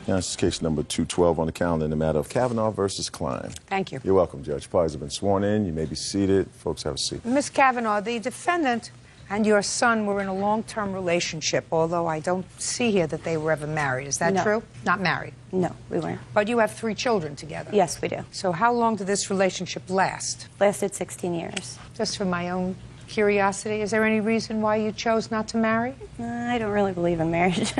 Now, this is case number 212 on the calendar in the matter of Kavanaugh versus Klein. Thank you. You're welcome, Judge. Parties have been sworn in. You may be seated. Folks, have a seat. Ms. Kavanaugh, the defendant and your son were in a long-term relationship, although I don't see here that they were ever married. Is that true? Not married? No, we weren't. But you have 3 children together? Yes, we do. So how long did this relationship last? Lasted 16 years. Just for my own curiosity, is there any reason why you chose not to marry? I don't really believe in marriage.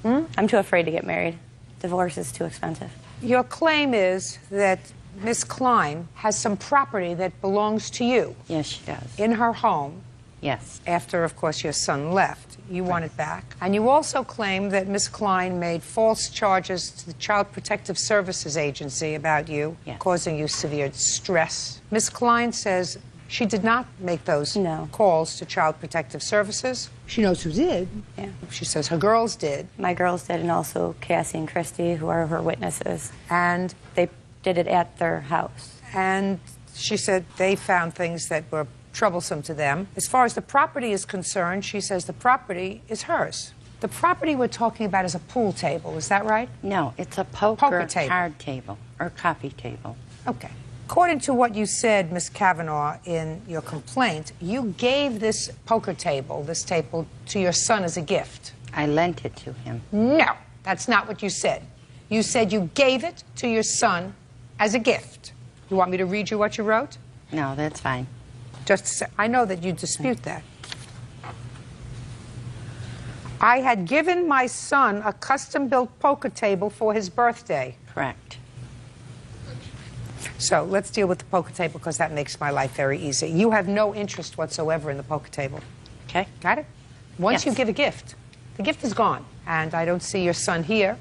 I'm too afraid to get married. Divorce is too expensive. Your claim is that Miss Klein has some property that belongs to you. Yes, she does. In her home. Yes. After, of course, your son left. You want it back. And you also claim that Miss Klein made false charges to the Child Protective Services Agency about you, causing you severe stress. Miss Klein says she did not make those calls to Child Protective Services. She knows who did. Yeah. She says her girls did. My girls did, and also Cassie and Christy, who are her witnesses. And they did it at their house. And she said they found things that were troublesome to them. As far as the property is concerned, she says the property is hers. The property we're talking about is a pool table, is that right? No, it's a poker table. Card table or coffee table. Okay. According to what you said, Ms. Kavanaugh, in your complaint, you gave this poker table, this table, to your son as a gift. I lent it to him. No, that's not what you said. You said you gave it to your son as a gift. You want me to read you what you wrote? No, that's fine. Just to say, I know that you dispute that. I had given my son a custom-built poker table for his birthday. Correct. So let's deal with the poker table because that makes my life very easy. You have no interest whatsoever in the poker table. Okay. Got it? Once Yes. you give a gift, the gift is gone. And I don't see your son here.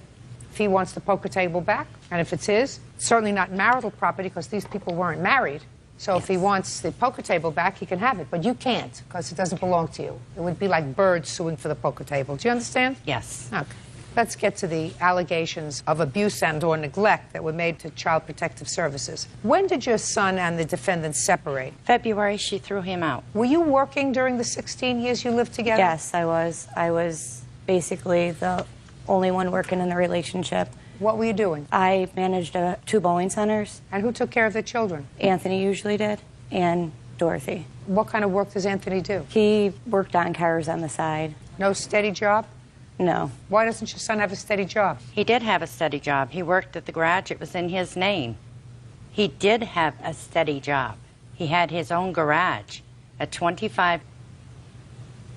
If he wants the poker table back, and if it's his, it's certainly not marital property because these people weren't married. So if he wants the poker table back, he can have it. But you can't because it doesn't belong to you. It would be like birds suing for the poker table. Do you understand? Yes. Okay. Let's get to the allegations of abuse and or neglect that were made to Child Protective Services. When did your son and the defendant separate? February, she threw him out. Were you working during the 16 years you lived together? Yes, I was. I was basically the only one working in the relationship. What were you doing? I managed 2 bowling centers. And who took care of the children? Anthony usually did, and Dorothy. What kind of work does Anthony do? He worked on cars on the side. No steady job? No. Why doesn't your son have a steady job? He did have a steady job. He worked at the garage. It was in his name. He did have a steady job. He had his own garage at 25.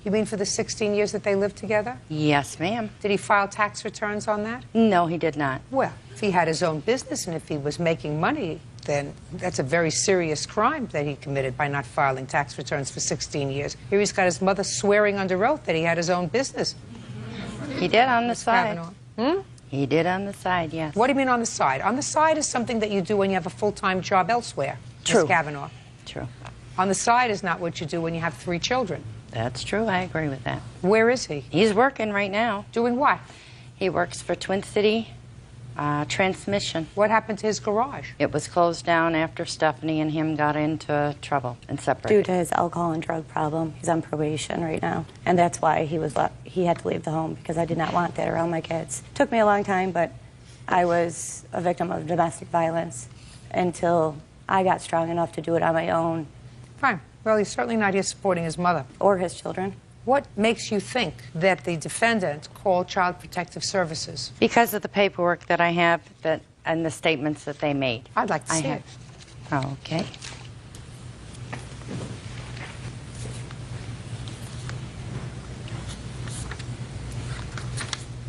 You mean for the 16 years that they lived together? Yes, ma'am. Did he file tax returns on that? No, he did not. Well, if he had his own business and if he was making money, then that's a very serious crime that he committed by not filing tax returns for 16 years. Here he's got his mother swearing under oath that he had his own business. He did on the side. Kavanaugh. He did on the side, yes. What do you mean on the side? On the side is something that you do when you have a full-time job elsewhere, True. Ms. Kavanaugh. True. On the side is not what you do when you have 3 children. That's true. I agree with that. Where is he? He's working right now. Doing what? He works for Twin City Transmission. What happened to his garage? It was closed down after Stephanie and him got into trouble and separated. Due to his alcohol and drug problem, he's on probation right now. And that's why he had to leave the home, because I did not want that around my kids. It took me a long time, but I was a victim of domestic violence until I got strong enough to do it on my own. Fine. Well, he's certainly not here supporting his mother. Or his children. What makes you think that the defendant called Child Protective Services? Because of the paperwork that I have and the statements that they made. I'd like to see it. Oh, okay.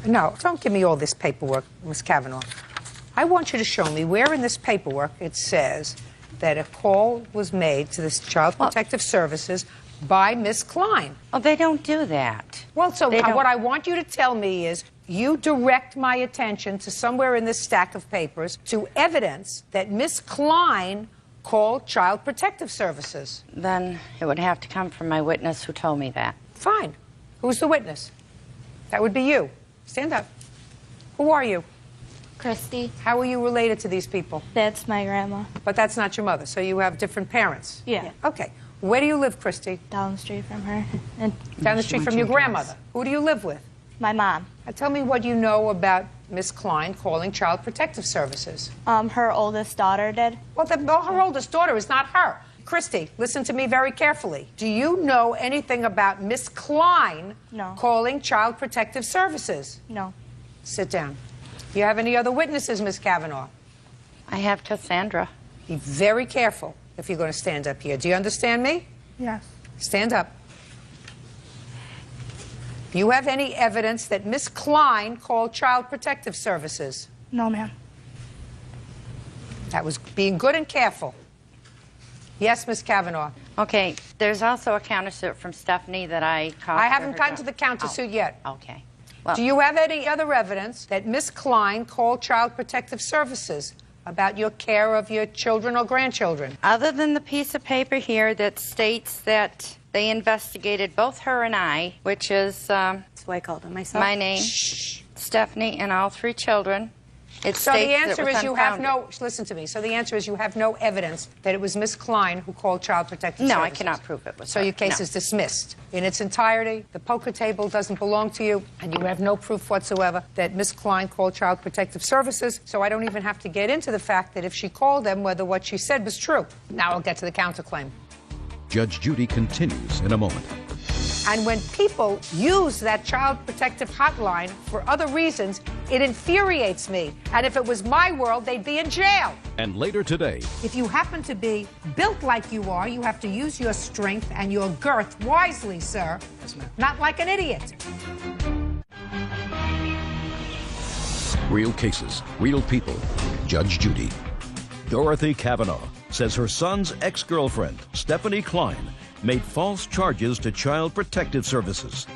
No, don't give me all this paperwork, Ms. Kavanaugh. I want you to show me where in this paperwork it says that a call was made to this Child Protective Services by Miss Klein. Oh, they don't do that. Well, so what I want you to tell me is you direct my attention to somewhere in this stack of papers to evidence that Miss Klein called Child Protective Services. Then it would have to come from my witness who told me that. Fine. Who's the witness? That would be you. Stand up. Who are you? Christy. How are you related to these people? That's my grandma. But that's not your mother, so you have different parents? Yeah. Okay. Where do you live, Christy? Down the street from her. And Down the street from your grandmother. Who do you live with? my mom. Now tell me what you know about Miss Klein calling Child Protective Services? Her oldest daughter did. Well, her oldest daughter is not her. Christy, listen to me very carefully. Do you know anything about Miss Klein No. calling Child Protective Services? No. Sit down. Do you have any other witnesses, Miss Kavanaugh? I have Cassandra. Be very careful if you're going to stand up here. Do you understand me? Yes. Stand up. Do you have any evidence that Miss Klein called Child Protective Services? No, ma'am. That was being good and careful. Yes, Miss Kavanaugh. Okay, there's also a countersuit from Stephanie that I called. I haven't gotten to the countersuit yet. Okay. Well, Do you have any other evidence that Miss Klein called Child Protective Services about your care of your children or grandchildren? other than the piece of paper here that states that they investigated both her and I, which is That's why I called him myself. my name, Stephanie, and all 3 children, it So the states that answer it was is you have unfounded. no, listen to me, so the answer is you have no evidence that it was Miss Klein who called Child Protective No, Services. I cannot prove it was So her. your case No. is dismissed in its entirety. The poker table doesn't belong to you, and you have no proof whatsoever that Miss Klein called Child Protective Services, so I don't even have to get into the fact that if she called them, whether what she said was true. Now I'll get to the counterclaim. Judge Judy continues in a moment. And when people use that child protective hotline for other reasons, it infuriates me. And if it was my world, they'd be in jail. And later today, If you happen to be built like you are, you have to use your strength and your girth wisely, sir. Not like an idiot. real cases, real people. Judge Judy. Dorothy Kavanaugh says her son's ex-girlfriend, Stephanie Klein, made false charges to Child Protective Services.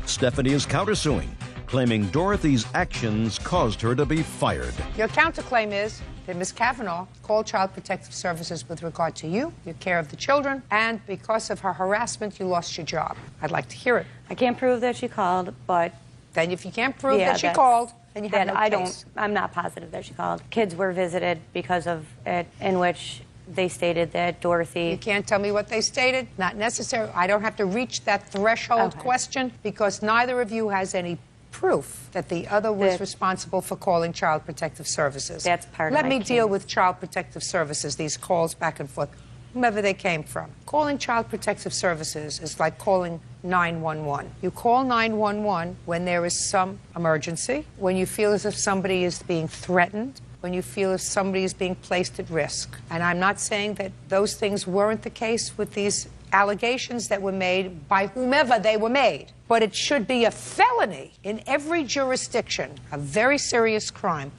Stephanie is countersuing, claiming Dorothy's actions caused her to be fired. Your counterclaim is that Ms. Kavanaugh called Child Protective Services with regard to you, your care of the children, and because of her harassment, you lost your job. I'd like to hear it. I can't prove that she called, but Then if you can't prove yeah, that she that's- called, then you have that no I case. I'm not positive that she called. Kids were visited because of it, in which they stated that Dorothy. You can't tell me what they stated. Not necessary. I don't have to reach that threshold Okay. question because neither of you has any proof that the other was That- responsible for calling Child Protective Services. That's part of Let my me deal case. with Child Protective Services, these calls back and forth, whomever they came from. Calling Child Protective Services is like calling 911. You call 911 when there is some emergency, when you feel as if somebody is being threatened, when you feel as somebody is being placed at risk. And I'm not saying that those things weren't the case with these allegations that were made by whomever they were made. But it should be a felony in every jurisdiction, a very serious crime,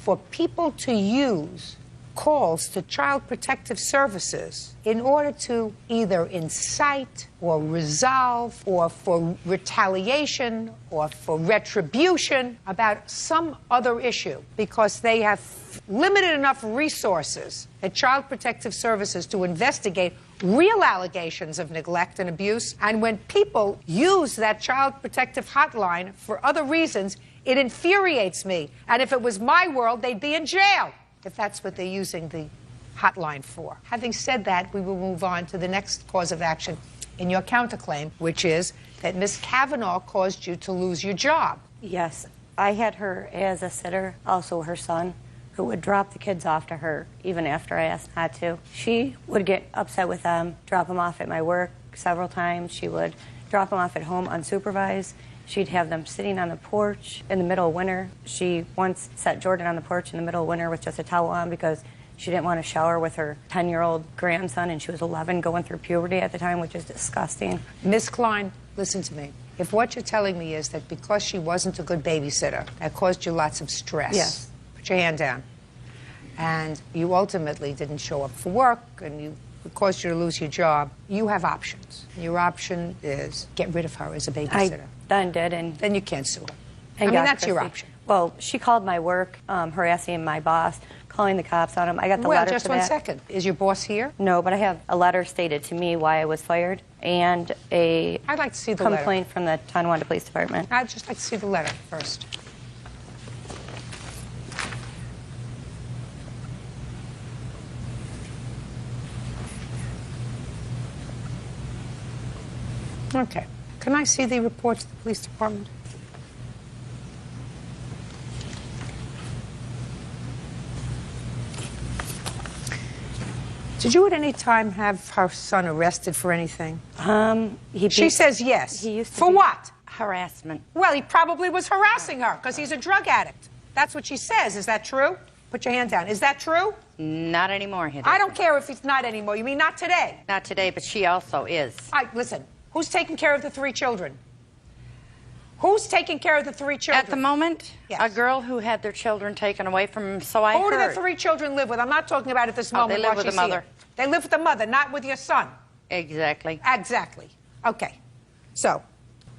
for people to use calls to Child Protective Services in order to either incite or resolve or for retaliation or for retribution about some other issue because they have limited enough resources at Child Protective Services to investigate real allegations of neglect and abuse. And when people use that Child Protective hotline for other reasons, it infuriates me. And if it was my world, they'd be in jail if that's what they're using the hotline for. Having said that, we will move on to the next cause of action in your counterclaim, which is that Ms. Kavanaugh caused you to lose your job. Yes, I had her as a sitter, also her son, who would drop the kids off to her even after I asked not to. She would get upset with them, drop them off at my work several times. She would drop them off at home unsupervised. She'd have them sitting on the porch in the middle of winter. She once set Jordan on the porch in the middle of winter with just a towel on because she didn't want to shower with her 10-year-old grandson, and she was 11 going through puberty at the time, which is disgusting. Ms. Klein, listen to me. If what you're telling me is that because she wasn't a good babysitter, that caused you lots of stress, Yes. put your hand down, and you ultimately didn't show up for work and it caused you to lose your job, you have options. Your option is get rid of her as a babysitter. I then did, and Then you can't sue her. I And mean, got that's your Christy. option. Well, she called my work, harassing my boss, calling the cops on him. I got the Well, letter just for one that. second. Is your boss here? No, but I have a letter stated to me why I was fired and a I'd like to see the complaint from the Tonawanda Police Department. letter. I'd just like to see the letter first. Okay. Can I see the report to the police department? Did you at any time have her son arrested for anything? She says yes. He used to for be- what? Harassment. Well, he probably was harassing her because he's a drug addict. That's what she says. Is that true? Put your hand down. Is that true? Not anymore. I don't care if it's not anymore. You mean not today? Not today, but she also is. Listen, who's taking care of the 3 children? Who's taking care of the 3 children? At the moment, Yes. a girl who had their children taken away from them, so I Who do heard. the 3 children live with? I'm not talking about at this Oh, moment. they live while with the she's mother. here. They live with the mother, not with your son. Exactly. Exactly. Okay. So,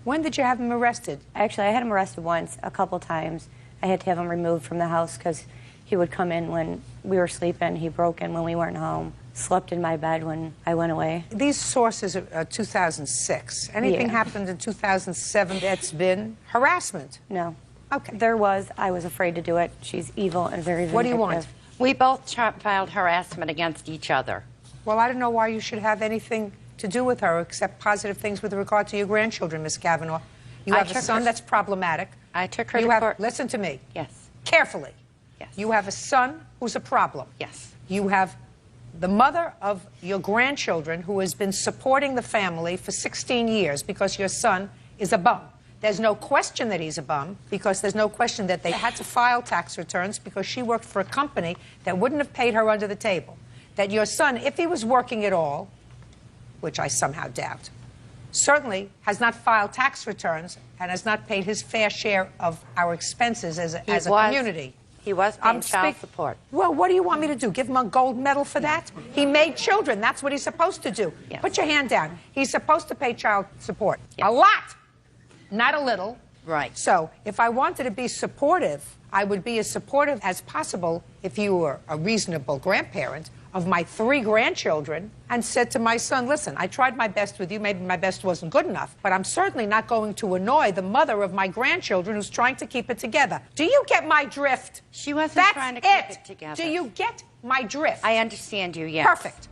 when did you have him arrested? Actually, I had him arrested once, a couple times. I had to have him removed from the house because he would come in when we were sleeping. He broke in when we weren't home. Slept in my bed when I went away. These sources are 2006. Anything Yeah. happened in 2007 that's been harassment? No. Okay. There was. I was afraid to do it. She's evil and very vindictive. What do you want? We both filed harassment against each other. Well, I don't know why you should have anything to do with her except positive things with regard to your grandchildren, Miss Kavanaugh. You I have a took son her- that's problematic. I took her You to have, court. listen to me. Yes. Carefully. Yes. You have a son who's a problem. Yes. You have the mother of your grandchildren who has been supporting the family for 16 years because your son is a bum. There's no question that he's a bum because there's no question that they had to file tax returns because she worked for a company that wouldn't have paid her under the table. That your son, if he was working at all, which I somehow doubt, certainly has not filed tax returns and has not paid his fair share of our expenses as a community. He was paying child support. Well, what do you want me to do? Give him a gold medal for that? He made children. That's what he's supposed to do. Yes. Put your hand down. He's supposed to pay child support. Yes. A lot, not a little. Right. So if I wanted to be supportive, I would be as supportive as possible if you were a reasonable grandparent of my 3 grandchildren and said to my son, listen, I tried my best with you. Maybe my best wasn't good enough, but I'm certainly not going to annoy the mother of my grandchildren who's trying to keep it together. Do you get my drift? She wasn't That's trying to keep it together. Do you get my drift? I understand you, yes. Perfect.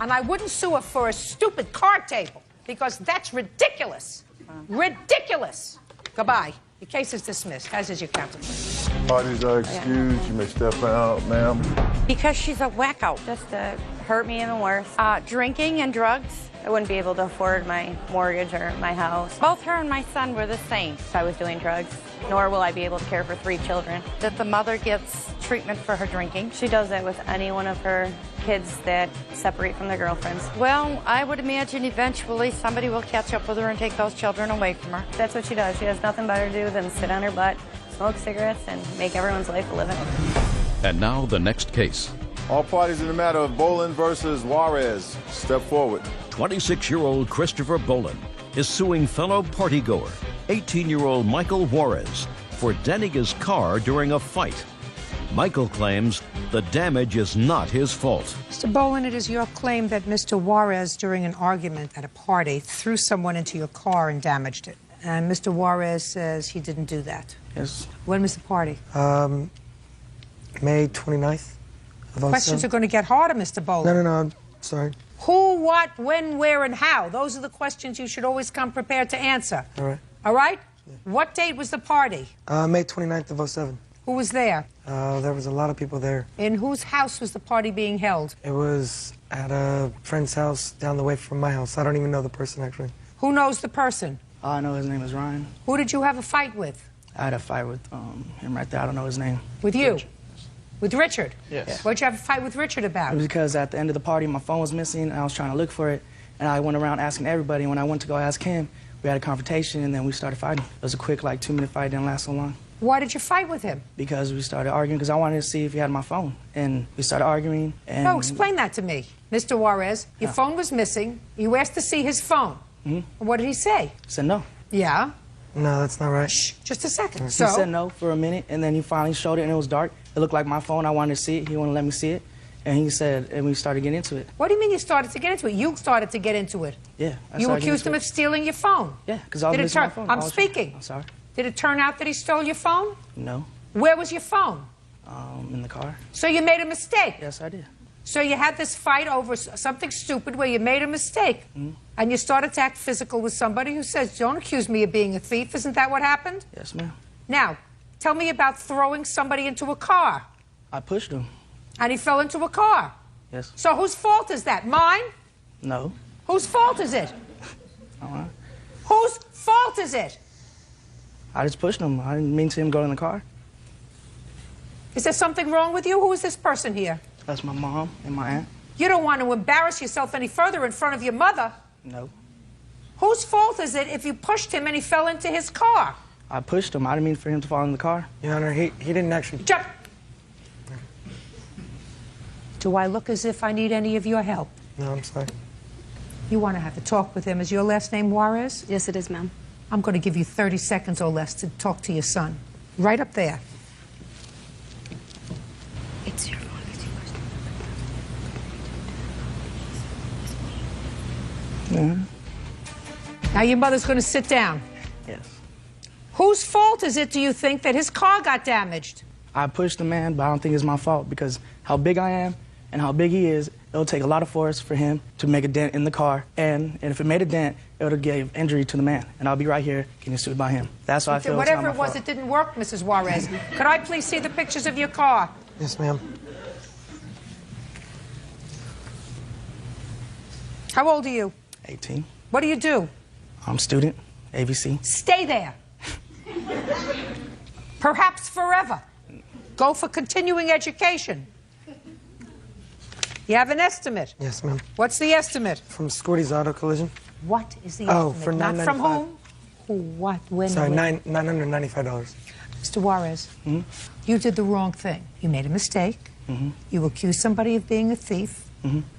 And I wouldn't sue her for a stupid card table because that's ridiculous. Ridiculous. Goodbye. Your case is dismissed, as is your counterclaim. Parties are excused. You may step out, ma'am. Because she's a wacko. Just to hurt me even worse. Drinking and drugs. I wouldn't be able to afford my mortgage or my house Both her and my son were the same. if I was doing drugs, nor will I be able to care for 3 children. That the mother gets treatment for her drinking. She does that with any one of her kids that separate from their girlfriends. Well, I would imagine eventually somebody will catch up with her and take those children away from her. That's what she does. She has nothing better to do than sit on her butt, smoke cigarettes, and make everyone's life a living. And now the next case. All parties in the matter of Bolin versus Juarez, step forward. 26-year-old Christopher Bolin is suing fellow partygoer, 18-year-old Michael Juarez, for denting his car during a fight. Michael claims the damage is not his fault. Mr. Bolin, it is your claim that Mr. Juarez, during an argument at a party, threw someone into your car and damaged it. And Mr. Juarez says he didn't do that. Yes. When was the party? May 29th of 07. Questions are going to get harder, Mr. Bolin. No, I'm sorry. Who, what, when, where, and how? Those are the questions you should always come prepared to answer. All right. All right? Yeah. What date was the party? May 29th of 07. Who was there? There was a lot of people there. In whose house was the party being held? It was at a friend's house down the way from my house. I don't even know the person, actually. Who knows the person? I know his name is Ryan. Who did you have a fight with? I had a fight with him right there. I don't know his name. With you? Richard. With Richard? Yes. What'd you have a fight with Richard about? It was because at the end of the party, my phone was missing, and I was trying to look for it. And I went around asking everybody, and when I went to go ask him, we had a confrontation, and then we started fighting. It was a quick, 2-minute fight. It didn't last so long. Why did you fight with him? Because we started arguing, because I wanted to see if he had my phone. And we started arguing, and... No, explain that to me. Mr. Juarez, your phone was missing. You asked to see his phone. Mm-hmm. What did he say? He said no. Yeah? No, that's not right. Shh, just a second. He So? said no for a minute, and then he finally showed it, and it was dark. It looked like my phone. I wanted to see it. He wouldn't let me see it. And he said, and we started getting into it. What do you mean you started to get into it? You started to get into it. Yeah. You accused him of stealing your phone. Yeah, because I was missing my phone. I'm speaking. I'm sorry. Did it turn out that he stole your phone? No. Where was your phone? In the car. So you made a mistake? Yes, I did. So you had this fight over something stupid where you made a mistake. And you started to act physical with somebody who says, don't accuse me of being a thief. Isn't that what happened? Yes, ma'am. Now, tell me about throwing somebody into a car. I pushed him. And he fell into a car. Yes. So whose fault is that? Mine? No. Whose fault is it? Uh-huh. Whose fault is it? I just pushed him. I didn't mean to him go in the car. Is there something wrong with you? Who is this person here? That's my mom and my aunt. You don't want to embarrass yourself any further in front of your mother. No. Whose fault is it if you pushed him and he fell into his car? I pushed him. I didn't mean for him to fall in the car. Your Honor, he didn't actually... Jump! Do I look as if I need any of your help? No, I'm sorry. You want to have a talk with him. Is your last name Juarez? Yes, it is, ma'am. I'm going to give you 30 seconds or less to talk to your son. Right up there. It's your phone. It's yours. Yeah. Now your mother's going to sit down. Yes. Whose fault is it, do you think, that his car got damaged? I pushed the man, but I don't think it's my fault because how big I am and how big he is, it'll take a lot of force for him to make a dent in the car. And if it made a dent, it would have gave injury to the man. And I'll be right here getting sued by him. That's why I feel Whatever it's it not my was, fault. it didn't work, Mrs. Juarez. Could I please see the pictures of your car? Yes, ma'am. How old are you? 18. What do you do? I'm a student, AVC. Stay there. Perhaps forever. Go for continuing education. You have an estimate. Yes, ma'am. What's the estimate? From Scotty's Auto Collision. What is the Oh, estimate? for Not from $9.95. whom? Who, what, when? Sorry, where? $995. Mr. Juarez, you did the wrong thing. You made a mistake. You accused somebody of being a thief.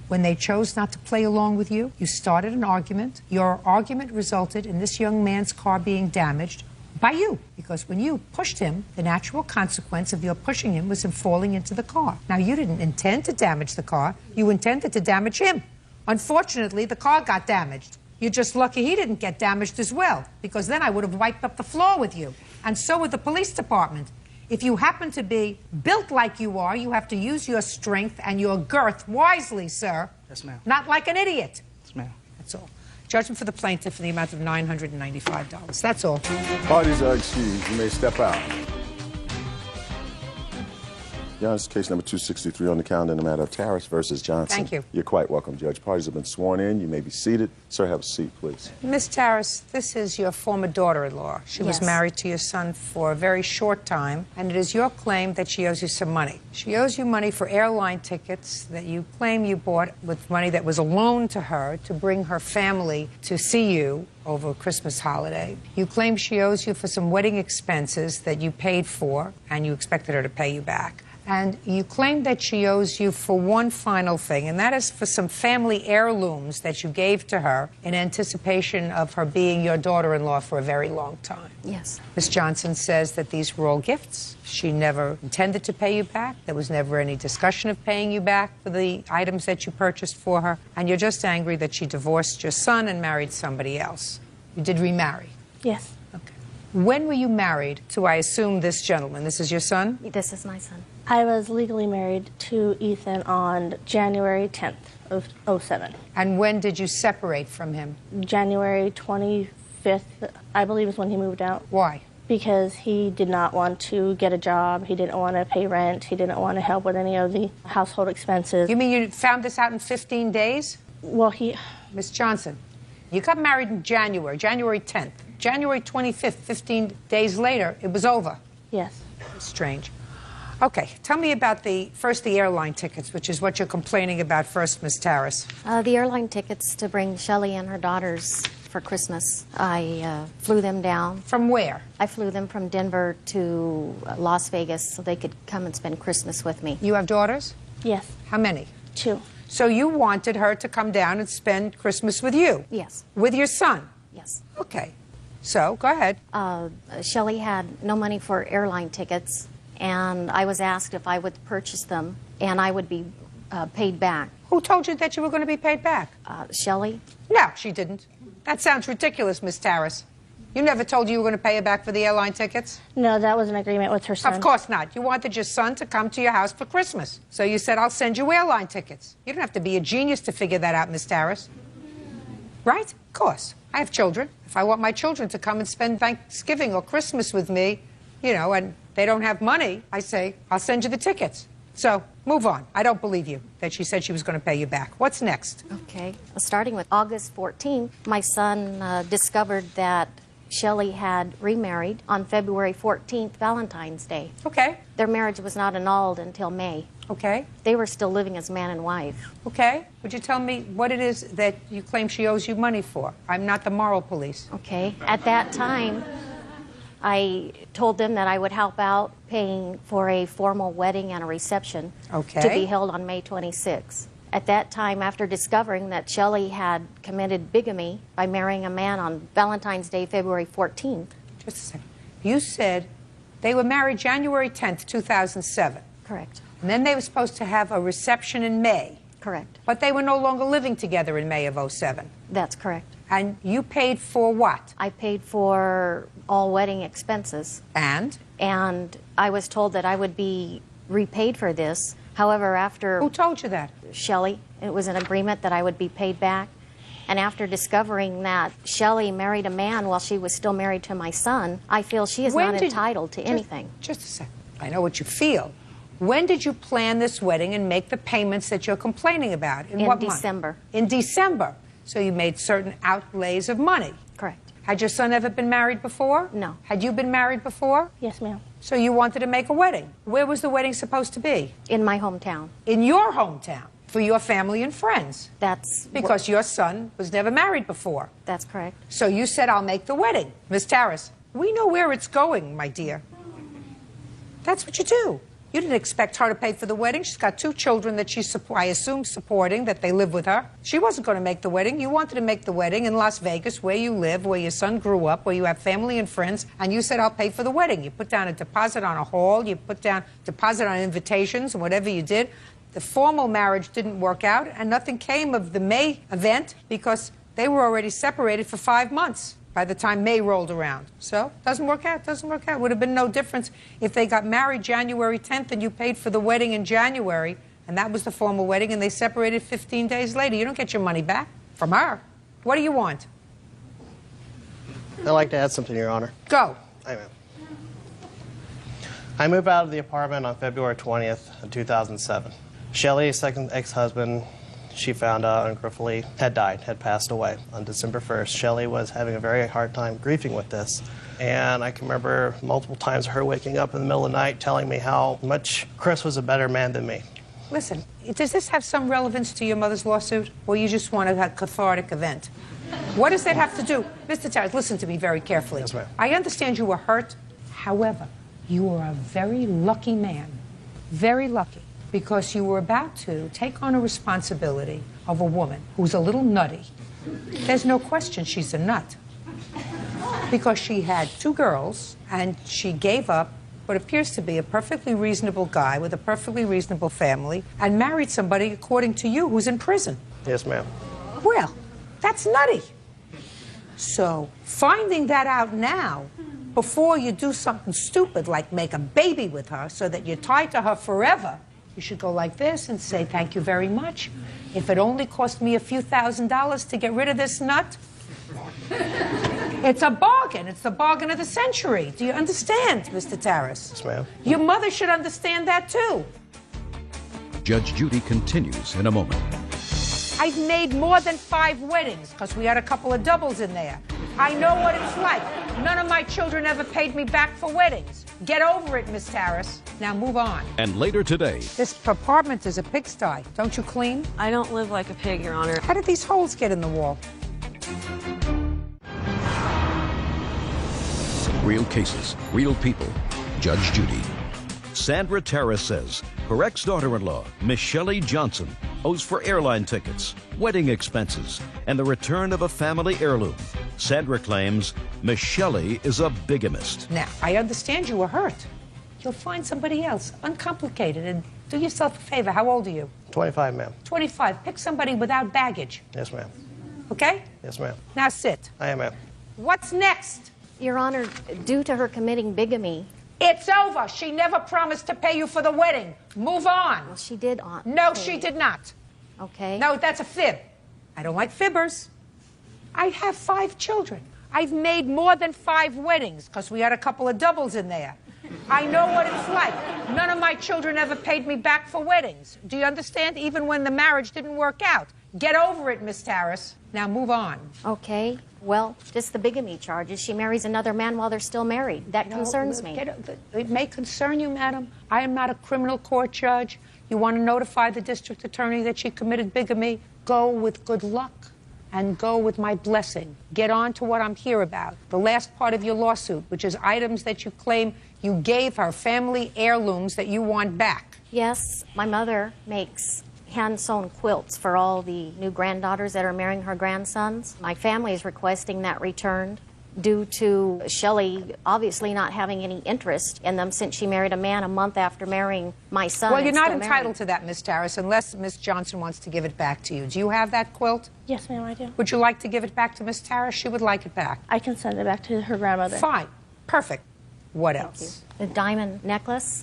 When they chose not to play along with you, you started an argument. Your argument resulted in this young man's car being damaged by you. Because when you pushed him, the natural consequence of your pushing him was him falling into the car. Now, you didn't intend to damage the car. You intended to damage him. Unfortunately, the car got damaged. You're just lucky he didn't get damaged as well, because then I would have wiped up the floor with you. And so would the police department. If you happen to be built like you are, you have to use your strength and your girth wisely, sir. Yes, ma'am. Not like an idiot. Yes, ma'am. That's all. Judgment for the plaintiff in the amount of $995. That's all. Parties are excused. You may step out. Your Honor, case number 263 on the calendar in the matter of Terrace versus Johnson. Thank you. You're quite welcome, Judge. Parties have been sworn in. You may be seated. Sir, have a seat, please. Miss Terrace, this is your former daughter-in-law. She was Yes. married to your son for a very short time, and it is your claim that she owes you some money. She owes you money for airline tickets that you claim you bought with money that was a loan to her to bring her family to see you over a Christmas holiday. You claim she owes you for some wedding expenses that you paid for, and you expected her to pay you back. And you claim that she owes you for one final thing, and that is for some family heirlooms that you gave to her in anticipation of her being your daughter-in-law for a very long time. Yes. Ms. Johnson says that these were all gifts. She never intended to pay you back. There was never any discussion of paying you back for the items that you purchased for her. And you're just angry that she divorced your son and married somebody else. You did remarry. Yes. Okay. When were you married to, I assume, this gentleman? This is your son? This is my son. I was legally married to Ethan on January 10th of '07. And when did you separate from him? January 25th, I believe, is when he moved out. Why? Because he did not want to get a job. He didn't want to pay rent. He didn't want to help with any of the household expenses. You mean you found this out in 15 days? Well, he... Miss Johnson, you got married in January 10th. January 25th, 15 days later, it was over. Yes. Strange. Okay, tell me about the airline tickets, which is what you're complaining about first, Miss Terrace. The airline tickets to bring Shelley and her daughters for Christmas. I flew them down. From where? I flew them from Denver to Las Vegas so they could come and spend Christmas with me. You have daughters? Yes. How many? 2. So you wanted her to come down and spend Christmas with you? Yes. With your son? Yes. Okay. So, go ahead. Shelley had no money for airline tickets, and I was asked if I would purchase them, and I would be paid back. Who told you that you were going to be paid back? Shelley? No, she didn't. That sounds ridiculous, Miss Terrace. You never told you were going to pay her back for the airline tickets? No, that was an agreement with her son. Of course not. You wanted your son to come to your house for Christmas. So you said, I'll send you airline tickets. You don't have to be a genius to figure that out, Miss Terrace. Right? Of course. I have children. If I want my children to come and spend Thanksgiving or Christmas with me, you know, and they don't have money, I say, I'll send you the tickets. So, move on. I don't believe you that she said she was going to pay you back. What's next? Okay. Starting with August 14th, my son discovered that Shelley had remarried on February 14th, Valentine's Day. Okay. Their marriage was not annulled until May. Okay. They were still living as man and wife. Okay. Would you tell me what it is that you claim she owes you money for? I'm not the moral police. Okay. At that time, I told them that I would help out paying for a formal wedding and a reception to be held on May 26th. At that time, after discovering that Shelley had committed bigamy by marrying a man on Valentine's Day, February 14th. Just a second. You said they were married January 10th, 2007. Correct. And then they were supposed to have a reception in May. Correct. But they were no longer living together in May of 07. That's correct. And you paid for what? I paid for all wedding expenses. And? And I was told that I would be repaid for this. However, after... Who told you that? Shelley. It was an agreement that I would be paid back. And after discovering that Shelley married a man while she was still married to my son, I feel she is not entitled to anything. Just a second. I know what you feel. When did you plan this wedding and make the payments that you're complaining about? In what December. Month? In December. So you made certain outlays of money. Correct. Had your son ever been married before? No. Had you been married before? Yes, ma'am. So you wanted to make a wedding. Where was the wedding supposed to be? In my hometown. In your hometown, for your family and friends. That's... Because your son was never married before. That's correct. So you said, I'll make the wedding. Miss Tarras, we know where it's going, my dear. That's what you do. You didn't expect her to pay for the wedding. She's got 2 children that she's, I assume, supporting, that they live with her. She wasn't going to make the wedding. You wanted to make the wedding in Las Vegas, where you live, where your son grew up, where you have family and friends, and you said, I'll pay for the wedding. You put down a deposit on a hall, you put down deposit on invitations, and whatever you did. The formal marriage didn't work out, and nothing came of the May event because they were already separated for 5 months by the time May rolled around. So, doesn't work out, doesn't work out. Would have been no difference if they got married January 10th and you paid for the wedding in January, and that was the formal wedding, and they separated 15 days later. You don't get your money back from her. What do you want? I'd like to add something, Your Honor. Go. Amen. I moved out of the apartment on February 20th of 2007. Shelley's second ex-husband, she found out unfortunately had died, had passed away on December 1st. Shelley was having a very hard time grieving with this. And I can remember multiple times her waking up in the middle of the night telling me how much Chris was a better man than me. Listen, does this have some relevance to your mother's lawsuit, or you just want a cathartic event? What does that have to do? Mr. Tarras, listen to me very carefully. Yes, ma'am. I understand you were hurt. However, you are a very lucky man. Very lucky. Because you were about to take on a responsibility of a woman who's a little nutty. There's no question she's a nut. Because she had 2 girls, and she gave up what appears to be a perfectly reasonable guy with a perfectly reasonable family, and married somebody, according to you, who's in prison. Yes, ma'am. Well, that's nutty. So, finding that out now, before you do something stupid like make a baby with her so that you're tied to her forever, you should go like this and say, thank you very much. If it only cost me a few $1,000s to get rid of this nut, it's a bargain. It's the bargain of the century. Do you understand, Mr. Tarras? Yes, ma'am. Your mother should understand that, too. Judge Judy continues in a moment. I've made more than 5 weddings because we had a couple of doubles in there. I know what it's like. None of my children ever paid me back for weddings. Get over it, Miss Tarras. Now move on. And later today, This apartment is a pigsty. Don't you clean? I don't live like a pig, Your Honor. How did these holes get in the wall? real cases, real people. Judge Judy. Sandra Tarras says her ex-daughter-in-law, Miss Shelley Johnson, owes for airline tickets, wedding expenses, and the return of a family heirloom. Sandra claims Miss Shelley is a bigamist. Now, I understand you were hurt. You'll find somebody else, uncomplicated, and do yourself a favor. How old are you? 25, ma'am. 25. Pick somebody without baggage. Yes, ma'am. Okay? Yes, ma'am. Now sit. I am, ma'am. What's next? Your Honor, due to her committing bigamy... It's over. She never promised to pay you for the wedding. Move on. Well, she did No, she did not. Okay. No, that's a fib. I don't like fibbers. I have 5 children. I've made more than 5 weddings because we had a couple of doubles in there. I know what it's like. None of my children ever paid me back for weddings. Do you understand? Even when the marriage didn't work out. Get over it, Miss Harris. Now move on. Okay. Well, just the bigamy charges. She marries another man while they're still married. That concerns me. It may concern you, madam. I am not a criminal court judge. You want to notify the district attorney that she committed bigamy? Go with good luck and go with my blessing. Get on to what I'm here about. The last part of your lawsuit, which is items that you claim you gave her, family heirlooms that you want back. Yes, my mother makes hand-sewn quilts for all the new granddaughters that are marrying her grandsons. My family is requesting that returned due to Shelley obviously not having any interest in them since she married a man a month after marrying my son. Well, you're not entitled to that, Miss Harris, unless Miss Johnson wants to give it back to you. Do you have that quilt? Yes, ma'am, I do. Would you like to give it back to Miss Harris? She would like it back. I can send it back to her grandmother. Fine. Perfect. What else? The diamond necklace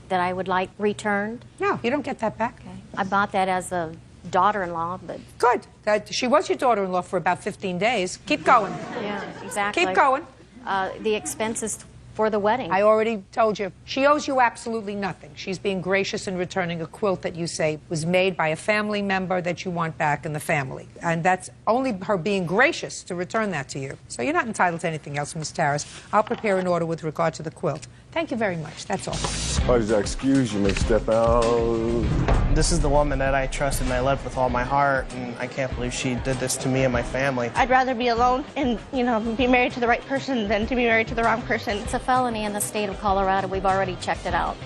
that I would like returned. No, you don't get that back. Okay. I bought that as a daughter-in-law, but... Good. She was your daughter-in-law for about 15 days. Keep going. Yeah, exactly. Keep going. The expenses for the wedding. I already told you. She owes you absolutely nothing. She's being gracious in returning a quilt that you say was made by a family member that you want back in the family. And that's only her being gracious to return that to you. So you're not entitled to anything else, Miss Harris. I'll prepare an order with regard to the quilt. Thank you very much. That's all. Parties are excused. You may step out. This is the woman that I trusted and I loved with all my heart, and I can't believe she did this to me and my family. I'd rather be alone and, be married to the right person than to be married to the wrong person. It's a felony in the state of Colorado. We've already checked it out.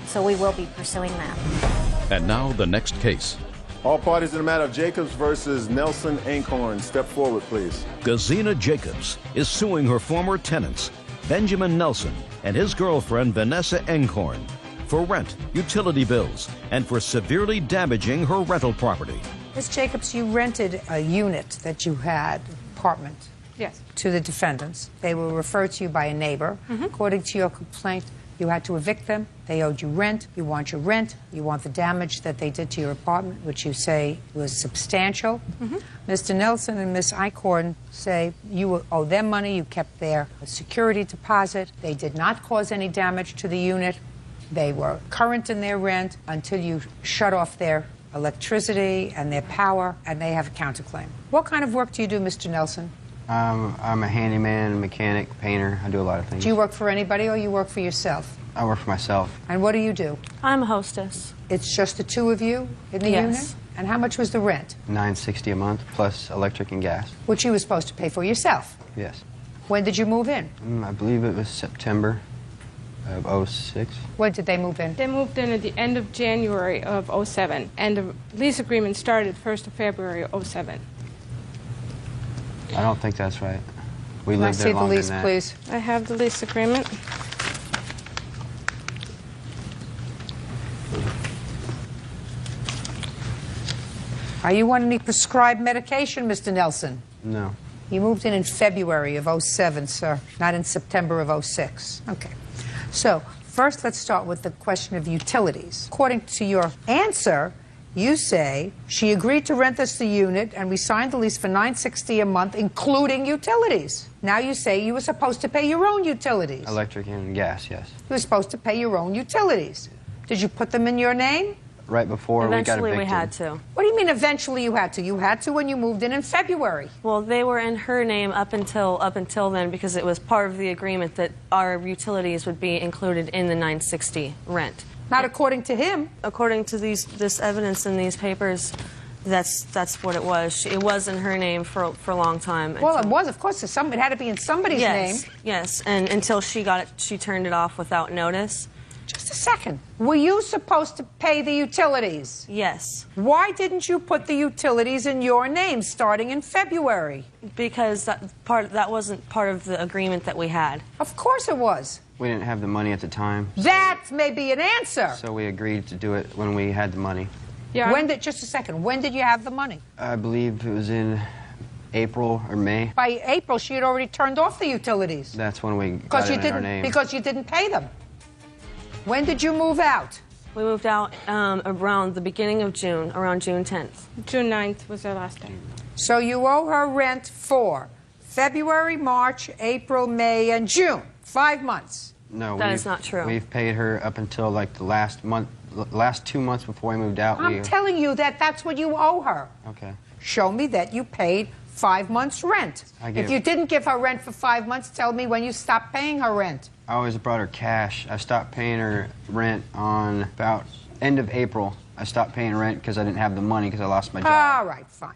So we will be pursuing that. And now the next case. All parties in the matter of Jacobs versus Nelson Ankhorn. Step forward, please. Gazina Jacobs is suing her former tenants, Benjamin Nelson and his girlfriend, Vanessa Ankhorn, for rent, utility bills, and for severely damaging her rental property. Ms. Jacobs, you rented a unit that you had, apartment, Yes. to the defendants. They were referred to you by a neighbor. According to your complaint, you had to evict them. They owed you rent. You want your rent. You want the damage that they did to your apartment, which you say was substantial. Mr. Nelson and Ms. Eichhorn say you owe them money. You kept their security deposit. They did not cause any damage to the unit. They were current in their rent until you shut off their electricity and their power, and they have a counterclaim. What kind of work do you do, Mr. Nelson? I'm a handyman, mechanic, painter. I do a lot of things. Do you work for anybody or you work for yourself? I work for myself. And what do you do? I'm a hostess. It's just the two of you in the unit? And how much was the rent? $960 a month, plus electric and gas. Which you were supposed to pay for yourself. Yes. When did you move in? I believe it was September of '06. When did they move in? They moved in at the end of January of '07, and the lease agreement started 1st of February of '07. I don't think that's right. We lived there longer than that. Can I see the lease, please? I have the lease agreement. Are you on any prescribed medication, Mr. Nelson? No. You moved in February of '07, sir, not in September of '06. Okay. So, first let's start with the question of utilities. According to your answer, you say she agreed to rent us the unit and we signed the lease for $960 a month, including utilities. Now you say you were supposed to pay your own utilities. Electric and gas, yes. You were supposed to pay your own utilities. Did you put them in your name? Right before we got evicted. Eventually we had to. What do you mean eventually you had to? You had to when you moved in February. Well, they were in her name up until then because it was part of the agreement that our utilities would be included in the $960 rent. Not according to him. According to this evidence in these papers, that's what it was. It was in her name for a long time. Well, it was, of course. It had to be in somebody's name. Yes, and until she turned it off without notice. Just a second. Were you supposed to pay the utilities? Yes. Why didn't you put the utilities in your name starting in February? Because that wasn't part of the agreement that we had. Of course it was. We didn't have the money at the time. That may be an answer. So we agreed to do it when we had the money. Yeah. Just a second. When did you have the money? I believe it was in April or May. By April, she had already turned off the utilities. That's when we got it in our name. Because you didn't pay them. When did you move out? We moved out around the beginning of June, around June 10th. June 9th was our last day. So you owe her rent for February, March, April, May, and June. 5 months. No, That is not true. We've paid her up until like the last 2 months before we moved out. I'm telling you that that's what you owe her. Okay. Show me that you paid 5 months' rent. If you didn't give her rent for 5 months, tell me when you stopped paying her rent. I always brought her cash. I stopped paying her rent on about end of April. I stopped paying rent because I didn't have the money because I lost my job. All right, fine.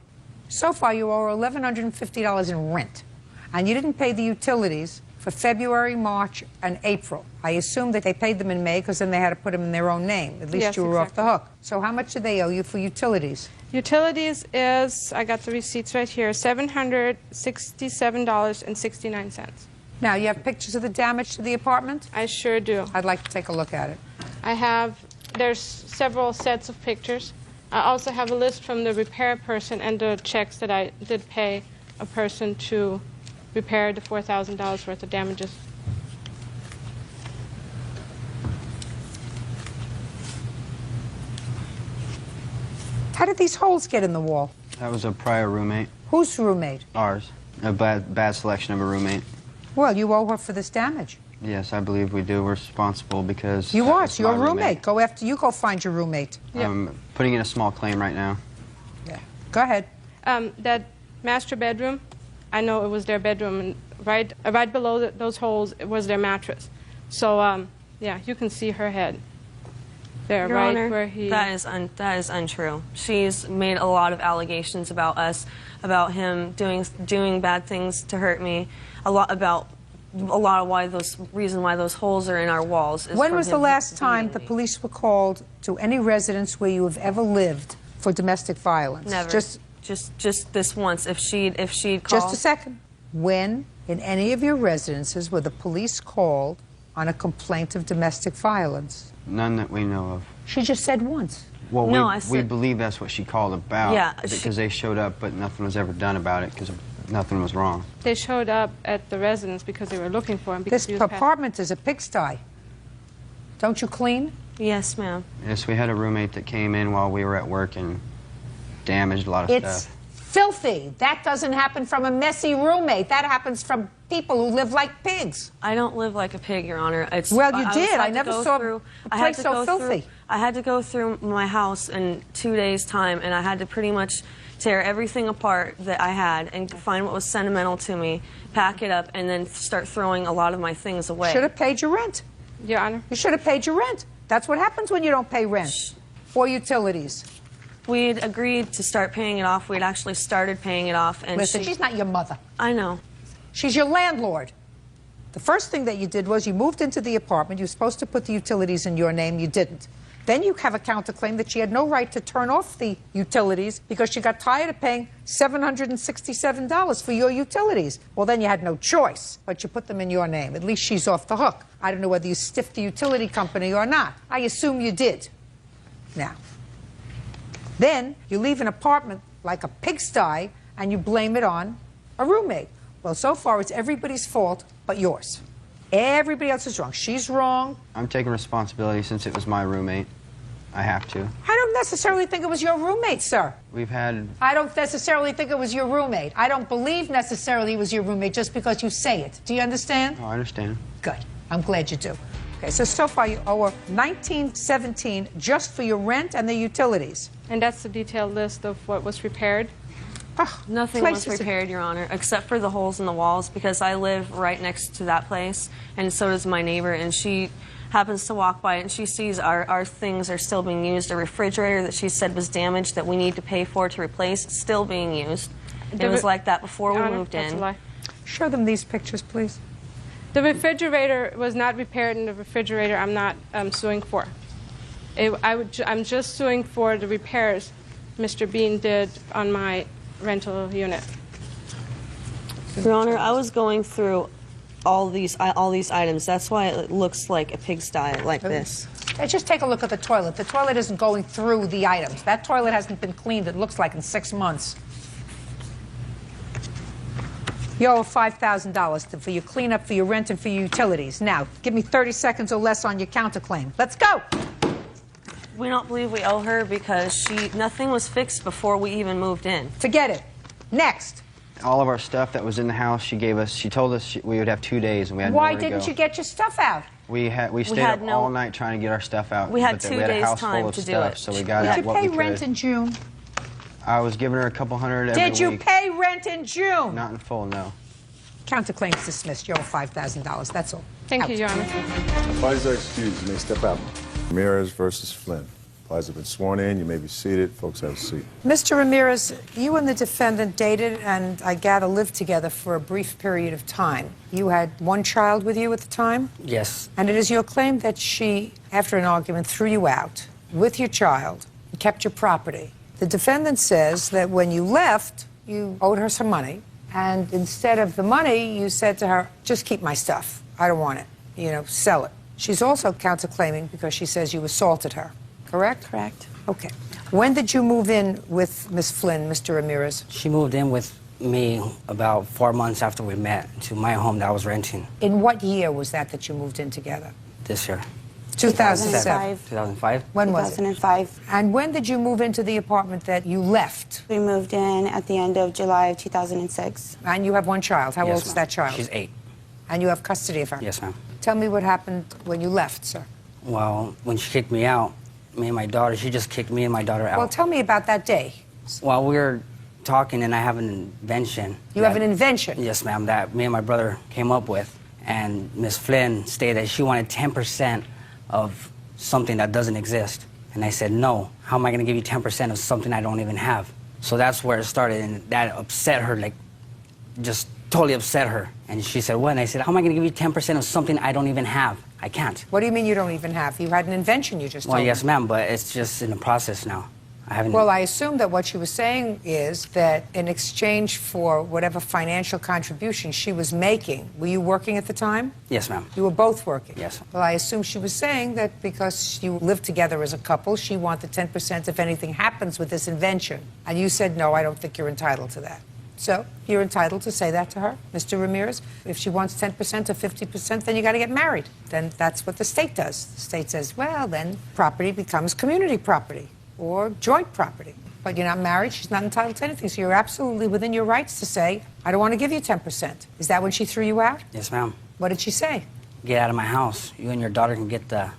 So far, you owe her $1,150 in rent, and you didn't pay the utilities for February, March, and April. I assume that they paid them in May because then they had to put them in their own name. At least you were off the hook. So how much do they owe you for utilities? Utilities is, I got the receipts right here, $767.69. Now, you have pictures of the damage to the apartment? I sure do. I'd like to take a look at it. There's several sets of pictures. I also have a list from the repair person and the checks that I did pay a person to repair the $4,000 worth of damages. How did these holes get in the wall? That was a prior roommate. Whose roommate? Ours. A bad selection of a roommate. Well, you owe her for this damage. Yes, I believe we do. We're responsible because... You are. It's your roommate. Go find your roommate. I'm putting in a small claim right now. Yeah. Go ahead. That master bedroom, I know it was their bedroom, and right below those holes was their mattress. So, yeah, you can see her head there, Your right Honor, where he... that is untrue. She's made a lot of allegations about us, about him doing bad things to hurt me, a lot of reason why those holes are in our walls. When was the last time the police were called to any residence where you have ever lived for domestic violence? Never. Just this once. If she'd called. Just a second. When in any of your residences were the police called on a complaint of domestic violence? None that we know of. She just said once. Well, no, we believe that's what she called about. Yeah, because they showed up, but nothing was ever done about it because nothing was wrong. They showed up at the residence because they were looking for him. This apartment is a pigsty. Don't you clean? Yes, ma'am. Yes, we had a roommate that came in while we were at work and damaged a lot of It's stuff. filthy. That doesn't happen from a messy roommate. That happens from people who live like pigs. I don't live like a pig, Your Honor. Well, you did. I never saw a place so filthy. I had to go through my house in 2 days' time, and I had to pretty much tear everything apart that I had and find what was sentimental to me, pack it up, and then start throwing a lot of my things away. Should have paid your rent. Your Honor. You should have paid your rent. That's what happens when you don't pay rent or utilities. We'd agreed to start paying it off. We'd actually started paying it off. And Listen, she's not your mother. I know. She's your landlord. The first thing that you did was you moved into the apartment. You were supposed to put the utilities in your name. You didn't. Then you have a counterclaim that she had no right to turn off the utilities because she got tired of paying $767 for your utilities. Well, then you had no choice, but you put them in your name. At least she's off the hook. I don't know whether you stiffed the utility company or not. I assume you did. Now, then you leave an apartment like a pigsty and you blame it on a roommate. Well, so far it's everybody's fault but yours. Everybody else is wrong. She's wrong. I'm taking responsibility since it was my roommate. I have to. I don't necessarily think it was your roommate, sir. I don't necessarily think it was your roommate. I don't believe necessarily it was your roommate just because you say it. Do you understand? Oh, I understand. Good. I'm glad you do. Okay, so far you owe her $19.17 just for your rent and the utilities. And that's the detailed list of what was repaired? Nothing was repaired, Your Honor, except for the holes in the walls, because I live right next to that place, and so does my neighbor, and she happens to walk by and she sees our things are still being used. A refrigerator that she said was damaged that we need to pay for to replace, still being used. It was like that before we moved in. That's a lie. Show them these pictures, please. The refrigerator was not repaired, and the refrigerator I'm not suing for. I'm just suing for the repairs Mr. Bean did on my rental unit. Your Honor, I was going through all these items. That's why it looks like a pigsty like this. Hey, just take a look at the toilet. The toilet isn't going through the items. That toilet hasn't been cleaned, it looks like, in 6 months. You owe $5,000 for your cleanup, for your rent, and for your utilities. Now, give me 30 seconds or less on your counterclaim. Let's go! We don't believe we owe her because nothing was fixed before we even moved in. Forget it. Next. all of our stuff that was in the house. She told us we would have 2 days, and we had Why nowhere to didn't go. you get your stuff out? We stayed up all night trying to get our stuff out. We had but 2 we had a days house time full of to do stuff, it. so we got Did out you what pay we rent could. in June? I was giving her a couple hundred every week. Did you pay rent in June? Not in full, no. Counterclaims dismissed. You owe $5,000. That's all. Thank you, Your Honor. Parties are excused. You may step out. Ramirez versus Flynn. Parties have been sworn in. You may be seated. Folks, have a seat. Mr. Ramirez, you and the defendant dated and, I gather, lived together for a brief period of time. You had one child with you at the time? Yes. And it is your claim that she, after an argument, threw you out with your child and kept your property. The defendant says that when you left, you owed her some money, and instead of the money, you said to her, just keep my stuff. I don't want it. You know, sell it. She's also counterclaiming because she says you assaulted her. Correct? Correct. Okay. When did you move in with Miss Flynn, Mr. Ramirez? She moved in with me about 4 months after we met to my home that I was renting. In what year was that you moved in together? This year. 2007. 2005. When was it? 2005. And when did you move into the apartment that you left? We moved in at the end of July of 2006. And you have one child. How Yes, old is ma'am. that child? She's 8. And you have custody of her? Yes, ma'am. Tell me what happened when you left, sir. Well, when she kicked me out, me and my daughter, she just kicked me and my daughter out. Well, tell me about that day. While we were talking, and I have an invention. You have an invention? Yes, ma'am, that me and my brother came up with. And Miss Flynn stated that she wanted 10% of something that doesn't exist. And I said, no, how am I going to give you 10% of something I don't even have? So that's where it started, and that upset her, like, just totally upset her. And she said, what? And I said, how am I going to give you 10% of something I don't even have? I can't. What do you mean you don't even have? You had an invention you just told Well, me. yes, ma'am, but it's just in the process now. I haven't... Well, I assume that what she was saying is that in exchange for whatever financial contribution she was making, were you working at the time? Yes, ma'am. You were both working? Yes. Well, I assume she was saying that because you lived together as a couple, she wanted 10% if anything happens with this invention. And you said, no, I don't think you're entitled to that. So you're entitled to say that to her, Mr. Ramirez. If she wants 10% or 50%, then you got to get married. Then that's what the state does. The state says, well, then property becomes community property or joint property. But you're not married, she's not entitled to anything. So you're absolutely within your rights to say, I don't want to give you 10%. Is that when she threw you out? Yes, ma'am. What did she say? Get out of my house. You and your daughter can get out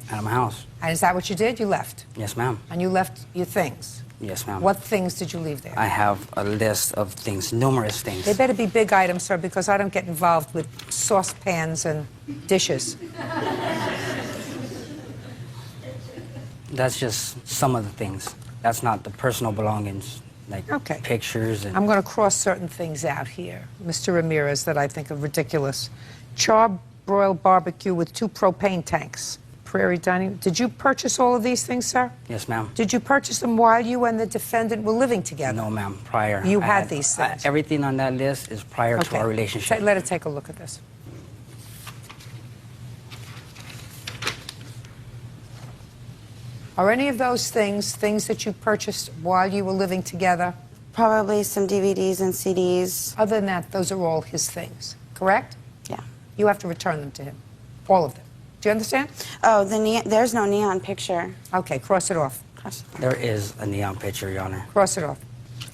of my house. And is that what you did? You left? Yes, ma'am. And you left your things? Yes, ma'am. What things did you leave there? I have a list of things, numerous things. They better be big items, sir, because I don't get involved with saucepans and dishes. That's just some of the things. That's not the personal belongings, like pictures and... I'm going to cross certain things out here, Mr. Ramirez, that I think are ridiculous. Charbroiled barbecue with 2 propane tanks. Prairie dining. Did you purchase all of these things, sir? Yes, ma'am. Did you purchase them while you and the defendant were living together? No, ma'am. Prior. You had these things? Everything on that list is prior to our relationship. Let us take a look at this. Are any of those things that you purchased while you were living together? Probably some DVDs and CDs. Other than that, those are all his things, correct? Yeah. You have to return them to him, all of them. Do you understand? Oh, there's no neon picture. Okay, cross it off. There is a neon picture, Your Honor. Cross it off.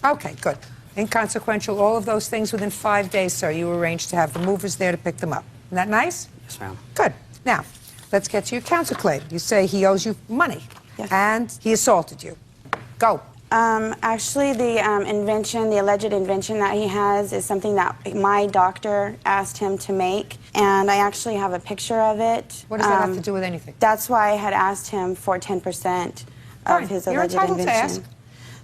Okay, good. Inconsequential, all of those things within 5 days, sir, you arranged to have the movers there to pick them up. Isn't that nice? Yes, ma'am. Good. Now, let's get to your counterclaim. You say he owes you money. Yes. And he assaulted you. Go. Actually, the invention, the alleged invention that he has is something that my doctor asked him to make, and I actually have a picture of it. What does that have to do with anything? That's why I had asked him for 10% of his alleged You're entitled invention. to ask.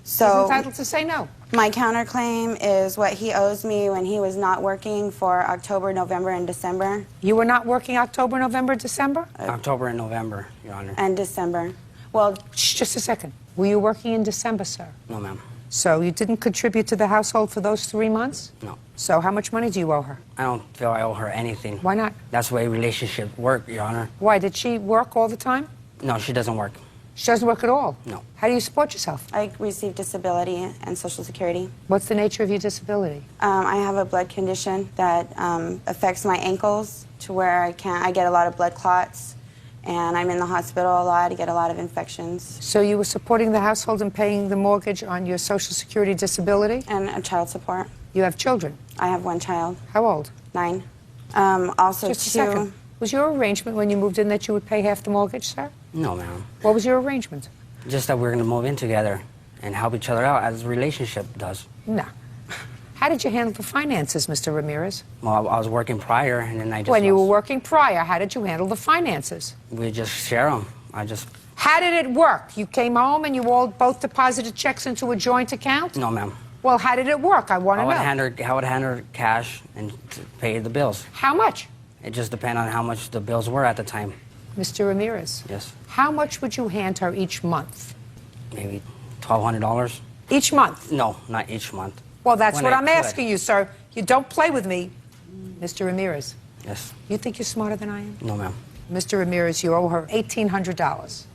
So he's entitled to say no. My counterclaim is what he owes me when he was not working for October, November, and December. You were not working October, November, December? October and November, Your Honor. And December. Well, just a second. Were you working in December, sir? No, ma'am. So you didn't contribute to the household for those 3 months? No. So how much money do you owe her? I don't feel I owe her anything. Why not? That's the way relationships work, Your Honor. Why? Did she work all the time? No, she doesn't work. She doesn't work at all? No. How do you support yourself? I receive disability and Social Security. What's the nature of your disability? I have a blood condition that affects my ankles to where I get a lot of blood clots, and I'm in the hospital a lot. I get a lot of infections. So you were supporting the household and paying the mortgage on your Social Security disability? And child support. You have children? I have one child. How old? 9. Also, Just a second. Was your arrangement when you moved in that you would pay half the mortgage, sir? No, ma'am. What was your arrangement? Just that we're going to move in together and help each other out as a relationship does. No. How did you handle the finances, Mr. Ramirez? Well, I was working prior, and then I just When you were working prior, how did you handle the finances? we just share them. How did it work? You came home and you all both deposited checks into a joint account? No, ma'am. Well, how did it work? I want to know. I would handle cash and pay the bills. How much? It just depended on how much the bills were at the time. Mr. Ramirez? Yes. How much would you hand her each month? Maybe $1,200. Each month? No, not each month. Well, that's When what I I'm could. asking you, sir. You don't play with me, Mr. Ramirez. Yes. You think you're smarter than I am? No, ma'am. Mr. Ramirez, you owe her $1,800.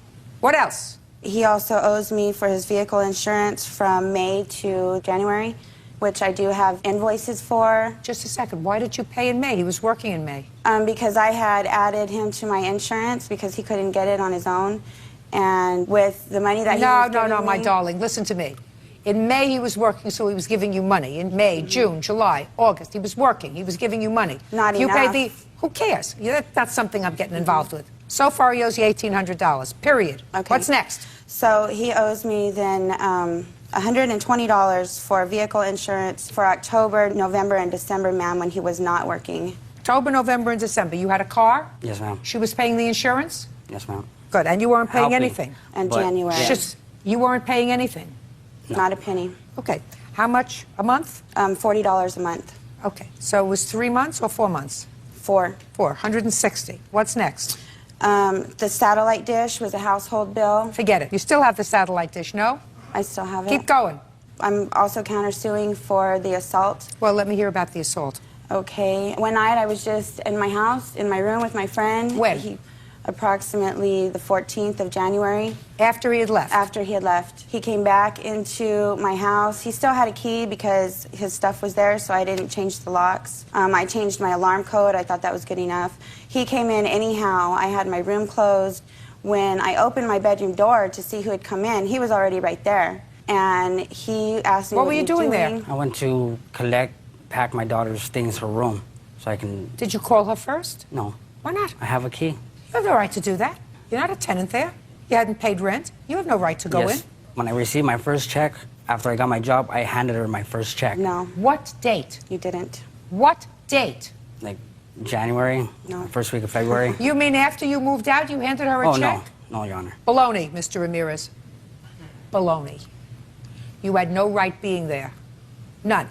What else? He also owes me for his vehicle insurance from May to January, which I do have invoices for. Just a second. Why did you pay in May? He was working in May. Because I had added him to my insurance because he couldn't get it on his own. And with the money that he was giving No, my me- darling. Listen to me. In May, he was working, so he was giving you money. In May, June, July, August, he was working. He was giving you money. Not you enough. Pay the. Who cares? That's not something I'm getting involved with. So far, he owes you $1,800. Period. Okay. What's next? So he owes me then $120 for vehicle insurance for October, November, and December, ma'am, when he was not working. October, November, and December. You had a car? Yes, ma'am. She was paying the insurance? Yes, ma'am. Good. And you weren't paying Helping. anything? And But- January. Yeah. Just, you weren't paying anything? Not a penny. Okay. How much a month? $40 a month. Okay. So it was 3 months or 4 months? 4. 160. What's next? The satellite dish was a household bill. Forget it. You still have the satellite dish, no? I still have it. Keep going. I'm also countersuing for the assault. Well, let me hear about the assault. Okay. One night I was just in my house, in my room with my friend. When? Approximately the 14th of January. After he had left? After he had left. He came back into my house. He still had a key because his stuff was there, so I didn't change the locks. I changed my alarm code. I thought that was good enough. He came in anyhow. I had my room closed. When I opened my bedroom door to see who had come in, he was already right there. And he asked me What were you doing there? I went to pack my daughter's things in her room so I can... Did you call her first? No. Why not? I have a key. You have no right to do that. You're not a tenant there. You hadn't paid rent. You have no right to go in. When I received my first check, after I got my job, I handed her my first check. No. What date? You didn't. What date? Like January, No. first week of February. You mean after you moved out, you handed her a Oh, check? no, Your Honor. Baloney, Mr. Ramirez. Baloney. You had no right being there. None.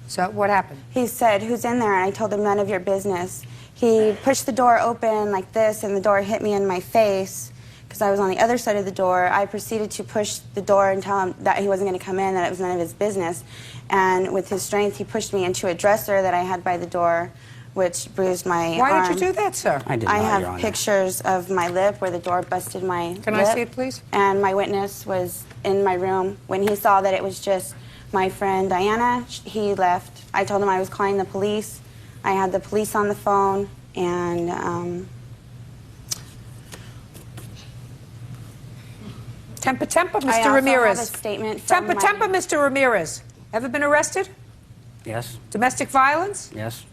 So what happened? He said, "Who's in there?" And I told him, "None of your business." He pushed the door open like this, and the door hit me in my face because I was on the other side of the door. I proceeded to push the door and tell him that he wasn't going to come in, that it was none of his business. And with his strength, he pushed me into a dresser that I had by the door, which bruised my arm. Why did you do that, sir? I did not, Your have Honor. pictures of my lip where the door busted my Can lip. I see it, please? And my witness was in my room. When he saw that it was just my friend Diana, he left. I told him I was calling the police. I had the police on the phone, and Temper, temper, I Mr. also Ramirez. have a statement from Temper, my- temper, Mr. Ramirez. Ever been arrested? Yes, Domestic violence? yes.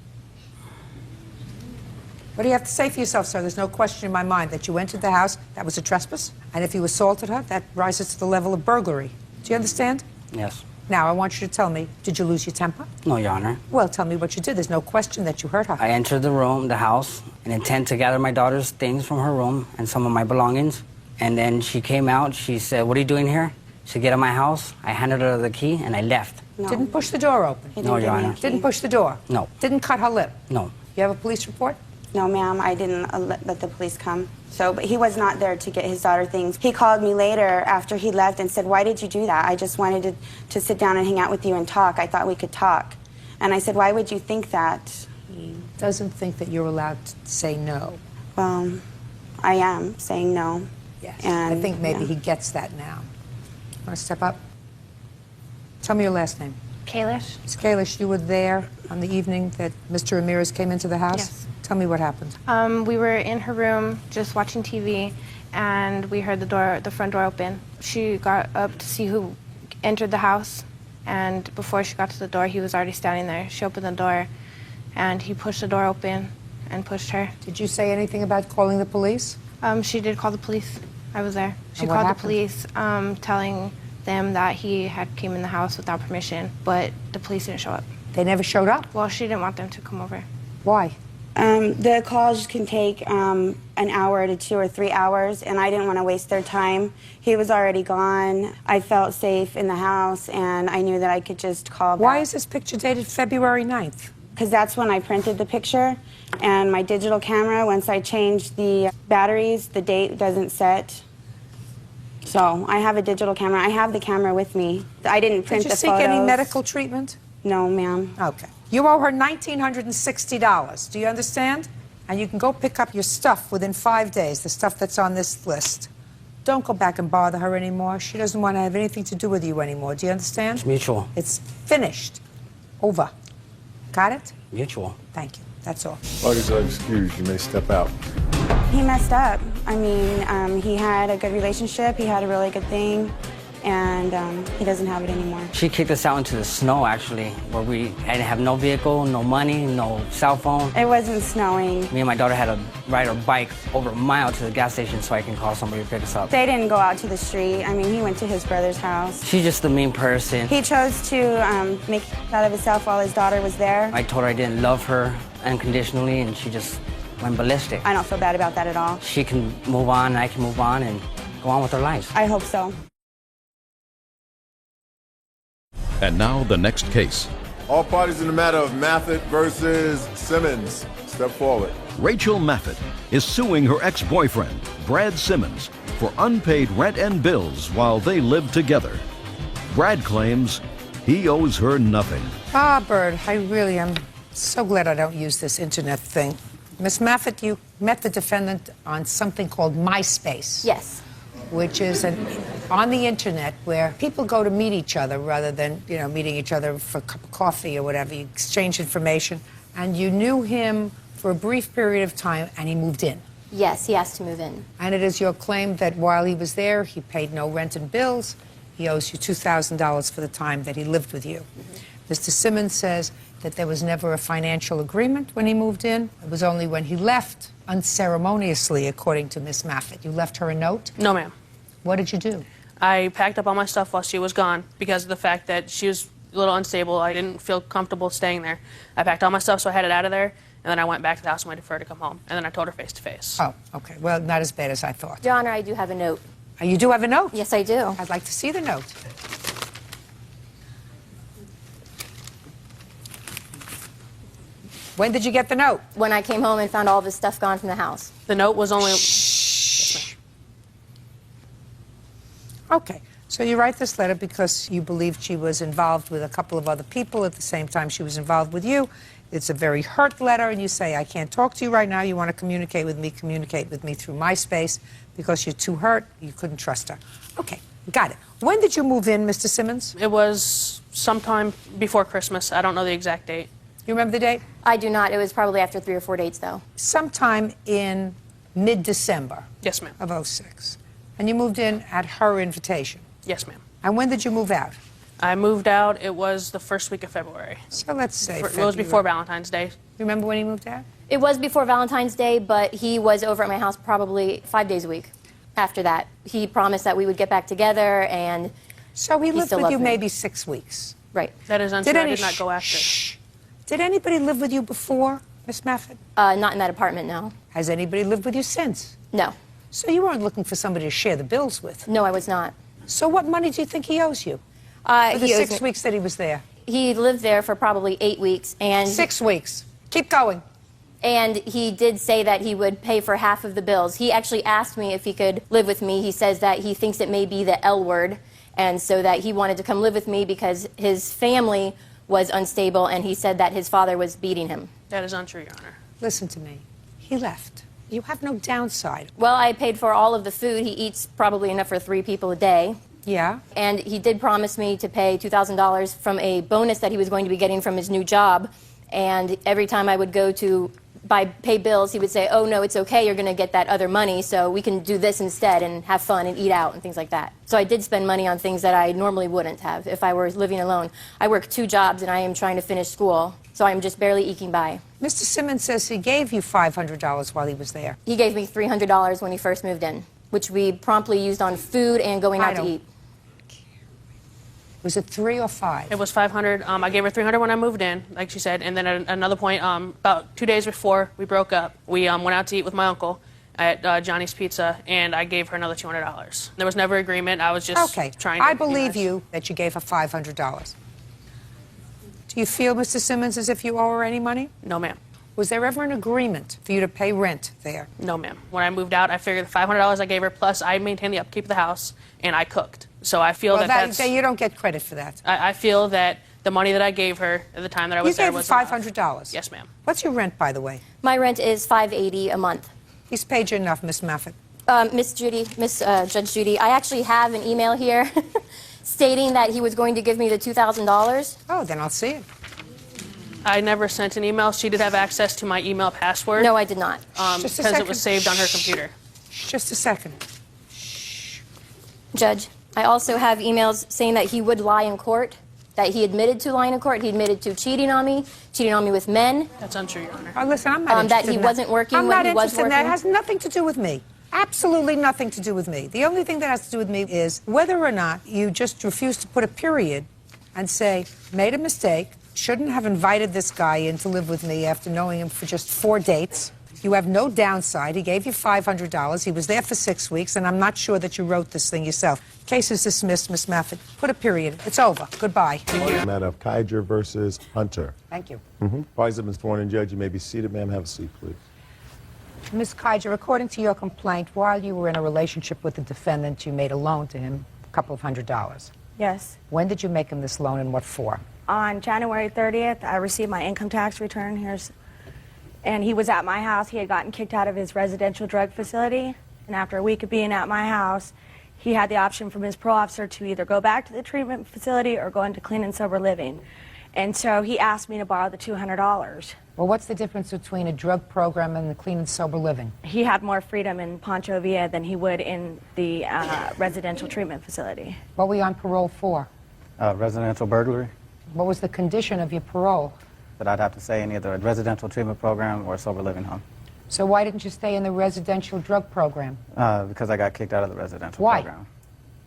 What do you have to say for yourself, sir? There's no question in my mind that you entered the house, that was a trespass, and if you assaulted her, that rises to the level of burglary. Do you understand? Yes. Now, I want you to tell me, did you lose your temper? No, Your Honor. Well, tell me what you did. There's no question that you hurt her. I entered the room, the house, and intend to gather my daughter's things from her room and some of my belongings. And then she came out. She said, "What are you doing here?" She said, "Get out of my house." I handed her the key, and I left. No. Didn't push the door open? He No, didn't Your give me a Honor. key. Didn't push the door? No. Didn't cut her lip? No. You have a police report? No, ma'am, I didn't let the police come. So, but he was not there to get his daughter things. He called me later after he left and said, "Why did you do that?" "I just wanted to sit down and hang out with you and talk. I thought we could talk." And I said, "Why would you think that?" He doesn't think that you're allowed to say no. Well, I am saying no. Yes. And, I think maybe yeah. he gets that now. Want to step up? Tell me your last name. Kalish? Ms. Kalish, you were there on the evening that Mr. Ramirez came into the house? Yes. Tell me what happened. We were in her room just watching TV, and we heard the front door open. She got up to see who entered the house, and before she got to the door, he was already standing there. She opened the door, and he pushed the door open and pushed her. Did you say anything about calling the police? She did call the police. I was there. She And what called happened? the police, telling them that he had came in the house without permission, but the police didn't show up. They never showed up? Well, she didn't want them to come over. Why? The calls can take an hour to 2 or 3 hours, and I didn't want to waste their time. He was already gone. I felt safe in the house, and I knew that I could just call back. Why is this picture dated February 9th? Because that's when I printed the picture, and my digital camera, once I changed the batteries, the date doesn't set. So I have a digital camera. I have the camera with me. I didn't print the Did you photos. seek any medical treatment? No, ma'am. Okay. You owe her $1,960. Do you understand? And you can go pick up your stuff within 5 days, the stuff that's on this list. Don't go back and bother her anymore. She doesn't want to have anything to do with you anymore. Do you understand? It's mutual. It's finished. Over. Got it? Mutual. Thank you. That's all. Parties are excused. You may step out. He messed up. I mean, he had a good relationship. He had a really good thing, and he doesn't have it anymore. She kicked us out into the snow, actually, where I didn't have no vehicle, no money, no cell phone. It wasn't snowing. Me and my daughter had to ride our bike over a mile to the gas station so I can call somebody to pick us up. They didn't go out to the street. I mean, he went to his brother's house. She's just a mean person. He chose to make out of himself while his daughter was there. I told her I didn't love her unconditionally, and she just went ballistic. I don't feel bad about that at all. She can move on, and I can move on, and go on with our lives. I hope so. And now the next case. All parties in the matter of Maffett versus Simmons. Step forward. Rachel Maffett is suing her ex-boyfriend, Brad Simmons, for unpaid rent and bills while they lived together. Brad claims he owes her nothing. Ah, Bird, I really am so glad I don't use this internet thing. Miss Maffett, you met the defendant on something called MySpace. Yes. Which is on the internet where people go to meet each other rather than, meeting each other for a cup of coffee or whatever. You exchange information. And you knew him for a brief period of time, and he moved in. Yes, he asked to move in. And it is your claim that while he was there, he paid no rent and bills. He owes you $2,000 for the time that he lived with you. Mr. Simmons says that there was never a financial agreement when he moved in. It was only when he left, unceremoniously, according to Miss Maffett. You left her a note? No, ma'am. What did you do? I packed up all my stuff while she was gone because of the fact that she was a little unstable. I didn't feel comfortable staying there. I packed all my stuff, so I had it out of there, and then I went back to the house and waited for her to come home. And then I told her face to face. Oh, okay. Well, not as bad as I thought. Your Honor, I do have a note. You do have a note? Yes, I do. I'd like to see the note. When did you get the note? When I came home and found all of his stuff gone from the house. The note was only... Okay, so you write this letter because you believed she was involved with a couple of other people at the same time she was involved with you. It's a very hurt letter, and you say, I can't talk to you right now. You want to communicate with me through MySpace because you're too hurt. You couldn't trust her. Okay, got it. When did you move in, Mr. Simmons? It was sometime before Christmas. I don't know the exact date. You remember the date? I do not. It was probably after 3 or 4 dates, though. Sometime in mid-December. Yes, ma'am. Of '06. And you moved in at her invitation. Yes, ma'am. And when did you move out? I moved out, it was the first week of February. So let's say It was before Valentine's Day. Remember when he moved out? It was before Valentine's Day, but he was over at my house probably 5 days a week. After that, he promised that we would get back together, and so he lived still with loved you me. maybe 6 weeks. Right. That is untrue. I did not go after. Did anybody live with you before, Miss Maffett? Not in that apartment, no. Has anybody lived with you since? No. So you weren't looking for somebody to share the bills with? No, I was not. So what money do you think he owes you? For the 6 weeks that he was there? He lived there for probably 8 weeks, and 6 weeks. Keep going. And he did say that he would pay for half of the bills. He actually asked me if he could live with me. He says that he thinks it may be the L word, and so that he wanted to come live with me because his family was unstable, and he said that his father was beating him. That is untrue, Your Honor. Listen to me. He left. You have no downside. Well, I paid for all of the food. He eats probably enough for 3 people a day. Yeah. And he did promise me to pay $2,000 from a bonus that he was going to be getting from his new job. And every time I would go to pay bills, he would say, oh, no, it's okay, you're going to get that other money, so we can do this instead and have fun and eat out and things like that. So I did spend money on things that I normally wouldn't have if I were living alone. I work 2 jobs and I am trying to finish school, so I'm just barely eking by. Mr. Simmons says he gave you $500 while he was there. He gave me $300 when he first moved in, which we promptly used on food and going out to eat. Was it 3 or 5? It was 500. I gave her 300 when I moved in, like she said, and then at another point, about 2 days before we broke up, we went out to eat with my uncle at Johnny's Pizza, and I gave her another $200. There was never agreement. I was just trying to I believe you that you gave her $500. Do you feel, Mr. Simmons, as if you owe her any money? No, ma'am. Was there ever an agreement for you to pay rent there? No, ma'am. When I moved out, I figured the $500 I gave her, plus I maintained the upkeep of the house, and I cooked. So I feel that's... You don't get credit for that. I feel that the money that I gave her at the time that I was there was You gave her $500? Yes, ma'am. What's your rent, by the way? My rent is $580 a month. He's paid you enough, Miss Moffett. Miss Judge Judy, I actually have an email here stating that he was going to give me the $2,000. Oh, then I'll see it. I never sent an email. She did have access to my email password. No, I did not. Just a because it second. was saved on her computer. Just a second. Judge, I also have emails saying that he would lie in court, that he admitted to lying in court. He admitted to cheating on me with men. That's untrue, Your Honor. Oh, listen, I'm not interested that he in wasn't working I'm when not he was interested in working. that. It has nothing to do with me. Absolutely nothing to do with me. The only thing that has to do with me is whether or not you just refuse to put a period and say, made a mistake, shouldn't have invited this guy in to live with me after knowing him for just 4 dates. You have no downside. He gave you $500. He was there for 6 weeks, and I'm not sure that you wrote this thing yourself. Case is dismissed, Miss Moffett. Put a period. It's over. Goodbye. Matter of Keiger versus Hunter. Thank you. Parties have been sworn in, Judge. You may be seated, ma'am. Have a seat, please. Ms. Keiger, according to your complaint, while you were in a relationship with the defendant, you made a loan to him, a couple of $100s. Yes. When did you make him this loan and what for? On January 30th, I received my income tax return. And he was at my house. He had gotten kicked out of his residential drug facility. And after a week of being at my house, he had the option from his parole officer to either go back to the treatment facility or go into clean and sober living. And so he asked me to borrow the $200. Well, what's the difference between a drug program and the clean and sober living? He had more freedom in Pancho Villa than he would in the residential treatment facility. What were you on parole for? Residential burglary. What was the condition of your parole? That I'd have to say in either a residential treatment program or a sober living home. So why didn't you stay in the residential drug program? Because I got kicked out of the residential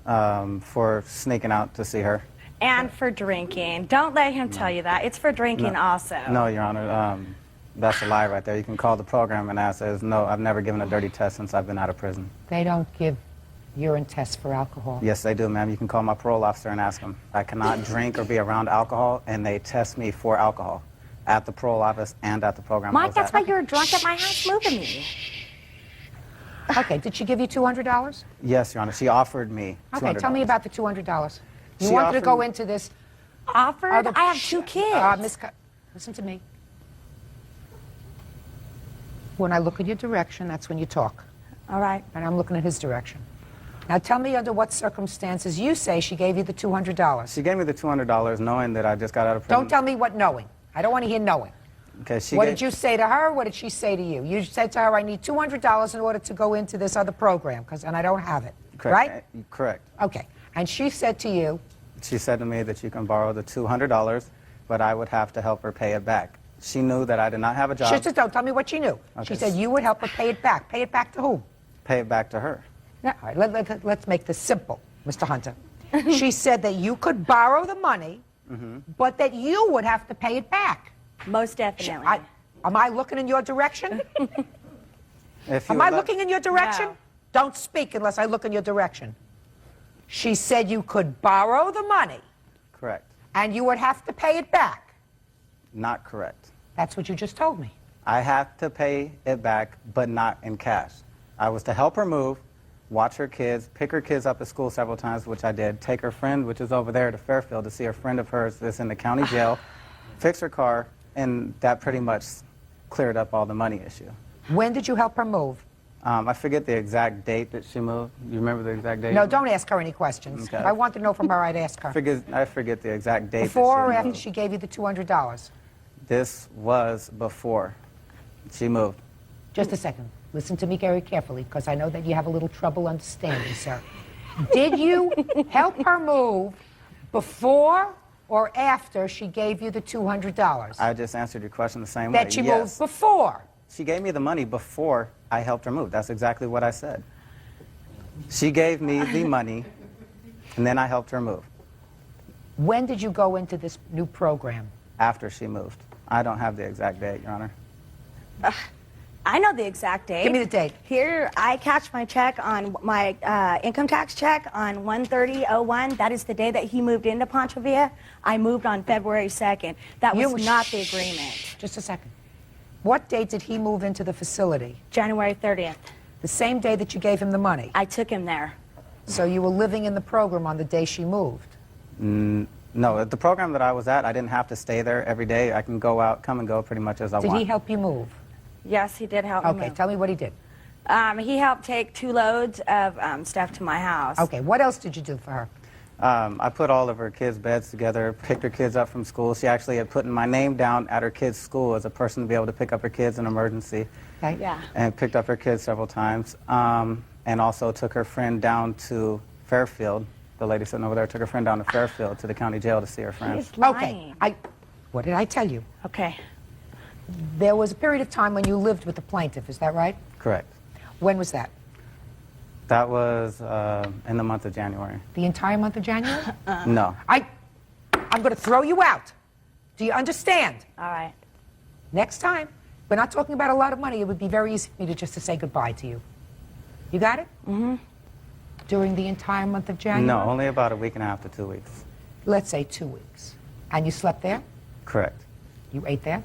program. For sneaking out to see her. And for drinking. Don't let him tell you that. It's for drinking also. No, Your Honor. That's a lie right there. You can call the program and ask. No, I've never given a dirty test since I've been out of prison. They don't give urine tests for alcohol. Yes, they do, ma'am. You can call my parole officer and ask him. I cannot drink or be around alcohol, and they test me for alcohol at the parole office and at the program. Mike, that's why you were drunk at my house moving me. Okay, did she give you $200? Yes, Your Honor. She offered me $200. Okay, tell me about the $200. You She wanted to go offered- into this. Offered? I have 2 kids. Listen to me. When I look in your direction, that's when you talk. All right. And I'm looking in his direction. Now tell me under what circumstances you say she gave you the $200. She gave me the $200 knowing that I just got out of prison. Don't tell me what knowing. I don't want to hear knowing. Okay, What did you say to her? What did she say to you? You said to her, I need $200 in order to go into this other program, and I don't have it. Correct. Right? Correct. Okay. And she said to you? She said to me that you can borrow the $200, but I would have to help her pay it back. She knew that I did not have a job. Just don't tell me what she knew. Okay. She said you would help her pay it back. Pay it back to whom? Pay it back to her. All right, let's make this simple, Mr. Hunter. She said that you could borrow the money, but that you would have to pay it back. Most definitely. Am I looking in your direction? If you Am would I like- looking in your direction? No. Don't speak unless I look in your direction. She said you could borrow the money, Correct. and you would have to pay it back. Not correct. That's what you just told me. I have to pay it back, but not in cash. I was to help her move, watch her kids, pick her kids up at school several times, which I did, take her friend, which is over there to Fairfield, to see a friend of hers that's in the county jail, fix her car, and that pretty much cleared up all the money issue. When did you help her move? I forget the exact date that she moved. You remember the exact date? No, don't ask her any questions. Okay. If I want to know from her, I'd ask her. I forget the exact date. Before or that she after moved. she gave you the $200? This was before. She moved. Just a second. Listen to me very carefully, because I know that you have a little trouble understanding, sir. Did you help her move before or after she gave you the $200? I just answered your question the same way. That she moved before. She gave me the money before I helped her move. That's exactly what I said. She gave me the money, and then I helped her move. When did you go into this new program? After she moved. I don't have the exact date, Your Honor. I know the exact date. Give me the date. Here, I cashed my check on my income tax check on 1/30/01. That is the day that he moved into Pancho Villa. I moved on February 2nd. That was not the agreement. Just a second. What date did he move into the facility? January 30th. The same day that you gave him the money? I took him there. So you were living in the program on the day she moved? No, at the program that I was at, I didn't have to stay there every day. I can go out, come and go pretty much as I want. Did he help you move? Yes, he did help me move. Okay, tell me what he did. He helped take 2 loads of stuff to my house. Okay, what else did you do for her? I put all of her kids' beds together, picked her kids up from school. She actually had put my name down at her kids' school as a person to be able to pick up her kids in emergency. Okay. Yeah. And picked up her kids several times. And also took her friend down to Fairfield. The lady sitting over there took her friend down to Fairfield to the county jail to see her friends. Okay, what did I tell you? Okay. There was a period of time when you lived with the plaintiff, is that right? Correct. When was that? That was in the month of January. The entire month of January? No. I'm going to throw you out. Do you understand? All right. Next time, we're not talking about a lot of money. It would be very easy for me to just to say goodbye to you. You got it? Mm-hmm. During the entire month of January? No, only about a week and a half to 2 weeks. Let's say 2 weeks. And you slept there? Correct. You ate there?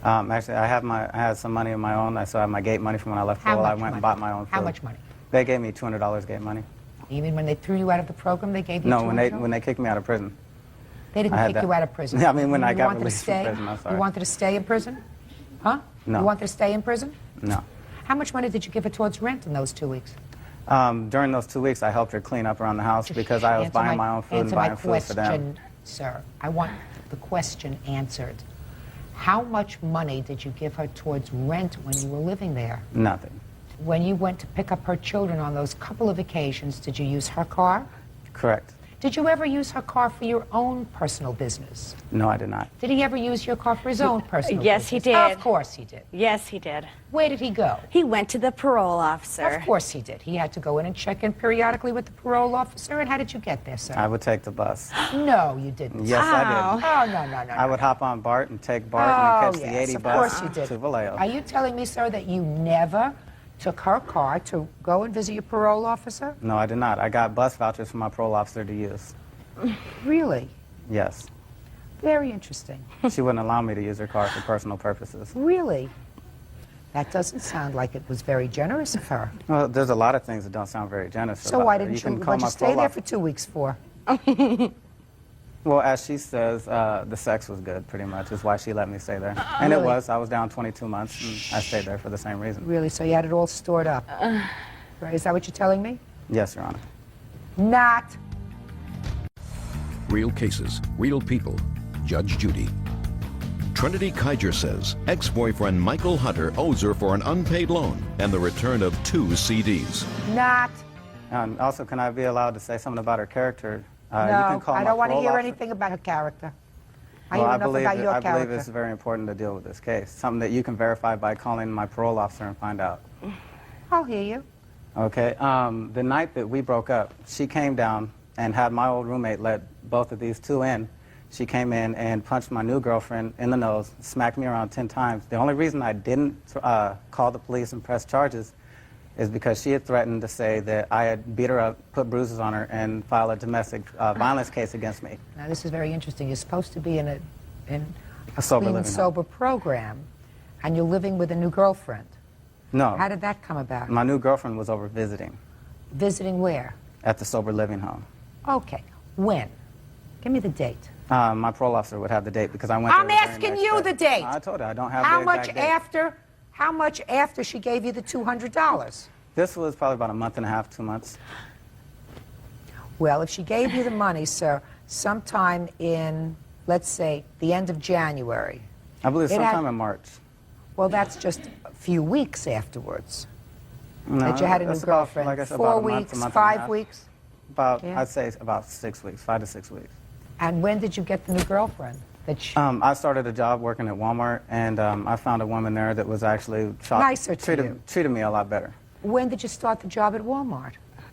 Actually, I had some money of my own. I still have my gate money from when I left How parole. I much went money? and bought my own food. How much money? They gave me $200 gate money. You mean when they threw you out of the program, they gave you No, $200? when they kicked me out of prison. They didn't kick you out of prison. Yeah, I mean when I You got wanted to released from stay? prison. I'm sorry. You wanted to stay in prison? Huh? No. You wanted to stay in prison? No. How much money did you give her towards rent in those 2 weeks? During those 2 weeks, I helped her clean up around the house because I was buying my own food and buying food for them. Answer my question, sir. I want the question answered. How much money did you give her towards rent when you were living there? Nothing. When you went to pick up her children on those couple of occasions, did you use her car? Correct. Did you ever use her car for your own personal business? No, I did not. Did he ever use your car for his own personal Yes, business? he did. Of course he did. Yes, he did. Where did he go? He went to the parole officer. Of course he did. He had to go in and check in periodically with the parole officer. And how did you get there, sir? I would take the bus. No, you didn't. Yes, I did. Oh, no. I would hop on BART and take BART and then catch the 80 of bus course you did. to Vallejo. Are you telling me, sir, that you never took her car to go and visit your parole officer? No, I did not. I got bus vouchers from my parole officer to use. Really? Yes. Very interesting. She wouldn't allow me to use her car for personal purposes. Really? That doesn't sound like it was very generous of her. Well, there's a lot of things that don't sound very generous So about why her. didn't can you, call what'd my you stay parole there officer. for 2 weeks for? Well, as she says, the sex was good, pretty much, is why she let me stay there. And it Really? was. I was down 22 months, and I stayed there for the same reason. Really? So you had it all stored up? Right, is that what you're telling me? Yes, Your Honor. Not. Real cases, real people. Judge Judy. Trinity Kiger says ex-boyfriend Michael Hunter owes her for an unpaid loan and the return of 2 CDs. Not. Also, can I be allowed to say something about her character? You No, can call I my don't want to parole hear officer. anything about her character. I Well, hear I enough believe, about your I believe character. it's very important to deal with this case. Something that you can verify by calling my parole officer and find out. I'll hear you. Okay. The night that we broke up, she came down and had my old roommate let both of these 2 in. She came in and punched my new girlfriend in the nose, smacked me around 10 times. The only reason I didn't call the police and press charges is because she had threatened to say that I had beat her up, put bruises on her, and file a domestic violence case against me. Now, this is very interesting. You're supposed to be in a sober clean, living home. sober program, and you're living with a new girlfriend. No. How did that come about? My new girlfriend was over visiting Visiting where? at the sober living home. Okay. When? Give me the date. My parole officer would have the date because I went I'm there the very asking next you day. the date. I told her I don't have How the much exact date. after? How much after she gave you the $200? This was probably about a month and a half, 2 months. Well, if she gave you the money, sir, sometime in, let's say, the end of January. I believe It had- sometime in March. Well, that's just a few weeks afterwards. No, that you had a new it's about, girlfriend. like I said, 4 about a month, weeks, a month and a 5 half. weeks? About, Yeah. I'd say about 6 weeks, 5 to 6 weeks. And when did you get the new girlfriend? I started a job working at Walmart, and I found a woman there that was actually Nicer to you. treated me a lot better. When did you start the job at Walmart?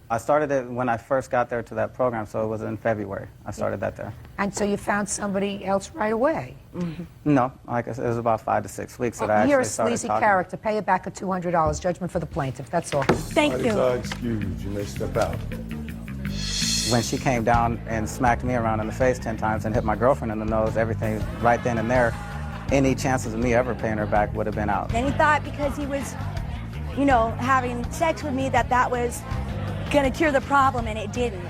I started it when I first got there to that program, so it was in February. I started that there. And so you found somebody else right away? No, like I said, it was about 5 to 6 weeks that I You're a actually started sleazy talking. character. Pay it back at $200. Judgment for the plaintiff. That's all. Thank you. Excused. You may step out. When she came down and smacked me around in the face 10 times and hit my girlfriend in the nose, everything right then and there, any chances of me ever paying her back would have been out. And he thought because he was, you know, having sex with me that was going to cure the problem, and it didn't.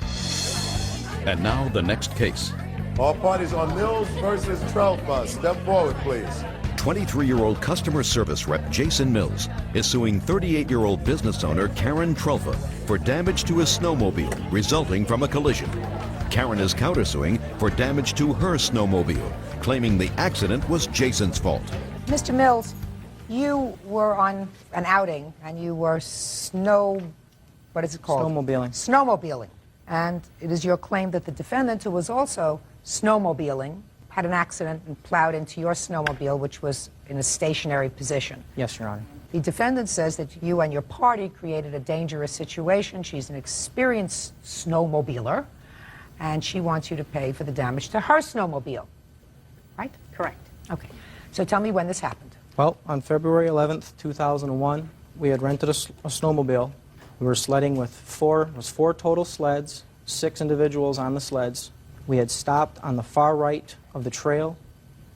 And now the next case. All parties on Mills versus Trelfa. Step forward, please. 23-year-old customer service rep Jason Mills is suing 38-year-old business owner Karen Trelfa for damage to his snowmobile resulting from a collision. Karen is countersuing for damage to her snowmobile, claiming the accident was Jason's fault. Mr. Mills, you were on an outing and you were what is it called? Snowmobiling. Snowmobiling. And it is your claim that the defendant, who was also snowmobiling, had an accident and plowed into your snowmobile, which was in a stationary position. Yes, Your Honor. The defendant says that you and your party created a dangerous situation. She's an experienced snowmobiler, and she wants you to pay for the damage to her snowmobile. Right? Correct. Okay. So tell me when this happened. Well, on February 11th, 2001, we had rented a snowmobile. We were sledding with four total sleds, 6 individuals on the sleds. We had stopped on the far right of the trail,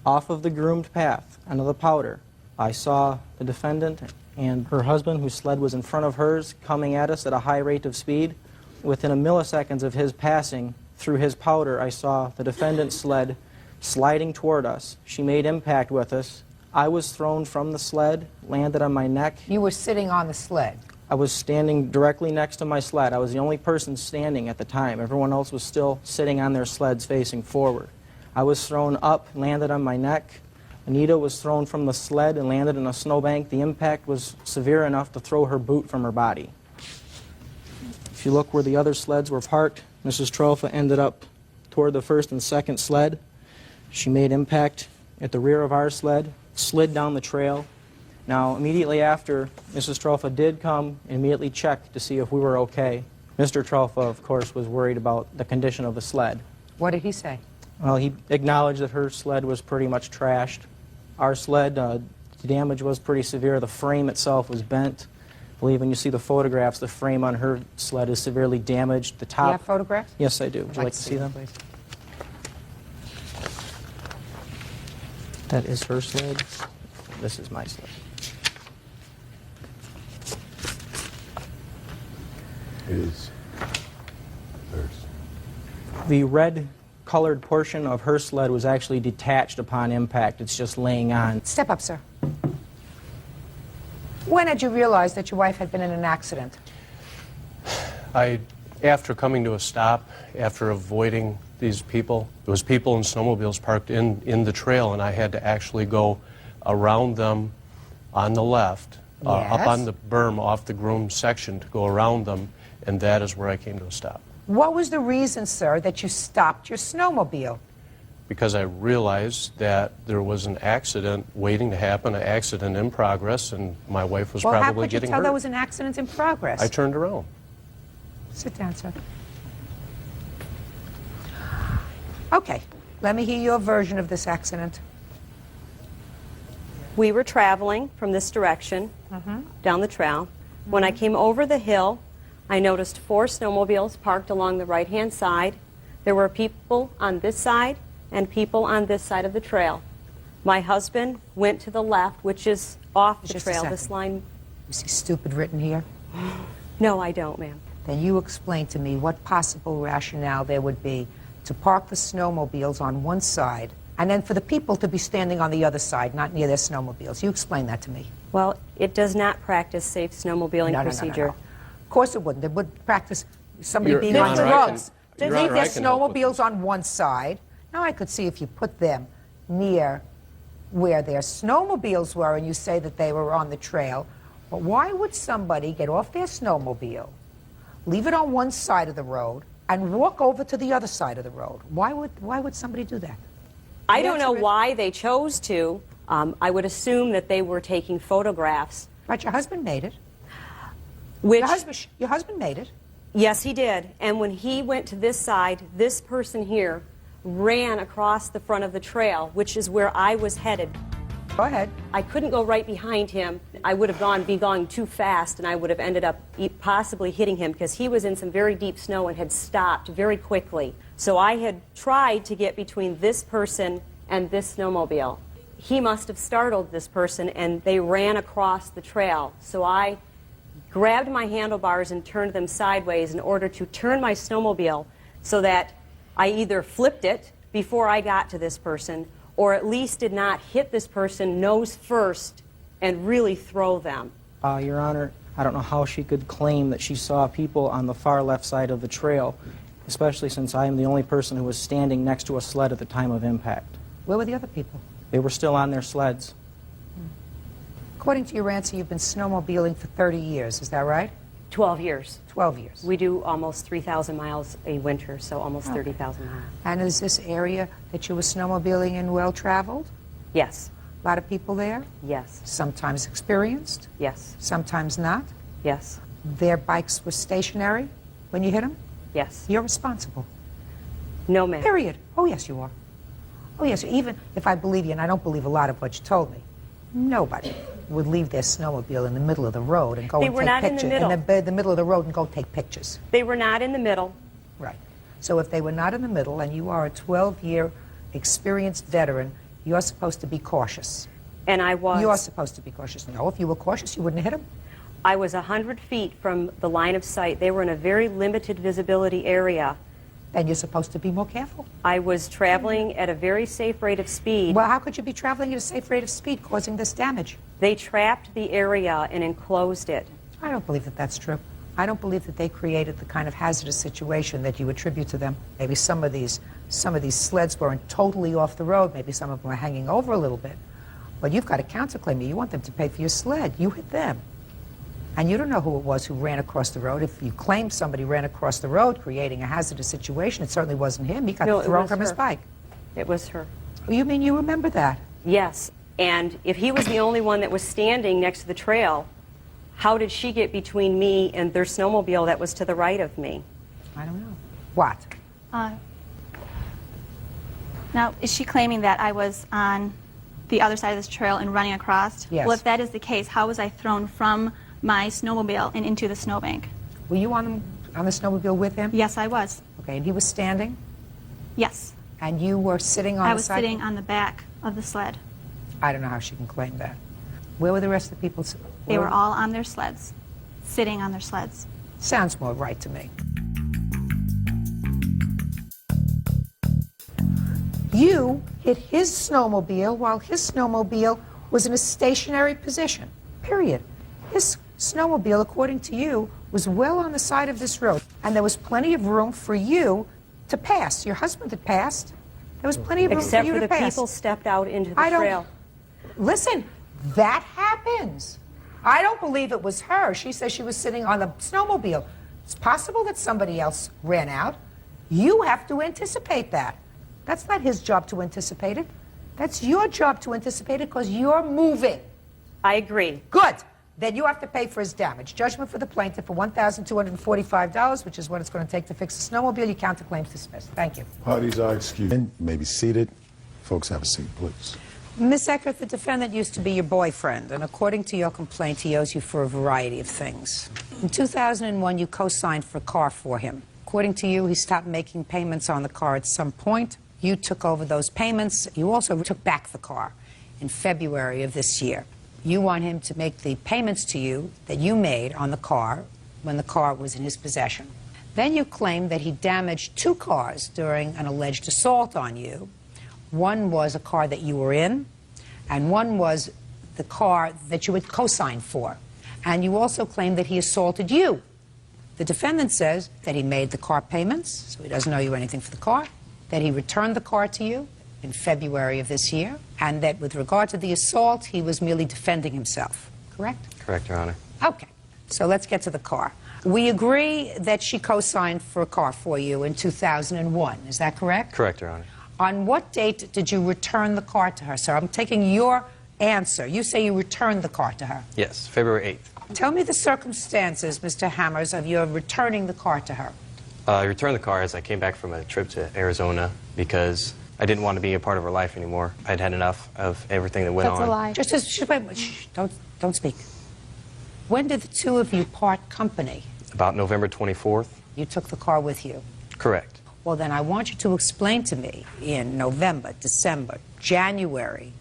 off of the groomed path, onto the powder. I saw the defendant and her husband, whose sled was in front of hers, coming at us at a high rate of speed. Within a milliseconds of his passing through his powder, I saw the defendant's sled sliding toward us. She made impact with us. I was thrown from the sled, landed on my neck. You were sitting on the sled. I was standing directly next to my sled. I was the only person standing at the time. Everyone else was still sitting on their sleds facing forward. I was thrown up, landed on my neck. Anita was thrown from the sled and landed in a snowbank. The impact was severe enough to throw her boot from her body. If you look where the other sleds were parked, Mrs. Trelfa ended up toward the first and second sled. She made impact at the rear of our sled, slid down the trail. Now, immediately after, Mrs. Trelfa did come and immediately check to see if we were okay. Mr. Trelfa, of course, was worried about the condition of the sled. What did he say? Well, he acknowledged that her sled was pretty much trashed. Our sled, the damage was pretty severe. The frame itself was bent. I believe when you see the photographs, the frame on her sled is severely damaged. The top. Do you have photographs? Yes, I do. Would you like to see them? Please. That is her sled. This is my sled. It is hers. The red-colored portion of her sled was actually detached upon impact. It's just laying on. Step up, sir. When did you realize that your wife had been in an accident? After coming to a stop, after avoiding these people, there was people in snowmobiles parked in the trail, and I had to actually go around them on the left, up on the berm off the groomed section to go around them, and that is where I came to a stop. What was the reason, sir, that you stopped your snowmobile? Because I realized that there was an accident waiting to happen, an accident in progress, and my wife was Well, how probably could you getting tell hurt. there was an accident in progress? I turned around. Sit down, sir. Okay, let me hear your version of this accident. We were traveling from this direction down the trail. When I came over the hill, I noticed 4 snowmobiles parked along the right-hand side. There were people on this side and people on this side of the trail. My husband went to the left, which is off the Just a trail. second. This line. You see stupid written here? No, I don't, ma'am. Then you explain to me what possible rationale there would be to park the snowmobiles on one side and then for the people to be standing on the other side, not near their snowmobiles. You explain that to me. Well, it does not practice safe snowmobiling procedure. Of course it wouldn't. It would practice somebody Your being Your on Honor, I drugs. can- They Your leave Honor, their I can help with snowmobiles on one side. Now I could see if you put them near where their snowmobiles were, and you say that they were on the trail. But why would somebody get off their snowmobile, leave it on one side of the road, and walk over to the other side of the road? Why would somebody do that? I don't know why they chose to. I would assume that they were taking photographs. But your husband made it. Which, your husband made it. Yes, he did. And when he went to this side, this person here ran across the front of the trail, which is where I was headed. Go ahead. I couldn't go right behind him. I would have gone too fast, and I would have ended up possibly hitting him because he was in some very deep snow and had stopped very quickly. So I had tried to get between this person and this snowmobile. He must have startled this person, and they ran across the trail. So I grabbed my handlebars and turned them sideways in order to turn my snowmobile so that I either flipped it before I got to this person, or at least did not hit this person nose first and really throw them. Your Honor, I don't know how she could claim that she saw people on the far left side of the trail, especially since I am the only person who was standing next to a sled at the time of impact. Where were the other people? They were still on their sleds. According to your answer, you've been snowmobiling for 30 years, is that right? 12 years. 12 years. We do almost 3,000 miles a winter, so almost 30,000 miles. And is this area that you were snowmobiling in well-traveled? Yes. A lot of people there? Yes. Sometimes experienced? Yes. Sometimes not? Yes. Their bikes were stationary when you hit them? Yes. You're responsible. No, ma'am. Period. Oh, yes, you are. Oh, yes, even if I believe you, and I don't believe a lot of what you told me, nobody would leave their snowmobile in the middle of the road and go and take pictures. They were not in the middle. In the middle of the road and go take pictures. They were not in the middle. Right. So if they were not in the middle and you are a 12-year experienced veteran, you're supposed to be cautious. And I was. You are supposed to be cautious. No, if you were cautious, you wouldn't hit them. I was 100 feet from the line of sight. They were in a very limited visibility area. Then you're supposed to be more careful. I was traveling at a very safe rate of speed. Well, how could you be traveling at a safe rate of speed causing this damage? They trapped the area and enclosed it. I don't believe that that's true. I don't believe that they created the kind of hazardous situation that you attribute to them. Maybe some of these sleds weren't totally off the road. Maybe some of them were hanging over a little bit. But you've got a counterclaim. You want them to pay for your sled. You hit them. And you don't know who it was who ran across the road. If you claim somebody ran across the road creating a hazardous situation, it certainly wasn't him. He got thrown from his bike. It was her. Oh, you mean you remember that? Yes. And if he was the only one that was standing next to the trail, how did she get between me and their snowmobile that was to the right of me? I don't know. What? Now, is she claiming that I was on the other side of this trail and running across? Yes. Well, if that is the case, how was I thrown from my snowmobile and into the snowbank? Were you on the snowmobile with him? Yes, I was. Okay, and he was standing? Yes. And you were sitting on the I was side? sitting on the back of the sled. I don't know how she can claim that. Where were the rest of the people? They were all on their sleds, sitting on their sleds. Sounds more right to me. You hit his snowmobile while his snowmobile was in a stationary position, period. His snowmobile, according to you, was well on the side of this road, and there was plenty of room for you to pass. Your husband had passed. There was plenty of room for you to pass. Except for the people stepped out into the trail. Listen, that happens. I don't believe it was her. She says she was sitting on the snowmobile. It's possible that somebody else ran out. You have to anticipate that. That's not his job to anticipate it. That's your job to anticipate it because you're moving. I agree. Good. Then you have to pay for his damage. Judgment for the plaintiff for $1,245, which is what it's going to take to fix the snowmobile. Your counterclaim's dismissed. Thank you. Parties are excused. You may be seated. Folks, have a seat, please. Ms. Eckert, the defendant used to be your boyfriend, and according to your complaint, he owes you for a variety of things. In 2001, you co-signed for a car for him. According to you, he stopped making payments on the car at some point. You took over those payments. You also took back the car in February of this year. You want him to make the payments to you that you made on the car when the car was in his possession. Then you claim that he damaged 2 cars during an alleged assault on you. One was a car that you were in, and one was the car that you had co-signed for. And you also claim that he assaulted you. The defendant says that he made the car payments, so he doesn't owe you anything for the car, that he returned the car to you, in February of this year, and that with regard to the assault, he was merely defending himself. Correct? Correct, Your Honor. Okay. So let's get to the car. We agree that she co-signed for a car for you in 2001. Is that correct? Correct, Your Honor. On what date did you return the car to her, sir? I'm taking your answer. You say you returned the car to her. Yes, February 8th. Tell me the circumstances, Mr. Hammers, of your returning the car to her. I returned the car as I came back from a trip to Arizona because I didn't want to be a part of her life anymore. I'd had enough of everything that went on. That's a lie. Just wait, shh, don't speak. When did the two of you part company? About November 24th. You took the car with you. Correct. Well, then I want you to explain to me in November, December, January,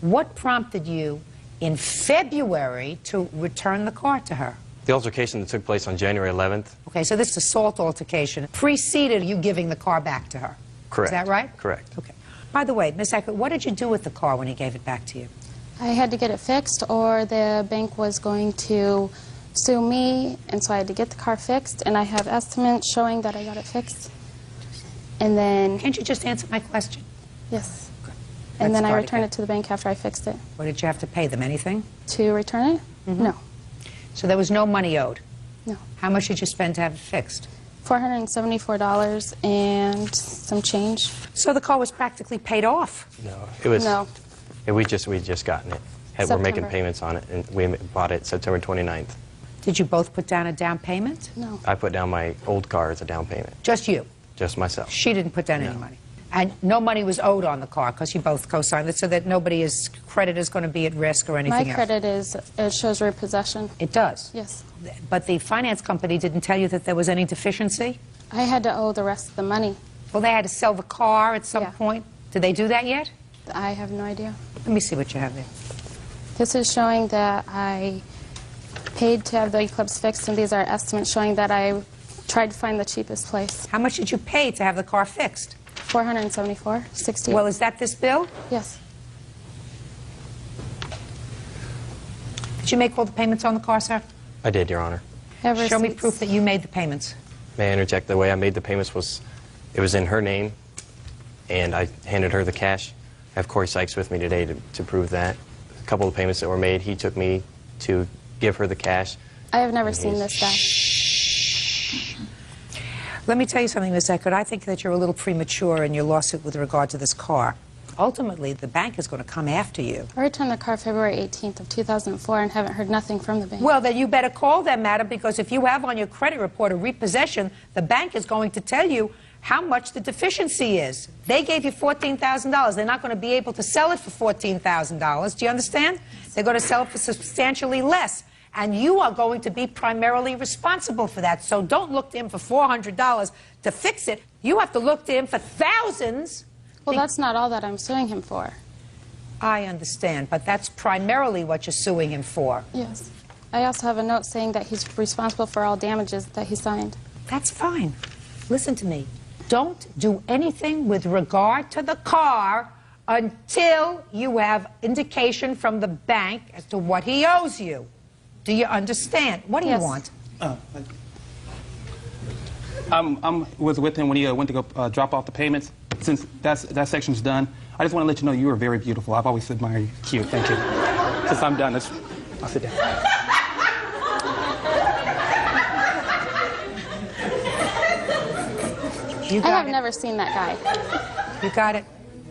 what prompted you in February to return the car to her? The altercation that took place on January 11th. Okay, so this assault altercation preceded you giving the car back to her. Correct. Is that right? Correct. Okay. By the way, Ms. Eckert, what did you do with the car when he gave it back to you? I had to get it fixed, or the bank was going to sue me, and so I had to get the car fixed, and I have estimates showing that I got it fixed. And then... Can't you just answer my question? Yes. Good. And Let's then I start returned again. it to the bank after I fixed it. What did you have to pay them? Anything? To return it? No. So there was no money owed? No. How much did you spend to have it fixed? $474 and some change. So the car was practically paid off? No, it was. No. We just gotten it. We're making September. payments on it, and we bought it September 29th. Did you both put down a down payment? No. I put down my old car as a down payment. Just you? Just myself. She didn't put down any money? And no money was owed on the car because you both co-signed it, so that nobody's credit is going to be at risk or anything My else? credit is, it shows repossession. It does? Yes. But the finance company didn't tell you that there was any deficiency? I had to owe the rest of the money. Well, they had to sell the car at some point. Did they do that yet? I have no idea. Let me see what you have there. This is showing that I paid to have the Eclipse fixed, and these are estimates showing that I tried to find the cheapest place. How much did you pay to have the car fixed? $474.68. Well, is that this bill? Yes. Did you make all the payments on the car, sir? I did, Your Honor. Show me proof that you made the payments. May I interject? The way I made the payments was, it was in her name, and I handed her the cash. I have Corey Sykes with me today to prove that. A couple of payments that were made, he took me to give her the cash. I have never seen this guy. Let me tell you something, Ms. Eckert. I think that you're a little premature in your lawsuit with regard to this car. Ultimately, the bank is going to come after you. I returned the car February 18th of 2004 and haven't heard nothing from the bank. Well, then you better call them, madam, because if you have on your credit report a repossession, the bank is going to tell you how much the deficiency is. They gave you $14,000. They're not going to be able to sell it for $14,000. Do you understand? They're going to sell it for substantially less. And you are going to be primarily responsible for that. So don't look to him for $400 to fix it. You have to look to him for thousands. Well, that's not all that I'm suing him for. I understand, but that's primarily what you're suing him for. Yes. I also have a note saying that he's responsible for all damages that he signed. That's fine. Listen to me. Don't do anything with regard to the car until you have indication from the bank as to what he owes you. Do you understand? What do you want? I was with him when he went to go drop off the payments. Since that section's done, I just want to let you know you are very beautiful. I've always admired you. Cute. Thank you. Since I'm done, I'll sit down. I have never seen that guy. You got it?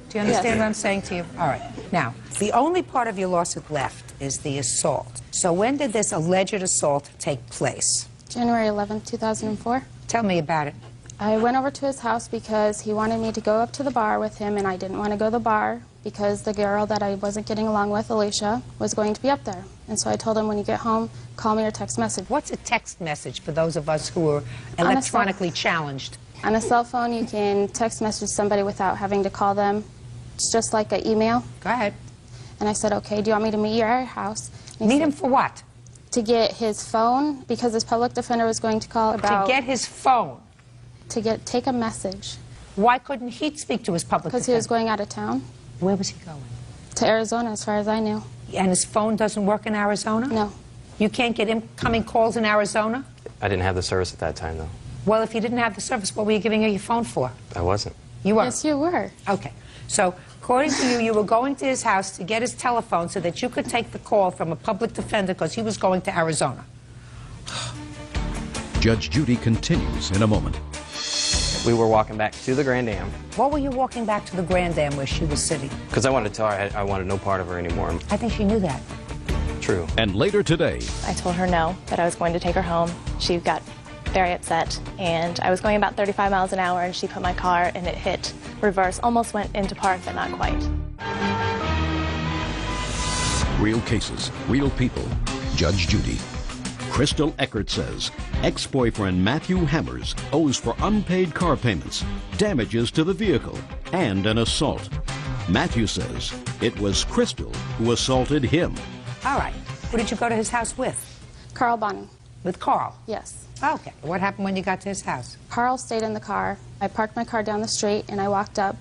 Do you understand Yes. what I'm saying to you? All right. Now, the only part of your lawsuit left is the assault. So when did this alleged assault take place? January 11th, 2004. Tell me about it. I went over to his house because he wanted me to go up to the bar with him, and I didn't want to go to the bar because the girl that I wasn't getting along with, Alicia, was going to be up there. And so I told him, when you get home, call me or text message. What's a text message for those of us who are electronically challenged? On a cell phone, you can text message somebody without having to call them. It's just like an email. Go ahead. And I said, okay, do you want me to meet you at our house? Meet him for what? To get his phone, because his public defender was going to call about... To get his phone? To take a message. Why couldn't he speak to his public defender? Because he was going out of town. Where was he going? To Arizona, as far as I knew. And his phone doesn't work in Arizona? No. You can't get incoming calls in Arizona? I didn't have the service at that time, though. Well, if you didn't have the service, what were you giving her your phone for? I wasn't. You were? Yes, you were. Okay. So According to you, you were going to his house to get his telephone so that you could take the call from a public defender because he was going to Arizona. Judge Judy continues in a moment. We were walking back to the Grand Dam. What were you walking back to the Grand Dam where she was sitting? Because I wanted to tell her I wanted no part of her anymore. I think she knew that. True. And later today, I told her no, that I was going to take her home. She got very upset, and I was going about 35 miles an hour, and she put my car, and it hit reverse, almost went into park, but not quite. real cases, real people. Judge Judy. Crystal Eckert says ex-boyfriend Matthew Hammers owes for unpaid car payments, damages to the vehicle, and an assault. Matthew says it was Crystal who assaulted him. All right. Who did you go to his house with? Carl Bonnie. With Carl? Yes. Okay. What happened when you got to his house? Carl stayed in the car. I parked my car down the street, and I walked up.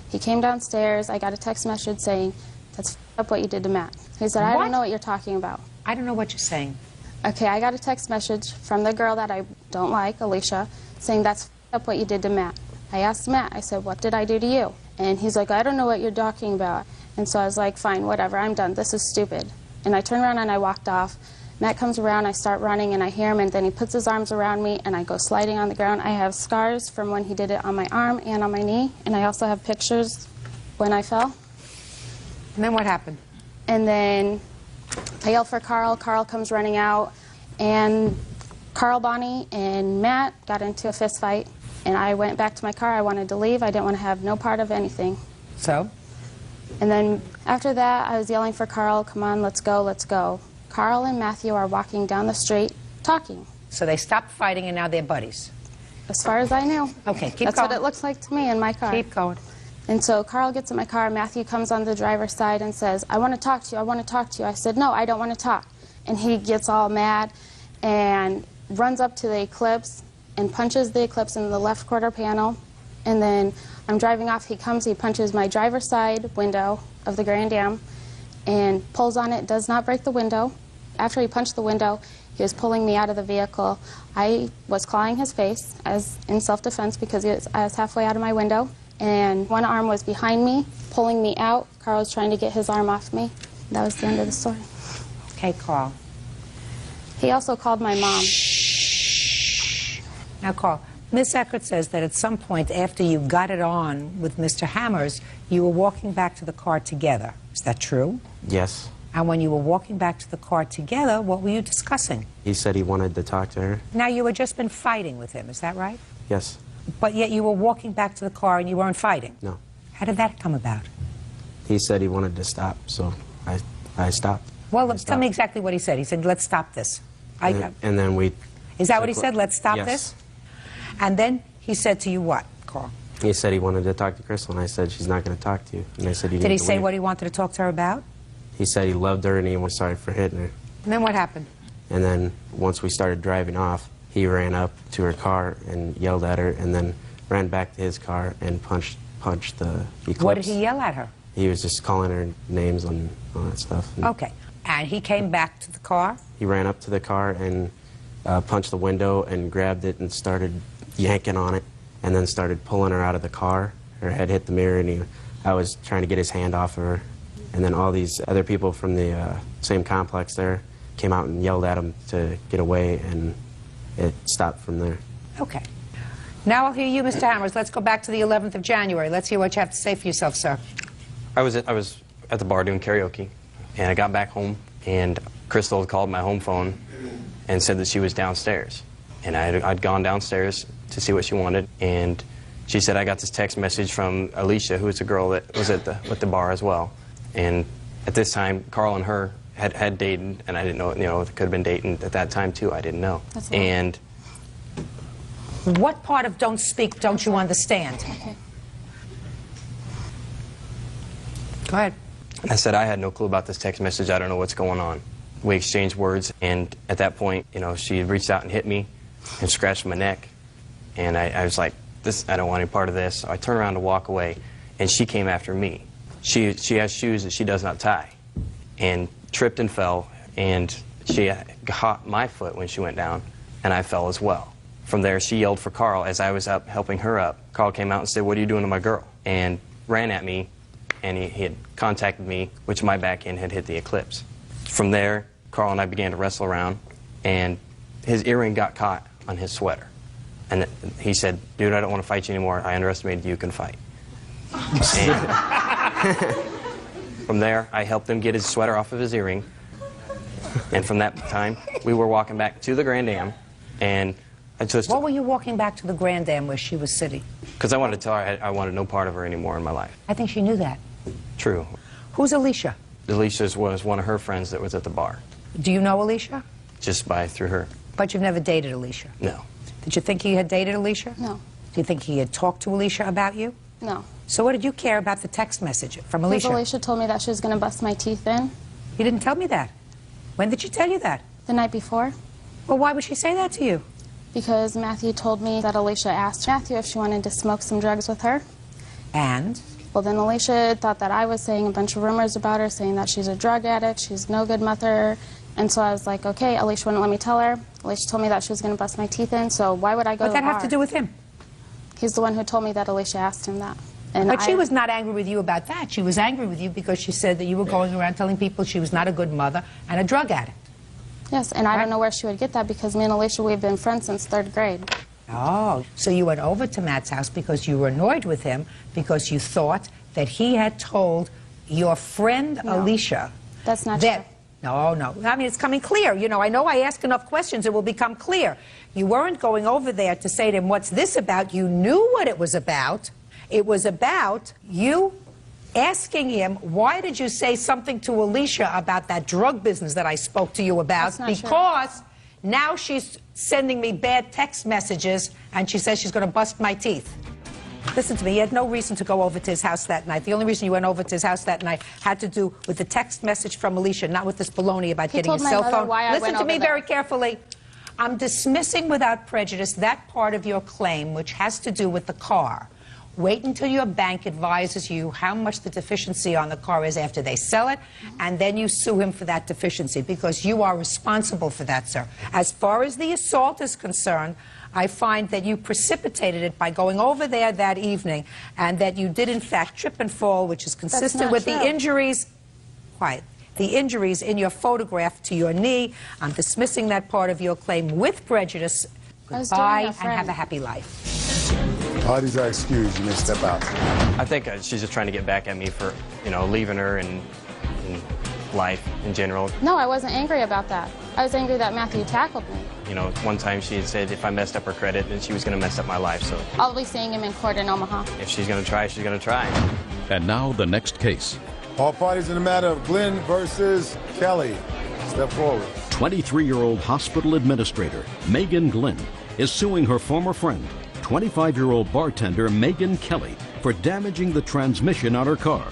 He came downstairs. I got a text message saying, "That's up what you did to Matt." He said, "I don't know what you're talking about." I don't know what you're saying. Okay, I got a text message from the girl that I don't like, Alicia, saying, "That's up what you did to Matt." I asked Matt, I said, "What did I do to you?" And he's like, "I don't know what you're talking about." And so I was like, "Fine, whatever, I'm done. This is stupid." And I turned around and I walked off. Matt comes around, I start running, and I hear him, and then he puts his arms around me, and I go sliding on the ground. I have scars from when he did it on my arm and on my knee, and I also have pictures when I fell. And then what happened? And then I yell for Carl. Carl comes running out, and Carl, Bonnie, and Matt got into a fist fight, and I went back to my car. I wanted to leave. I didn't want to have no part of anything. So? And then after that, I was yelling for Carl, "Come on, let's go, let's go." Carl and Matthew are walking down the street talking. So they stopped fighting and now they're buddies? As far as I knew. Okay, keep That's going. what it looks like to me in my car. Keep going. And so Carl gets in my car, Matthew comes on the driver's side and says, "I want to talk to you, I want to talk to you." I said, "No, I don't want to talk." And he gets all mad and runs up to the Eclipse and punches the Eclipse in the left quarter panel. And then I'm driving off, he comes, he punches my driver's side window of the Grand Am and pulls on it, does not break the window. After he punched the window, he was pulling me out of the vehicle. I was clawing his face as in self-defense because I was halfway out of my window. And one arm was behind me, pulling me out. Carl was trying to get his arm off me. That was the end of the story. Okay, Carl. He also called my mom. Now, Carl, Miss Eckert says that at some point after you got it on with Mr. Hammers, you were walking back to the car together. Is that true? Yes. And when you were walking back to the car together, what were you discussing? He said he wanted to talk to her. Now, you had just been fighting with him, is that right? Yes. But yet you were walking back to the car and you weren't fighting? No. How did that come about? He said he wanted to stop, so I stopped. Well, tell me exactly what he said. He said, "Let's stop this." And then we... Is that what he said? Let's stop Yes. this? And then he said to you what, Carl? He said he wanted to talk to Crystal, and I said, "She's not going to talk to you." And I said, Did he say what he wanted to talk to her about? He said he loved her and he was sorry for hitting her. And then what happened? And then once we started driving off, he ran up to her car and yelled at her, and then ran back to his car and punched the Eclipse. What did he yell at her? He was just calling her names and all that stuff. And Okay. And he came back to the car? he ran up to the car and punched the window and grabbed it and started yanking on it, and then started pulling her out of the car. Her head hit the mirror, and I was trying to get his hand off of her. And then all these other people from the same complex there came out and yelled at him to get away, and it stopped from there. Okay. Now I'll hear you, Mr. Hammers. Let's go back to the 11th of January. Let's hear what you have to say for yourself, sir. I was at the bar doing karaoke, and I got back home, and Crystal had called my home phone and said that she was downstairs. And I'd gone downstairs to see what she wanted, and she said, "I got this text message from Alicia, who was a girl that was at the bar as well." And at this time, Carl and her had dated, and I didn't know, they could have been dating at that time too. I didn't know. And what part of "don't speak" don't you understand? Okay. Go ahead. I said, "I had no clue about this text message. I don't know what's going on." We exchanged words, and at that point, she had reached out and hit me and scratched my neck. And I was like, I don't want any part of this. So I turned around to walk away, and she came after me. She has shoes that she does not tie, and tripped and fell, and she caught my foot when she went down, and I fell as well. From there, she yelled for Carl as I was up helping her up. Carl came out and said, "What are you doing to my girl?" And ran at me and he had contacted me, which my backhand had hit the eclipse. From there, Carl and I began to wrestle around, and his earring got caught on his sweater. And he said, "Dude, I don't want to fight you anymore. I underestimated you can fight." And from there, I helped him get his sweater off of his earring. And from that time, we were walking back to the Grand Am, and I just... What were you walking back to the Grand Am where she was sitting? Because I wanted to tell her I wanted no part of her anymore in my life. I think she knew that. True. Who's Alicia? Alicia was one of her friends that was at the bar. Do you know Alicia? Just through her. But you've never dated Alicia? No. Did you think he had dated Alicia? No. Do you think he had talked to Alicia about you? No. So what did you care about the text message from Because Alicia? Alicia told me that she was going to bust my teeth in. You didn't tell me that. When did she tell you that? The night before. Well, why would she say that to you? Because Matthew told me that Alicia asked Matthew if she wanted to smoke some drugs with her. And? Well, then Alicia thought that I was saying a bunch of rumors about her, saying that she's a drug addict, she's no good mother. And so I was like, okay, Alicia wouldn't let me tell her. Alicia told me that she was going to bust my teeth in, so why would I go to the bar? What did that have to do with him? He's the one who told me that Alicia asked him that. But she was not angry with you about that. She was angry with you because she said that you were going around telling people she was not a good mother and a drug addict. Yes, and I don't know where she would get that because me and Alicia, we've been friends since 3rd grade. Oh, so you went over to Matt's house because you were annoyed with him because you thought that he had told your friend Alicia. That's not that, true. No, no. I mean, it's coming clear. You know, I ask enough questions, it will become clear. You weren't going over there to say to him, what's this about? You knew what it was about. It was about you asking him, why did you say something to Alicia about that drug business that I spoke to you about? That's not because now she's sending me bad text messages and she says she's going to bust my teeth. Listen to me, you had no reason to go over to his house that night. The only reason you went over to his house that night had to do with the text message from Alicia, not with this baloney about getting his cell phone. Listen to me very carefully. I'm dismissing without prejudice that part of your claim which has to do with the car. Wait until your bank advises you how much the deficiency on the car is after they sell it, and then you sue him for that deficiency, because you are responsible for that, sir. As far as the assault is concerned, I find that you precipitated it by going over there that evening, and that you did, in fact, trip and fall, which is consistent with the injuries. Quiet. The injuries in your photograph to your knee. I'm dismissing that part of your claim with prejudice. Goodbye, and have a happy life. Parties are excused. You may step out. I think she's just trying to get back at me for, leaving her and life in general. No, I wasn't angry about that. I was angry that Matthew tackled me. One time she had said if I messed up her credit, then she was going to mess up my life. So I'll be seeing him in court in Omaha. if she's going to try, she's going to try. And now the next case. All parties in the matter of Glenn versus Kelly. Step forward. 23-year-old hospital administrator Megan Glenn is suing her former friend, 25-year-old bartender Megan Kelly, for damaging the transmission on her car.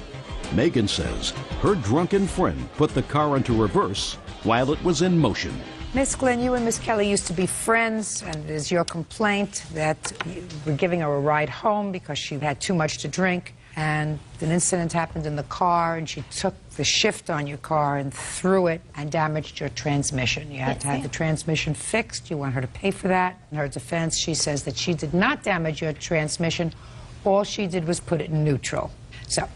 Megan says her drunken friend put the car into reverse while it was in motion. Miss Glenn, you and Miss Kelly used to be friends, and it is your complaint that you were giving her a ride home because she had too much to drink, and an incident happened in the car, and she took the shift on your car and threw it and damaged your transmission. You had to have the transmission fixed. You want her to pay for that. In her defense, she says that she did not damage your transmission. All she did was put it in neutral. So,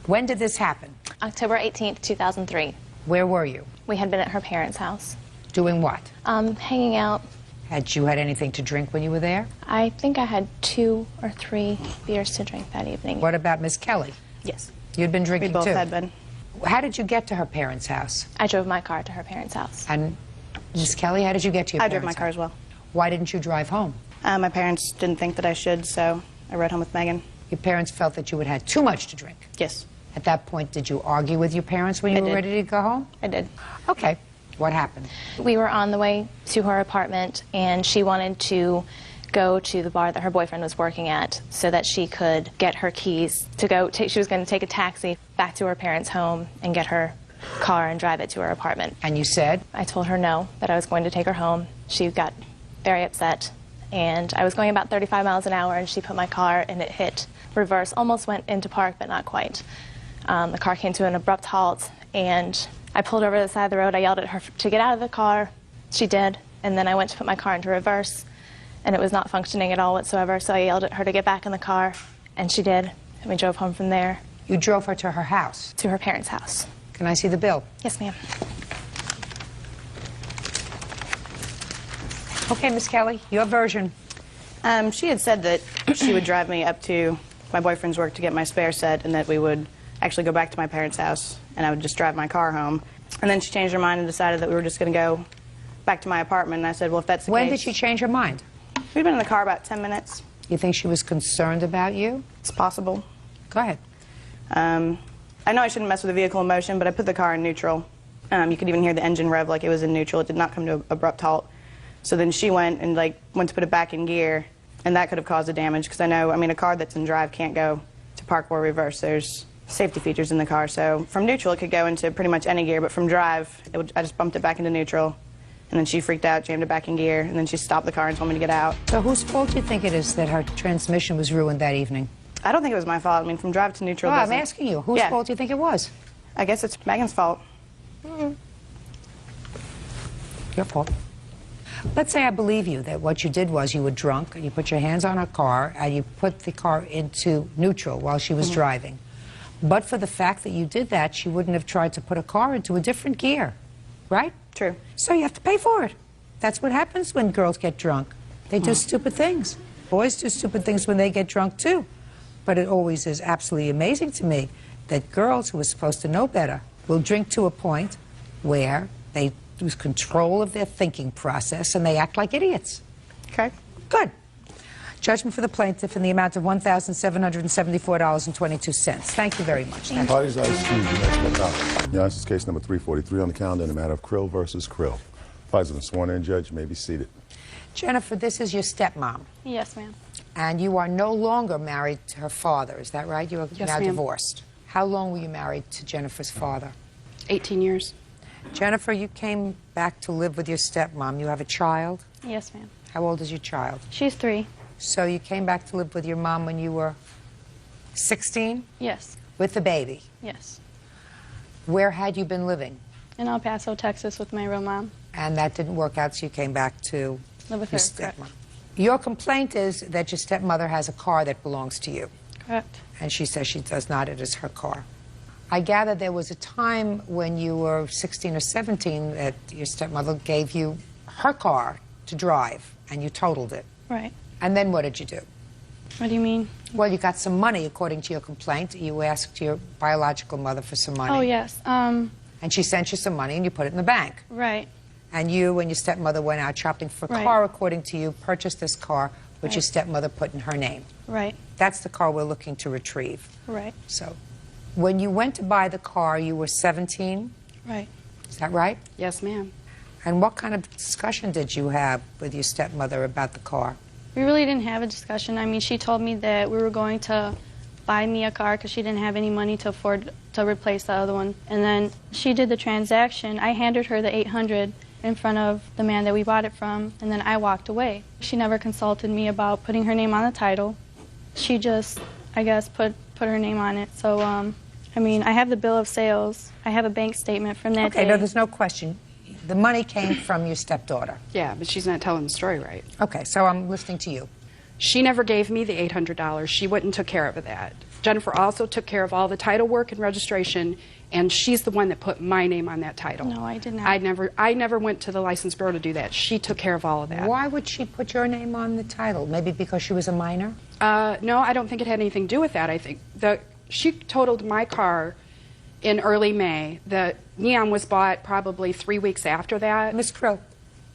when did this happen? October 18th, 2003. Where were you? We had been at her parents' house. Doing what? Hanging out. Had you had anything to drink when you were there? I think I had 2 or 3 beers to drink that evening. What about Miss Kelly? Yes. You'd been drinking too? We both had been. How did you get to her parents' house? I drove my car to her parents' house. And Miss Kelly, how did you get to your I parents' drove my car as well. Why didn't you drive home? My parents didn't think that I should, so I rode home with Megan. Your parents felt that you had had too much to drink? Yes. At that point, did you argue with your parents when you were ready to go home? I did. Okay. What happened? We were on the way to her apartment, and she wanted to go to the bar that her boyfriend was working at so that she could get her keys to go. She was going to take a taxi back to her parents' home and get her car and drive it to her apartment. And you said? I told her no, that I was going to take her home. She got very upset, and I was going about 35 miles an hour, and she put my car, and it hit reverse, almost went into park, but not quite. The car came to an abrupt halt, and I pulled over to the side of the road. I yelled at her to get out of the car. She did, and then I went to put my car into reverse, and it was not functioning at all whatsoever, so I yelled at her to get back in the car, and she did, and we drove home from there. You drove her to her house? To her parents' house. Can I see the bill? Yes, ma'am. Okay, Miss Kelly, your version. She had said that she would drive me up to my boyfriend's work to get my spare set, and that we would actually go back to my parents' house, and I would just drive my car home. And then she changed her mind and decided that we were just going to go back to my apartment. And I said, well, if that's the case... When did she change her mind? We'd been in the car about 10 minutes. You think she was concerned about you? It's possible. Go ahead. I know I shouldn't mess with a vehicle in motion, but I put the car in neutral. You could even hear the engine rev like it was in neutral. It did not come to an abrupt halt. So then she went to put it back in gear, and that could have caused the damage, because I know, a car that's in drive can't go to park or reverse. There's safety features in the car. So from neutral, it could go into pretty much any gear, but from drive, I just bumped it back into neutral. And then she freaked out, jammed it back in gear, and then she stopped the car and told me to get out. So whose fault do you think it is that her transmission was ruined that evening? I don't think it was my fault. From drive to neutral... I'm asking you. Whose fault do you think it was? I guess it's Megan's fault. Your fault. Let's say I believe you that what you did was you were drunk and you put your hands on her car and you put the car into neutral while she was driving. But for the fact that you did that, she wouldn't have tried to put a car into a different gear, right? True. So you have to pay for it. That's what happens when girls get drunk. They do stupid things. Boys do stupid things when they get drunk, too. But it always is absolutely amazing to me that girls who are supposed to know better will drink to a point where they lose control of their thinking process and they act like idiots. Okay. Good. Judgment for the plaintiff in the amount of $1,774.22. Thank you very much. Parties are excused. Next up. Your Honor, this is case number 343 on the calendar in the matter of Krill versus Krill. Parties have been sworn in. Judge, you may be seated. Jennifer, this is your stepmom. Yes, ma'am. And you are no longer married to her father, is that right? You are Yes, now ma'am. divorced. How long were you married to Jennifer's father? 18 years. Jennifer, you came back to live with your stepmom. You have a child? Yes, ma'am. How old is your child? She's 3. So you came back to live with your mom when you were 16? Yes. With the baby? Yes. Where had you been living? In El Paso, Texas with my real mom. And that didn't work out, so you came back to Live with your her, correct. stepmom. Your complaint is that your stepmother has a car that belongs to you. Correct. And she says she does not. It is her car. I gather there was a time when you were 16 or 17 that your stepmother gave you her car to drive, and you totaled it. Right. And then what did you do? What do you mean? Well, you got some money, according to your complaint. You asked your biological mother for some money. Oh, yes. And she sent you some money, and you put it in the bank. Right. And you and your stepmother went out shopping for a Right. car, according to you, purchased this car, which your Right. stepmother put in her name. Right. That's the car we're looking to retrieve. Right. So, when you went to buy the car, you were 17? Right. Is that right? Yes, ma'am. And what kind of discussion did you have with your stepmother about the car? We really didn't have a discussion. I mean, she told me that we were going to buy me a car because she didn't have any money to afford to replace the other one. And then she did the transaction. I handed her the $800 in front of the man that we bought it from, and then I walked away. She never consulted me about putting her name on the title. She just, I guess, put her name on it. So, I mean, I have the bill of sales. I have a bank statement from that Okay, day. no, there's no question. The money came from your stepdaughter. Yeah, but she's not telling the story right. Okay, so I'm listening to you. She never gave me the $800. She went and took care of that. Jennifer also took care of all the title work and registration, and she's the one that put my name on that title. No, I did not. I never went to the license bureau to do that. She took care of all of that. Why would she put your name on the title? Maybe because she was a minor? No, I don't think it had anything to do with that. I think she totaled my car in early May. The Neon was bought probably 3 weeks after that. Ms. Krill,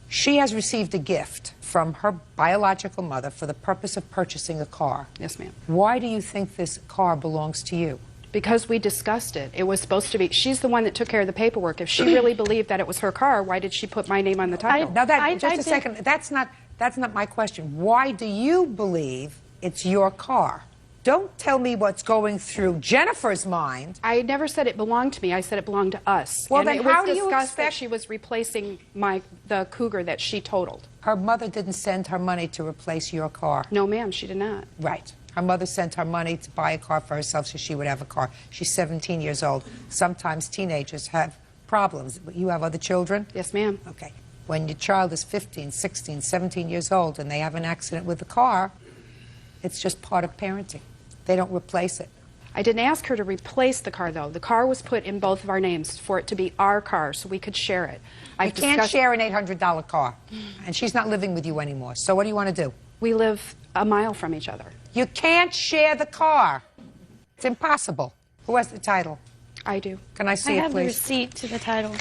she has received a gift from her biological mother for the purpose of purchasing a car. Yes, ma'am. Why do you think this car belongs to you? Because we discussed it. It was supposed to be, she's the one that took care of the paperwork. If she really believed that it was her car, why did she put my name on the title? Now, just a second. That's not my question. Why do you believe it's your car? Don't tell me what's going through Jennifer's mind. I never said it belonged to me. I said it belonged to us. Well, and then it how was do you discussed that expect... she was replacing the Cougar that she totaled. Her mother didn't send her money to replace your car. No, ma'am, she did not. Right. Her mother sent her money to buy a car for herself so she would have a car. She's 17 years old. Sometimes teenagers have problems. You have other children? Yes, ma'am. Okay. When your child is 15, 16, 17 years old and they have an accident with the car, it's just part of parenting. They don't replace it. I didn't ask her to replace the car, though. The car was put in both of our names for it to be our car so we could share it. You can't share an $800 car, and she's not living with you anymore. So what do you want to do? We live a mile from each other. You can't share the car. It's impossible. Who has the title? I do. Can I see I it, have the please? receipt to the title.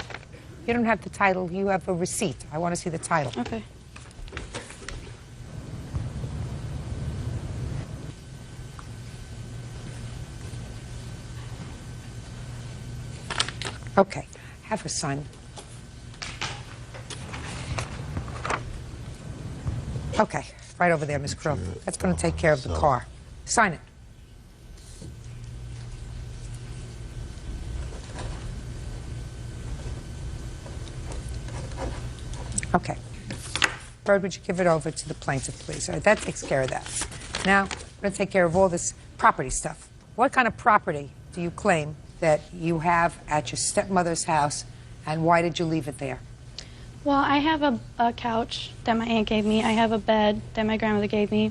You don't have the title. You have a receipt. I want to see the title. Okay. Okay. Have her sign. Okay. Right over there, Miss Krill. That's going to take care of the car. Sign it. Okay. Bird, would you give it over to the plaintiff, please? All right, that takes care of that. Now, I'm going to take care of all this property stuff. What kind of property do you claim that you have at your stepmother's house, and why did you leave it there? Well, I have a couch that my aunt gave me. I have a bed that my grandmother gave me,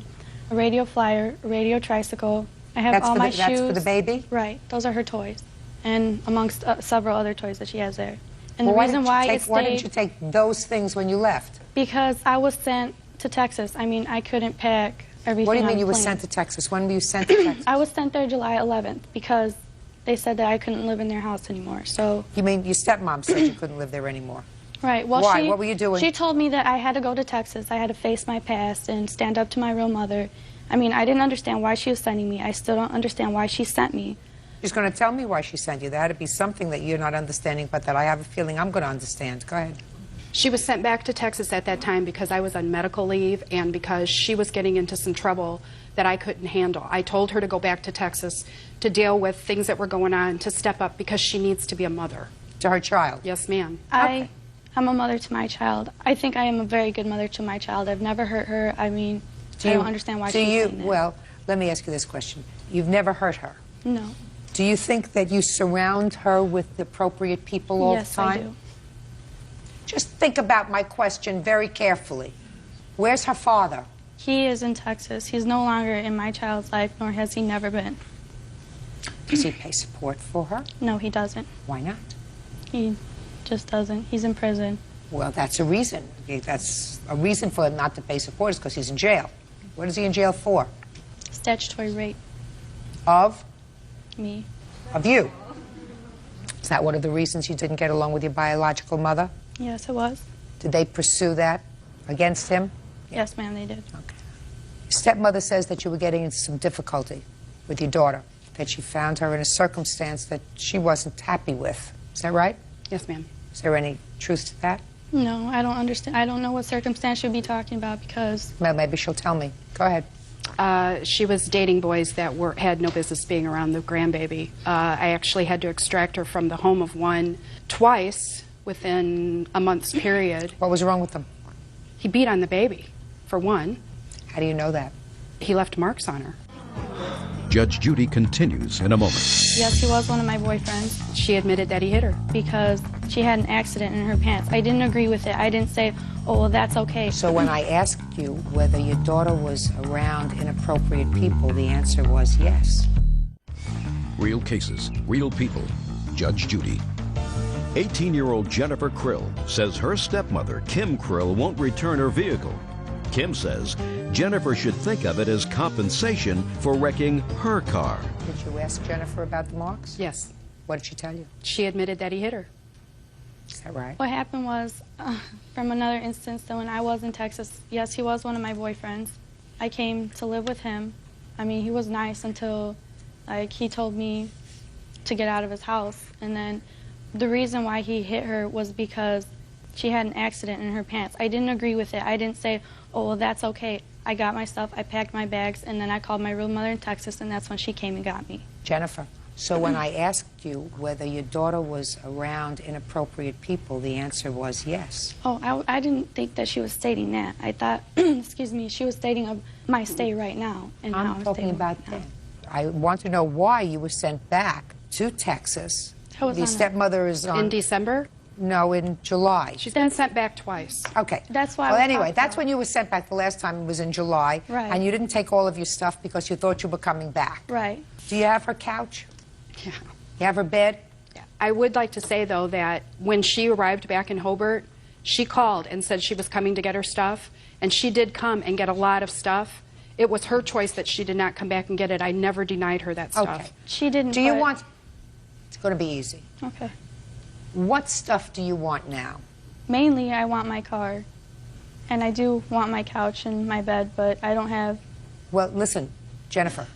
a radio flyer, a radio tricycle. I have all my shoes. That's for the baby? Right. Those are her toys, and amongst several other toys that she has there. And Well, the reason why why didn't you take those things when you left? Because I was sent to Texas. I mean, I couldn't pack everything. What do you mean on you the were plane. sent to Texas? When were you sent to Texas? I was sent there July 11th because they said that I couldn't live in their house anymore. So. You mean your stepmom said you couldn't live there anymore? Right. Well, Why? What were you doing? She told me that I had to go to Texas. I had to face my past and stand up to my real mother. I mean, I didn't understand why she was sending me. I still don't understand why she sent me. She's going to tell me why she sent you. There had to be something that you're not understanding, but that I have a feeling I'm going to understand. Go ahead. She was sent back to Texas at that time because I was on medical leave and because she was getting into some trouble that I couldn't handle. I told her to go back to Texas to deal with things that were going on, to step up because she needs to be a mother. To her child? Yes, ma'am. I'm a mother to my child. I think I am a very good mother to my child. I've never hurt her. I mean, I don't understand why she's saying that. Well, let me ask you this question. You've never hurt her? No. Do you think that you surround her with the appropriate people all the time? Yes, I do. Just think about my question very carefully. Where's her father? He is in Texas. He's no longer in my child's life, nor has he never been. Does he pay support for her? No, he doesn't. Why not? He just doesn't. He's in prison. Well, that's a reason. That's a reason for him not to pay support is because he's in jail. What is he in jail for? Statutory rape. Of? Me. Of you. Is that one of the reasons you didn't get along with your biological mother? Yes, it was. Did they pursue that against him? Yes, ma'am, they did. Okay. Your stepmother says that you were getting into some difficulty with your daughter, that she found her in a circumstance that she wasn't happy with. Is that right? Yes, ma'am. Is there any truth to that? No, I don't understand. I don't know what circumstance you'd be talking about because... Well, maybe she'll tell me. Go ahead. She was dating boys that had no business being around the grandbaby. I actually had to extract her from the home of one twice within a month's period. What was wrong with them? He beat on the baby, for one. How do you know that? He left marks on her. Judge Judy continues in a moment. Yes, he was one of my boyfriends. She admitted that he hit her. Because she had an accident in her pants. I didn't agree with it. I didn't say, oh, well, that's okay. So when I asked you whether your daughter was around inappropriate people, the answer was yes. Real cases, real people. Judge Judy. 18-year-old Jennifer Krill says her stepmother, Kim Krill, won't return her vehicle. Kim says Jennifer should think of it as compensation for wrecking her car. Did you ask Jennifer about the marks? Yes. What did she tell you? She admitted that he hit her. Is that right? What happened was, from another instance, that when I was in Texas, yes, he was one of my boyfriends. I came to live with him. I mean, he was nice until, like, he told me to get out of his house. And then the reason why he hit her was because she had an accident in her pants. I didn't agree with it. I didn't say, oh, well, that's okay. I got my stuff, I packed my bags, and then I called my real mother in Texas, and that's when she came and got me. Jennifer, so when I asked you whether your daughter was around inappropriate people, the answer was yes. Oh, I didn't think that she was stating that. I thought, excuse me, she was stating my stay right now. And how I'm talking about right that. I want to know why you were sent back to Texas. I was Your on stepmother is on... In December? No, in July. She's been sent back twice. Okay. That's why. Well, anyway, that's when you were sent back the last time. It was in July. Right. And you didn't take all of your stuff because you thought you were coming back. Right. Do you have her couch? Yeah. You have her bed? Yeah. I would like to say, though, that when she arrived back in Hobart, she called and said she was coming to get her stuff, and she did come and get a lot of stuff. It was her choice that she did not come back and get it. I never denied her that stuff. Okay. She didn't. Do you want... It's going to be easy. Okay. What stuff do you want now? Mainly, I want my car. And I do want my couch and my bed, but I don't have... Well, listen, Jennifer,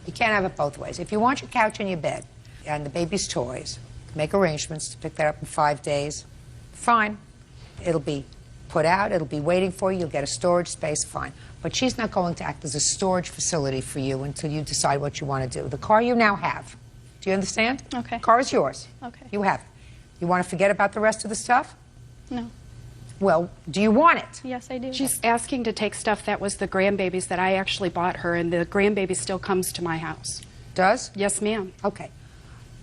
you can't have it both ways. If you want your couch and your bed and the baby's toys, make arrangements to pick that up in 5 days, fine. It'll be put out, it'll be waiting for you, you'll get a storage space, fine. But she's not going to act as a storage facility for you until you decide what you want to do. The car you now have, do you understand? Okay. The car is yours. Okay. You have it. You want to forget about the rest of the stuff? No. Well, do you want it? Yes, I do. She's asking to take stuff that was the grandbaby's that I actually bought her, and the grandbaby still comes to my house. Does? Yes, ma'am. Okay.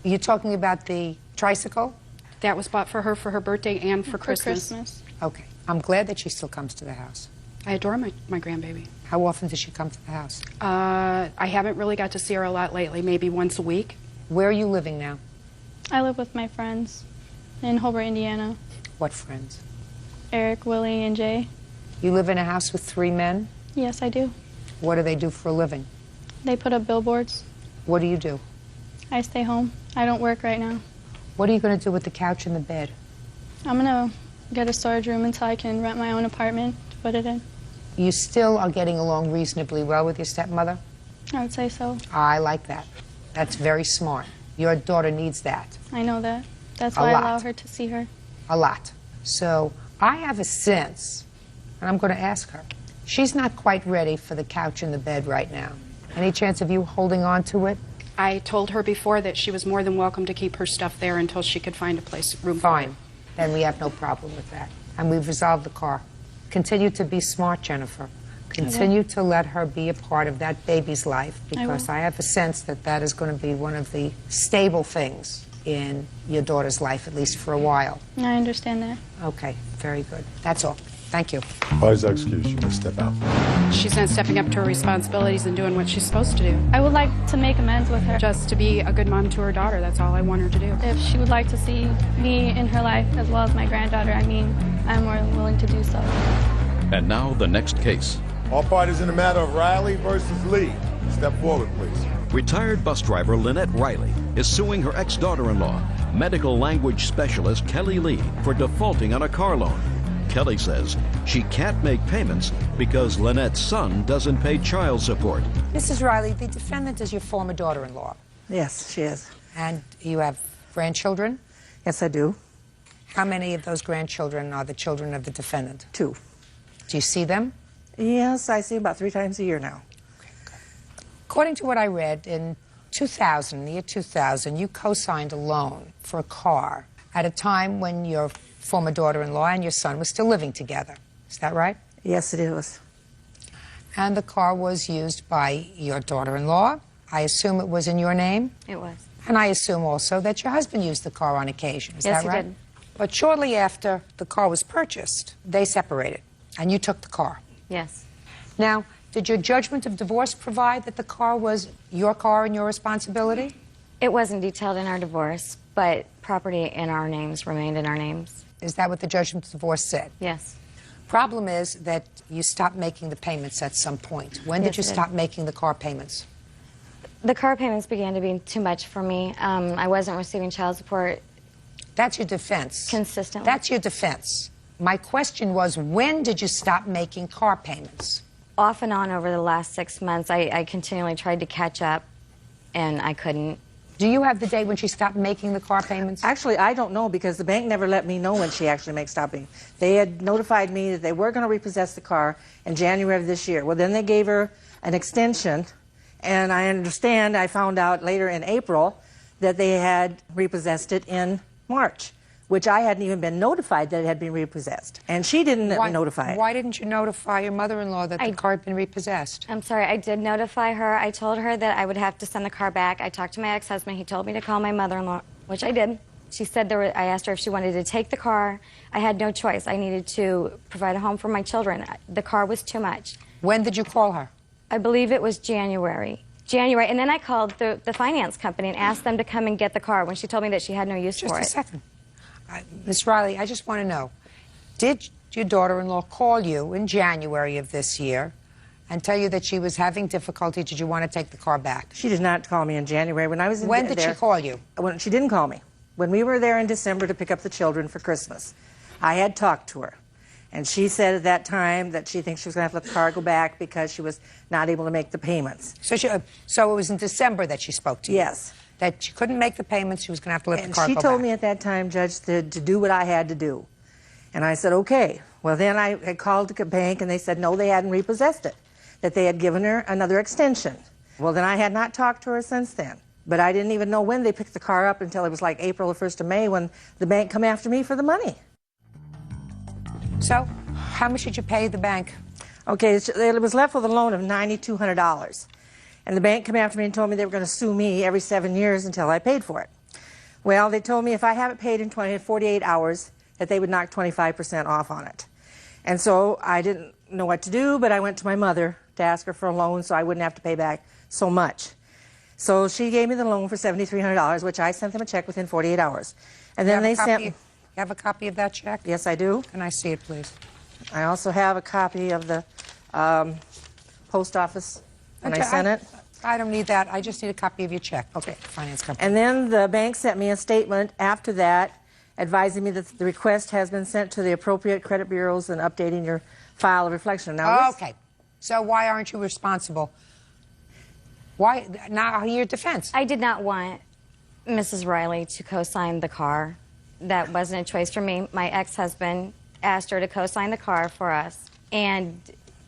Are you talking about the tricycle? That was bought for her birthday and for Christmas. Okay. I'm glad that she still comes to the house. I adore my grandbaby. How often does she come to the house? I haven't really got to see her a lot lately, maybe once a week. Where are you living now? I live with my friends in Hobart, Indiana. What friends? Eric, Willie, and Jay. You live in a house with 3 men? Yes, I do. What do they do for a living? They put up billboards. What do you do? I stay home. I don't work right now. What are you going to do with the couch and the bed? I'm going to get a storage room until I can rent my own apartment to put it in. You still are getting along reasonably well with your stepmother? I would say so. I like that. That's very smart. Your daughter needs that. I know that. That's A why I lot. allow her to see her. A lot. So I have a sense, and I'm going to ask her, she's not quite ready for the couch and the bed right now. Any chance of you holding on to it? I told her before that she was more than welcome to keep her stuff there until she could find a place, room Fine. for it. Then we have no problem with that. And we've resolved the car. Continue to be smart, Jennifer. Continue to let her be a part of that baby's life, because I have a sense that that is going to be one of the stable things in your daughter's life, at least for a while. I understand that. Okay, very good. That's all. Thank you. By his excuse, you may step out. She's not stepping up to her responsibilities and doing what she's supposed to do. I would like to make amends with her. Just to be a good mom to her daughter, that's all I want her to do. If she would like to see me in her life as well as my granddaughter, I mean, I'm more than willing to do so. And now the next case. All parties in the matter of Riley versus Lee. Step forward, please. Retired bus driver Lynette Riley is suing her ex-daughter-in-law, medical language specialist Kelly Lee, for defaulting on a car loan. Kelly says she can't make payments because Lynette's son doesn't pay child support. Mrs. Riley, the defendant is your former daughter-in-law. Yes, she is. And you have grandchildren? Yes, I do. How many of those grandchildren are the children of the defendant? 2. Do you see them? Yes, I see about 3 times a year now. According to what I read, in 2000, the year 2000, you co-signed a loan for a car at a time when your former daughter-in-law and your son were still living together. Is that right? Yes, it is. And the car was used by your daughter-in-law. I assume it was in your name? It was. And I assume also that your husband used the car on occasion. Is Yes, that he right? did. But shortly after the car was purchased, they separated, and you took the car. Yes. Now, did your judgment of divorce provide that the car was your car and your responsibility? It wasn't detailed in our divorce, but property in our names remained in our names. Is that what the judgment of divorce said? Yes. Problem is that you stopped making the payments at some point. When did you stop making the car payments? The car payments began to be too much for me. I wasn't receiving child support. That's your defense. Consistently. That's your defense. My question was, when did you stop making car payments? Off and on over the last 6 months, I continually tried to catch up, and I couldn't. Do you have the date when she stopped making the car payments? Actually, I don't know because the bank never let me know when she actually stopped paying. They had notified me that they were going to repossess the car in January of this year. Well, then they gave her an extension, and I found out later in April that they had repossessed it in March, which I hadn't even been notified that it had been repossessed. And she didn't notify it. Why didn't you notify your mother-in-law that the car had been repossessed? I'm sorry, I did notify her. I told her that I would have to send the car back. I talked to my ex-husband. He told me to call my mother-in-law, which I did. She said I asked her if she wanted to take the car. I had no choice. I needed to provide a home for my children. The car was too much. When did you call her? I believe it was January. And then I called the finance company and asked them to come and get the car when she told me that she had no use for it. Just a second. Ms. Riley, I just want to know, did your daughter-in-law call you in January of this year and tell you that she was having difficulty? Did you want to take the car back? She did not call me in January. When I was in When did she call you? When she didn't call me. When we were there in December to pick up the children for Christmas, I had talked to her. And she said at that time that she thinks she was going to have to let the car go back because she was not able to make the payments. So it was in December that she spoke to you? Yes. That she couldn't make the payments, she was going to have to let the car go back. She told me at that time, Judge, to do what I had to do. And I said, okay. Well, then I had called the bank, and they said, no, they hadn't repossessed it, that they had given her another extension. Well, then I had not talked to her since then. But I didn't even know when they picked the car up until it was like April or 1st of May when the bank come after me for the money. So, how much did you pay the bank? Okay, it was left with a loan of $9,200. And the bank came after me and told me they were going to sue me every 7 years until I paid for it. Well, they told me if I haven't paid in 48 hours, that they would knock 25% off on it. And so I didn't know what to do, but I went to my mother to ask her for a loan so I wouldn't have to pay back so much. So she gave me the loan for $7,300, which I sent them a check within 48 hours. And then they sent me... You have a copy of that check? Yes, I do. Can I see it, please? I also have a copy of the post office when I sent it. I don't need that. I just need a copy of your check. Okay, finance company. And then the bank sent me a statement after that advising me that the request has been sent to the appropriate credit bureaus and updating your file of reflection. Now, okay. So why aren't you responsible? Why? Now, your defense. I did not want Mrs. Riley to co-sign the car. That wasn't a choice for me. My ex-husband asked her to co-sign the car for us. And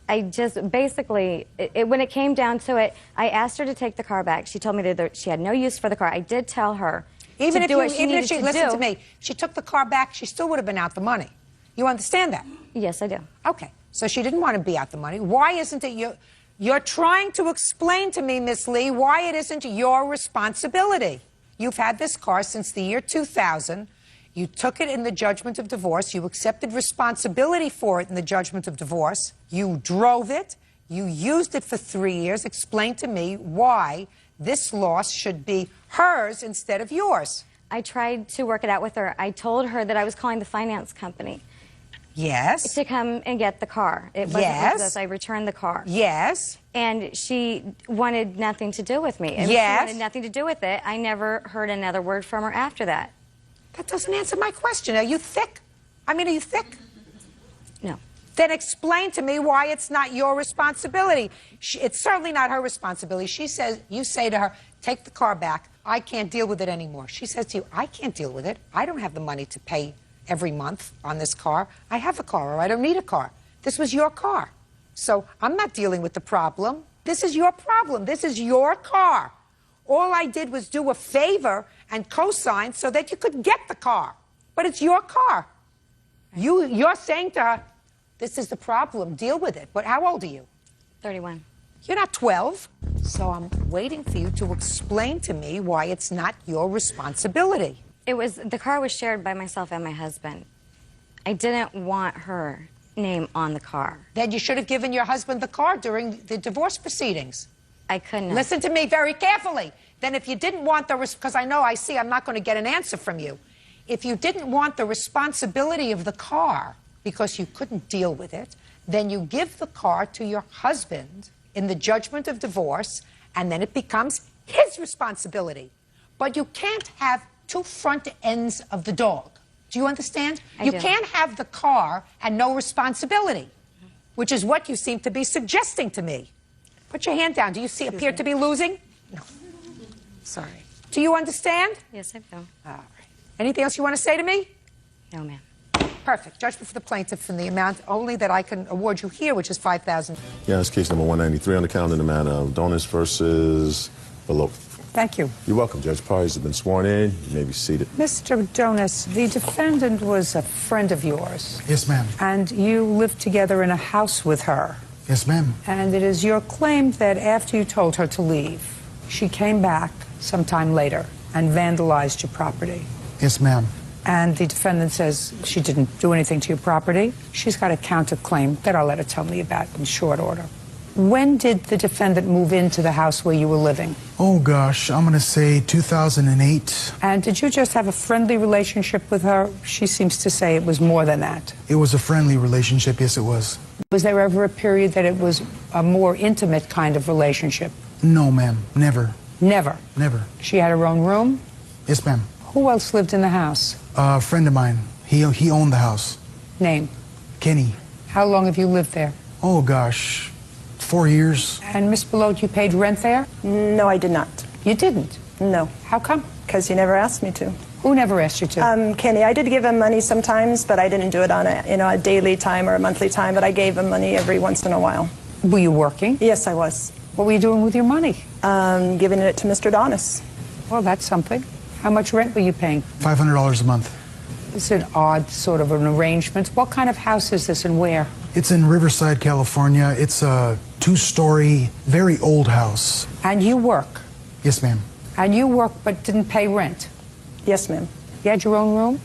I just basically, when it came down to it, I asked her to take the car back. She told me that she had no use for the car. I did tell her even to if do what she needed to do. Listen to me, she took the car back, she still would have been out the money. You understand that? Yes, I do. Okay, so she didn't want to be out the money. Why isn't it you're trying to explain to me, Miss Lee, why it isn't your responsibility. You've had this car since the year 2000. You took it in the judgment of divorce. You accepted responsibility for it in the judgment of divorce. You drove it. You used it for 3 years. Explain to me why this loss should be hers instead of yours. I tried to work it out with her. I told her that I was calling the finance company. Yes. To come and get the car. It wasn't because I returned the car. Yes. And she wanted nothing to do with me. And yes. She wanted nothing to do with it. I never heard another word from her after that. That doesn't answer my question. Are you thick? I mean, are you thick? No. Then explain to me why it's not your responsibility. It's certainly not her responsibility. She says, you say to her, take the car back. I can't deal with it anymore. She says to you, I can't deal with it. I don't have the money to pay every month on this car. I have a car, or I don't need a car. This was your car. So I'm not dealing with the problem. This is your problem. This is your car. All I did was do a favor and co-sign so that you could get the car. But it's your car. You're saying to her, this is the problem, deal with it. But how old are you? 31. You're not 12. So I'm waiting for you to explain to me why it's not your responsibility. The car was shared by myself and my husband. I didn't want her name on the car. Then you should have given your husband the car during the divorce proceedings. I couldn't. Listen to me very carefully. Then if you didn't want because I'm not going to get an answer from you. If you didn't want the responsibility of the car because you couldn't deal with it, then you give the car to your husband in the judgment of divorce, and then it becomes his responsibility. But you can't have two front ends of the dog. Do you understand? You can't have the car and no responsibility, which is what you seem to be suggesting to me. Put your hand down. Do you appear to be losing? No. Sorry. Do you understand? Yes, I do. All right. Anything else you want to say to me? No, ma'am. Perfect. Judgment for the plaintiff in the amount only that I can award you here, which is $5,000. Yeah, it's case number 193 on the calendar in the matter of Donis versus Below. Thank you. You're welcome, Judge. Parties have been sworn in. You may be seated. Mr. Donis, the defendant was a friend of yours. Yes, ma'am. And you lived together in a house with her. Yes, ma'am. And it is your claim that after you told her to leave, she came back sometime later and vandalized your property. Yes, ma'am. And the defendant says she didn't do anything to your property. She's got a counterclaim that I'll let her tell me about in short order. When did the defendant move into the house where you were living? Oh, gosh, I'm going to say 2008. And did you just have a friendly relationship with her? She seems to say it was more than that. It was a friendly relationship, yes, it was. Was there ever a period that it was a more intimate kind of relationship? No, ma'am, never. Never? Never. She had her own room? Yes, ma'am. Who else lived in the house? A friend of mine. He owned the house. Name? Kenny. How long have you lived there? Oh, gosh, 4 years. And Miss Belote, you paid rent there? No, I did not. You didn't? No. How come? Because he never asked me to. Who never asked you to? Kenny. I did give him money sometimes, but I didn't do it on a daily time or a monthly time, but I gave him money every once in a while. Were you working? Yes, I was. What were you doing with your money? Giving it to Mr. Donis. Well, that's something. How much rent were you paying? $500 a month. It's an odd sort of an arrangement. What kind of house is this and where? It's in Riverside, California. It's a 2-story, very old house. And you work? Yes, ma'am. And you work but didn't pay rent? Yes, ma'am. You had your own room?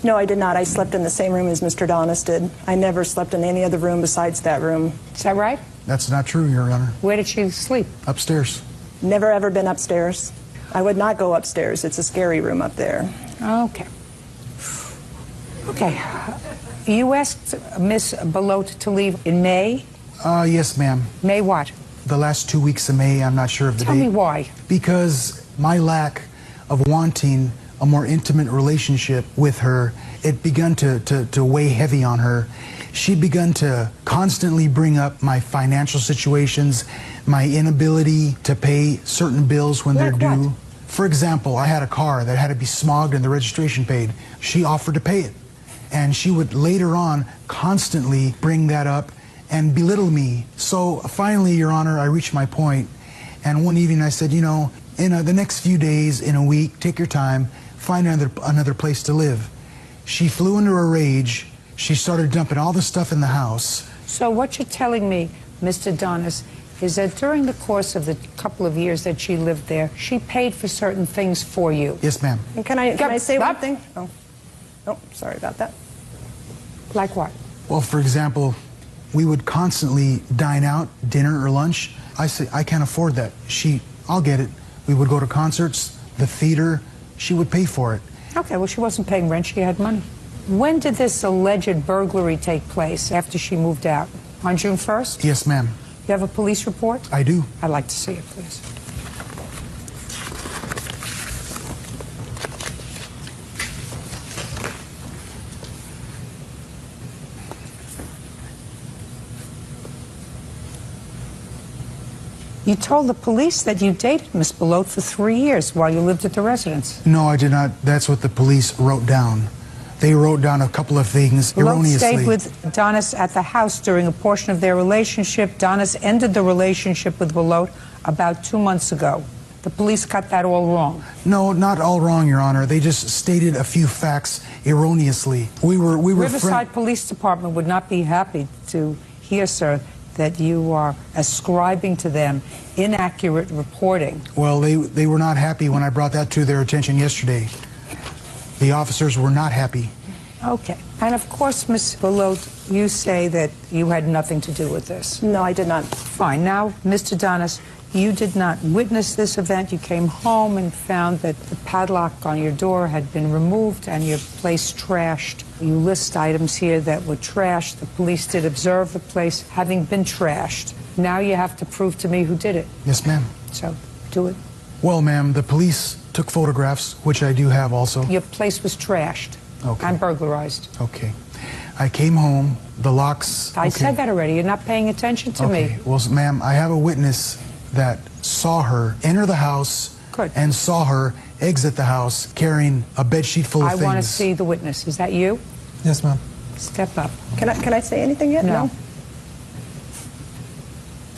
No, I did not. I slept in the same room as Mr. Donis did. I never slept in any other room besides that room. Is that right? That's not true, Your Honor. Where did she sleep? Upstairs. Never ever been upstairs. I would not go upstairs. It's a scary room up there. Okay. Okay. You asked Miss Belote to leave in May? Yes, ma'am. May what? The last 2 weeks of May, I'm not sure of the date. Tell me why. Because my lack of wanting a more intimate relationship with her, it begun to weigh heavy on her. She begun to constantly bring up my financial situations, my inability to pay certain bills when they're due. What? For example, I had a car that had to be smogged and the registration paid. She offered to pay it. And she would later on constantly bring that up and belittle me. So finally, Your Honor, I reached my point. And one evening I said, you know, in the next few days, in a week, take your time, find another place to live. She flew into a rage. She started dumping all the stuff in the house. So what you're telling me, Mr. Donis, is that during the course of the couple of years that she lived there, she paid for certain things for you? Yes, ma'am. And can I say one thing? Oh, sorry about that. Like what? Well, for example, we would constantly dine out, dinner or lunch. I said, I can't afford that. I'll get it. We would go to concerts, the theater. She would pay for it. Okay, well, she wasn't paying rent. She had money. When did this alleged burglary take place after she moved out? On June 1st? Yes, ma'am. You have a police report? I do. I'd like to see it, please. You told the police that you dated Miss Belote for 3 years while you lived at the residence. No, I did not. That's what the police wrote down. They wrote down a couple of things erroneously. Belote stayed with Donis at the house during a portion of their relationship. Donis ended the relationship with Belote about 2 months ago. The police got that all wrong. No, not all wrong, Your Honor. They just stated a few facts erroneously. We were Riverside Police Department would not be happy to hear, sir, that you are ascribing to them inaccurate reporting. Well, they were not happy when I brought that to their attention yesterday. The officers were not happy. Okay. And of course, Miss Belote, you say that you had nothing to do with this. No, I did not. Fine. Now, Mr. Donis, you did not witness this event. You came home and found that the padlock on your door had been removed and your place trashed. You list items here that were trashed. The police did observe the place having been trashed. Now you have to prove to me who did it. Yes, ma'am. So, do it. Well, ma'am, the police took photographs, which I do have also. Your place was trashed. Okay. And burglarized. Okay. I came home, the locks... I said that already. You're not paying attention to me. Well, ma'am, I have a witness that saw her enter the house and saw her exit the house carrying a bedsheet full of things. I want to see the witness. Is that you? Yes, ma'am. Step up. Can I say anything yet? No.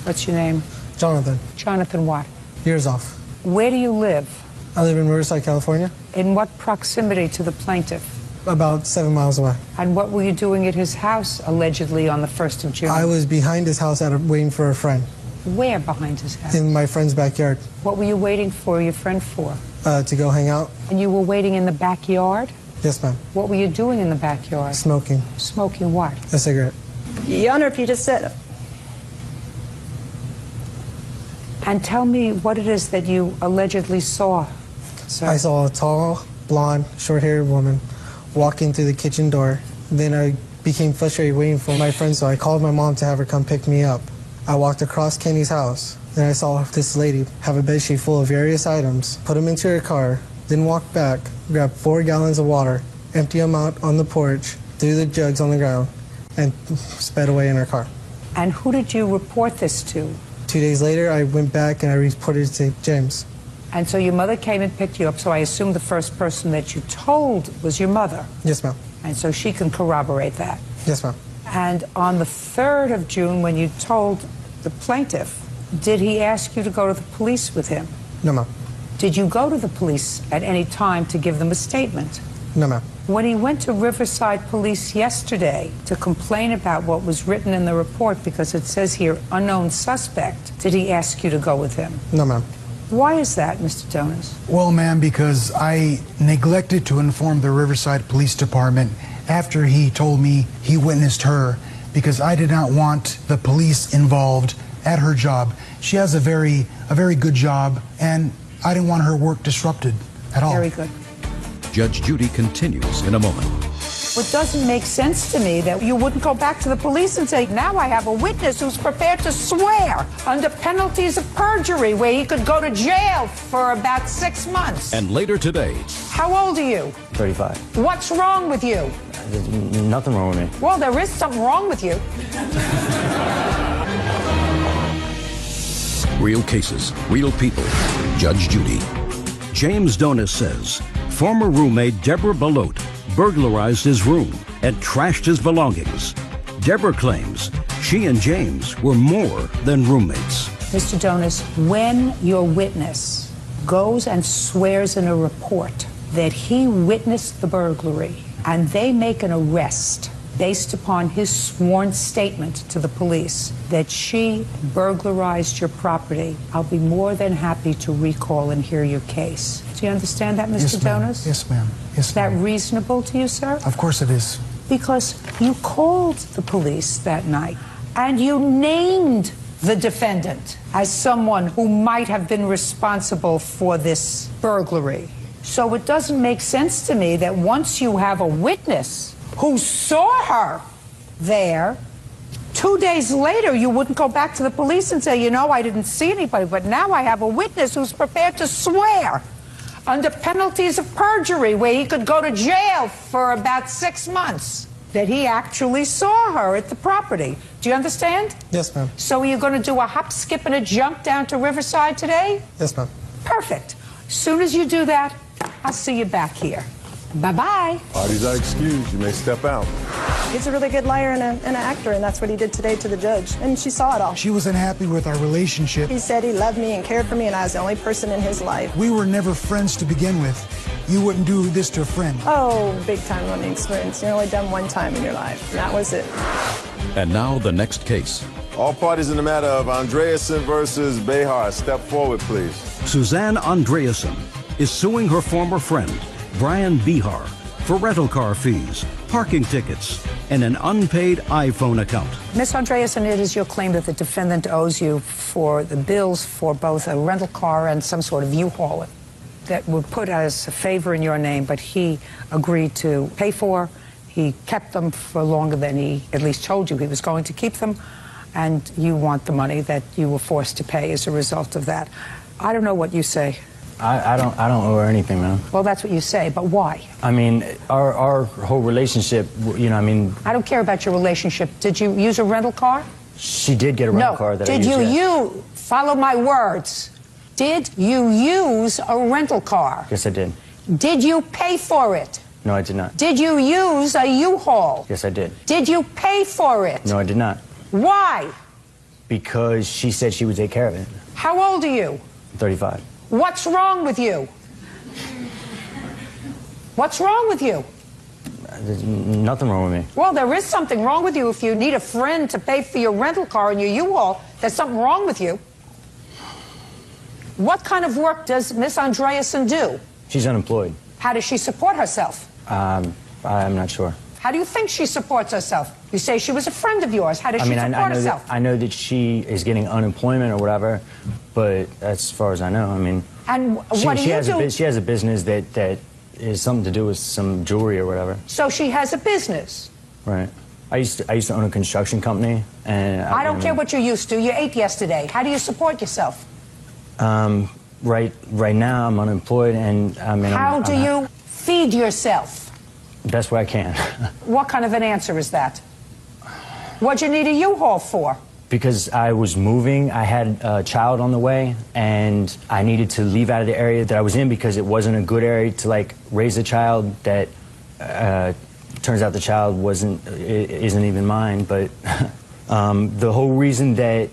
What's your name? Jonathan. Jonathan what? Years off. Where do you live? I live in Riverside, California. In what proximity to the plaintiff? About 7 miles away. And what were you doing at his house, allegedly, on the 1st of June? I was behind his house waiting for a friend. Where behind his house? In my friend's backyard. What were you waiting for your friend for? To go hang out. And you were waiting in the backyard? Yes, ma'am. What were you doing in the backyard? Smoking. Smoking what? A cigarette. Your Honor, if you just said... And tell me what it is that you allegedly saw, sir. I saw a tall, blonde, short-haired woman walking through the kitchen door. Then I became frustrated waiting for my friend, so I called my mom to have her come pick me up. I walked across Kenny's house. Then I saw this lady have a bedsheet full of various items, put them into her car, then walked back, grabbed 4 gallons of water, emptied them out on the porch, threw the jugs on the ground, and sped away in her car. And who did you report this to? 2 days later, I went back and I reported it to James. And so your mother came and picked you up, so I assume the first person that you told was your mother. Yes, ma'am. And so she can corroborate that. Yes, ma'am. And on the 3rd of June, when you told the plaintiff, did he ask you to go to the police with him? No, ma'am. Did you go to the police at any time to give them a statement? No, ma'am. When he went to Riverside Police yesterday to complain about what was written in the report, because it says here, unknown suspect, did he ask you to go with him? No, ma'am. Why is that, Mr. Donis? Well, ma'am, because I neglected to inform the Riverside Police Department after he told me he witnessed her, because I did not want the police involved at her job. She has a very good job, and I didn't want her work disrupted at all. Very good. Judge Judy continues in a moment. It doesn't make sense to me that you wouldn't go back to the police and say, now I have a witness who's prepared to swear under penalties of perjury, where he could go to jail for about 6 months. And later today. How old are you? 35. What's wrong with you? There's nothing wrong with me. Well, there is something wrong with you. Real cases, real people. Judge Judy. James Donis says former roommate Deborah Belote burglarized his room and trashed his belongings. Deborah claims she and James were more than roommates. Mr. Donis, when your witness goes and swears in a report that he witnessed the burglary and they make an arrest based upon his sworn statement to the police that she burglarized your property, I'll be more than happy to recall and hear your case. Do you understand that, Mr. Yes, ma'am. Donis? Yes, ma'am. Yes, Is that ma'am. reasonable to you, sir? Of course it is. Because you called the police that night and you named the defendant as someone who might have been responsible for this burglary. So it doesn't make sense to me that once you have a witness who saw her there, 2 days later you wouldn't go back to the police and say, you know, I didn't see anybody, but now I have a witness who's prepared to swear under penalties of perjury, where he could go to jail for about 6 months, that he actually saw her at the property. Do you understand? Yes, ma'am. So are you going to do a hop, skip, and a jump down to Riverside today? Yes, ma'am. Perfect. As soon as you do that, I'll see you back here. Bye-bye. Parties are excused. You may step out. He's a really good liar and an actor, and that's what he did today to the judge. And she saw it all. She wasn't happy with our relationship. He said he loved me and cared for me, and I was the only person in his life. We were never friends to begin with. You wouldn't do this to a friend. Oh, big time learning experience. You're only done one time in your life, and that was it. And now the next case. All parties in the matter of Andreasen versus Behar, step forward, please. Suzanne Andreasen is suing her former friend, Brian Behar, for rental car fees, parking tickets, and an unpaid iPhone account. Ms. Andreasen, it is your claim that the defendant owes you for the bills for both a rental car and some sort of U-Haul that were put as a favor in your name, but he agreed to pay for. He kept them for longer than he at least told you he was going to keep them, and you want the money that you were forced to pay as a result of that. I don't know what you say. I don't owe her anything, man. Well, that's what you say, but why? I mean, our whole relationship, you know, I mean... I don't care about your relationship. Did you use a rental car? She did get a rental car that I used. Did you follow my words? Did you use a rental car? Yes, I did. Did you pay for it? No, I did not. Did you use a U-Haul? Yes, I did. Did you pay for it? No, I did not. Why? Because she said she would take care of it. How old are you? 35. What's wrong with you? What's wrong with you? There's nothing wrong with me. Well, there is something wrong with you if you need a friend to pay for your rental car and your U-Haul. There's something wrong with you. What kind of work does Miss Andreasen do? She's unemployed. How does she support herself? I'm not sure. How do you think she supports herself? You say she was a friend of yours. How does she support herself? I know that she is getting unemployment or whatever, but as far as I know, I mean... And what do you do? She has a business that is something to do with some jewelry or whatever. So she has a business. Right. I used to own a construction company, and I don't care what you used to. You ate yesterday. How do you support yourself? Right now I'm unemployed, and I mean. How do you feed yourself? Best way I can. What kind of an answer is that? What'd you need a U-Haul for? Because I was moving, I had a child on the way, and I needed to leave out of the area that I was in because it wasn't a good area to like raise a child. That turns out the child isn't even mine. But the whole reason that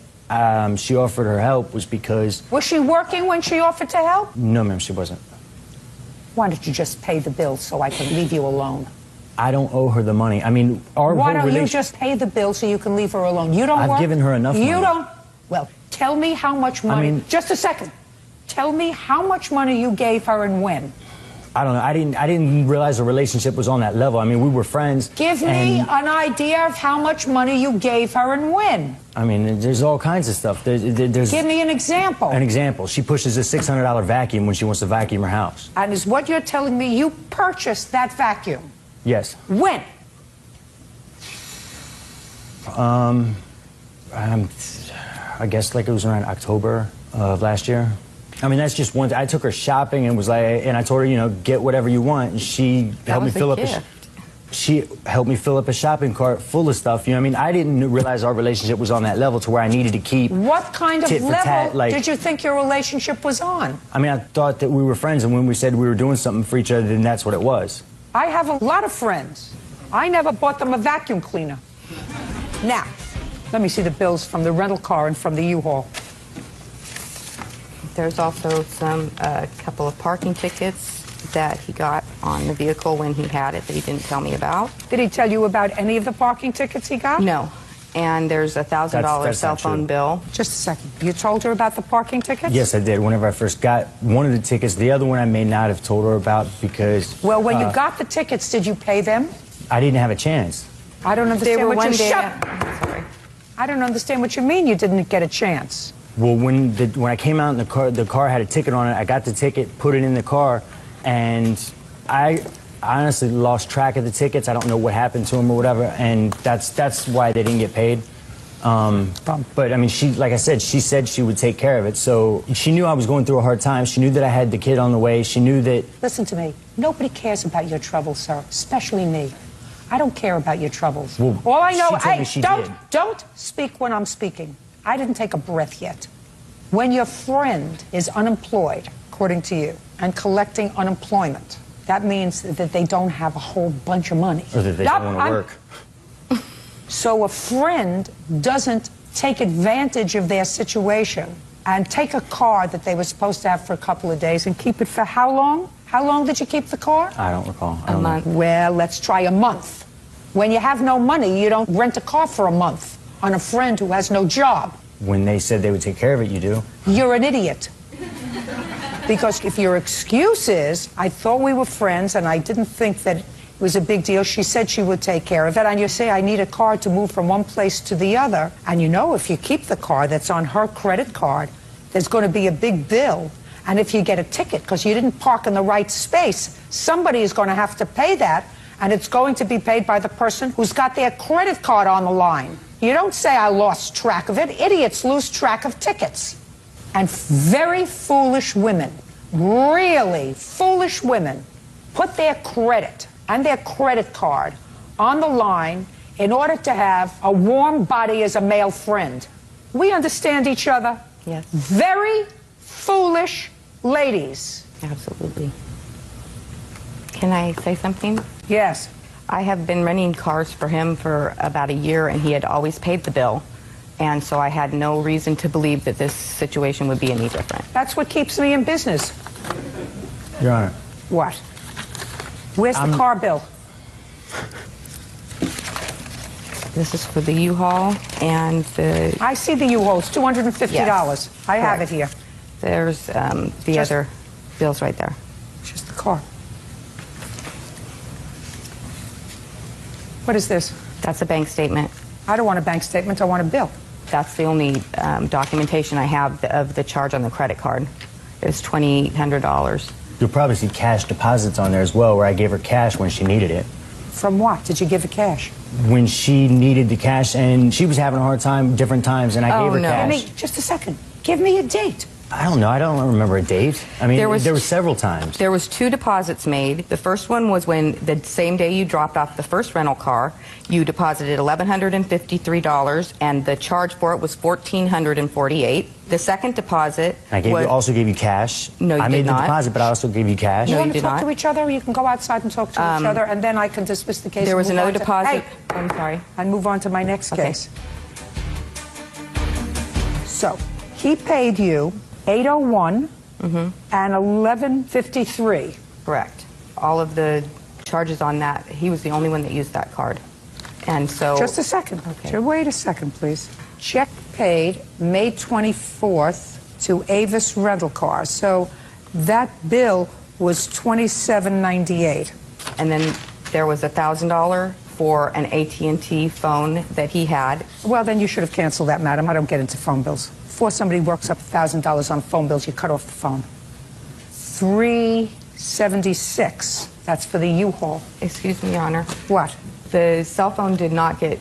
she offered her help was because... Was she working when she offered to help? No, ma'am, she wasn't. Why don't you just pay the bill so I can leave you alone? I don't owe her the money. I mean, Why don't you just pay the bill so you can leave her alone? You don't work? I've given her enough money. You don't? Well, tell me how much money... I mean... Just a second. Tell me how much money you gave her and when. I don't know. I didn't realize the relationship was on that level. I mean, we were friends. Give me an idea of how much money you gave her and when. I mean, there's all kinds of stuff. There's Give me an example. An example. She pushes a $600 vacuum when she wants to vacuum her house. And is what you're telling me you purchased that vacuum? Yes. When? I guess like it was around October of last year. I mean, that's just one. I took her shopping and was like, and I told her, you know, get whatever you want. And she helped me fill up. She helped me fill up a shopping cart full of stuff. You know what I mean? I didn't realize our relationship was on that level to where I needed to keep. What kind of level did you think your relationship was on? I mean, I thought that we were friends, and when we said we were doing something for each other, then that's what it was. I have a lot of friends. I never bought them a vacuum cleaner. Now, let me see the bills from the rental car and from the U-Haul. There's also a couple of parking tickets that he got on the vehicle when he had it that he didn't tell me about. Did he tell you about any of the parking tickets he got? No. And there's a $1,000 cell phone bill. Just a second. You told her about the parking tickets? Yes, I did. Whenever I first got one of the tickets, the other one I may not have told her about because... Well, when you got the tickets, did you pay them? I didn't have a chance. I don't understand what you... Sorry. I don't understand what you mean you didn't get a chance. Well, when I came out in the car had a ticket on it. I got the ticket, put it in the car, and I honestly lost track of the tickets. I don't know what happened to them or whatever, and that's why they didn't get paid. But I mean, like I said, she said she would take care of it. So she knew I was going through a hard time. She knew that I had the kid on the way. She knew that... Listen to me. Nobody cares about your troubles, sir, especially me. I don't care about your troubles. Well, all I know... she told me she did. Don't speak when I'm speaking. I didn't take a breath yet. When your friend is unemployed, according to you, and collecting unemployment, that means that they don't have a whole bunch of money. Or that they don't want to work. So a friend doesn't take advantage of their situation and take a car that they were supposed to have for a couple of days and keep it for how long? How long did you keep the car? I don't recall. A month. Well, let's try a month. When you have no money, you don't rent a car for a month on a friend who has no job. When they said they would take care of it, you do. You're an idiot. Because if your excuse is, I thought we were friends and I didn't think that it was a big deal, she said she would take care of it, and you say, I need a car to move from one place to the other, and you know if you keep the car that's on her credit card, there's going to be a big bill, and if you get a ticket because you didn't park in the right space, somebody is going to have to pay that, and it's going to be paid by the person who's got their credit card on the line. You don't say I lost track of it. Idiots lose track of tickets. And very foolish women, really foolish women, put their credit and their credit card on the line in order to have a warm body as a male friend. We understand each other? Yes. Very foolish ladies. Absolutely. Can I say something? Yes. I have been renting cars for him for about a year, and he had always paid the bill. And so I had no reason to believe that this situation would be any different. That's what keeps me in business. Your Honor. What? Where's the car bill? This is for the U-Haul and the... I see the U-Haul. It's $250. Yes, I have it correct. here. There's the other bills right there. Just the car. What is this? That's a bank statement. I don't want a bank statement. I want a bill. That's the only documentation I have of the charge on the credit card. It's $2,800. You'll probably see cash deposits on there as well, where I gave her cash when she needed it. From what? Did you give her cash? When she needed the cash, and she was having a hard time different times, and I gave her cash. Just a second. Give me a date. I don't know. I don't remember a date. I mean, there were several times. There was 2 deposits made. The first one was when the same day you dropped off the first rental car, you deposited $1,153, and the charge for it was $1,448. The second deposit also gave you cash. No, you I did made not. the deposit, but I also gave you cash. You want to talk to each other? You can go outside and talk to each other, and then I can dismiss the case. There was and move another on to- deposit. Hey, I'm sorry. and move on to my next case. So, he paid you $801 and $1153. Correct. All of the charges on that, he was the only one that used that card. And so... Just a second. Okay. Wait a second, please. Check paid May 24th to Avis Rental Car. So that bill was $27.98. And then there was $1,000 for an AT&T phone that he had. Well, then you should have canceled that, madam. I don't get into phone bills. Before somebody works up $1,000 on phone bills, you cut off the phone. $376. That's for the U-Haul. Excuse me, Your Honor. What? The cell phone did not get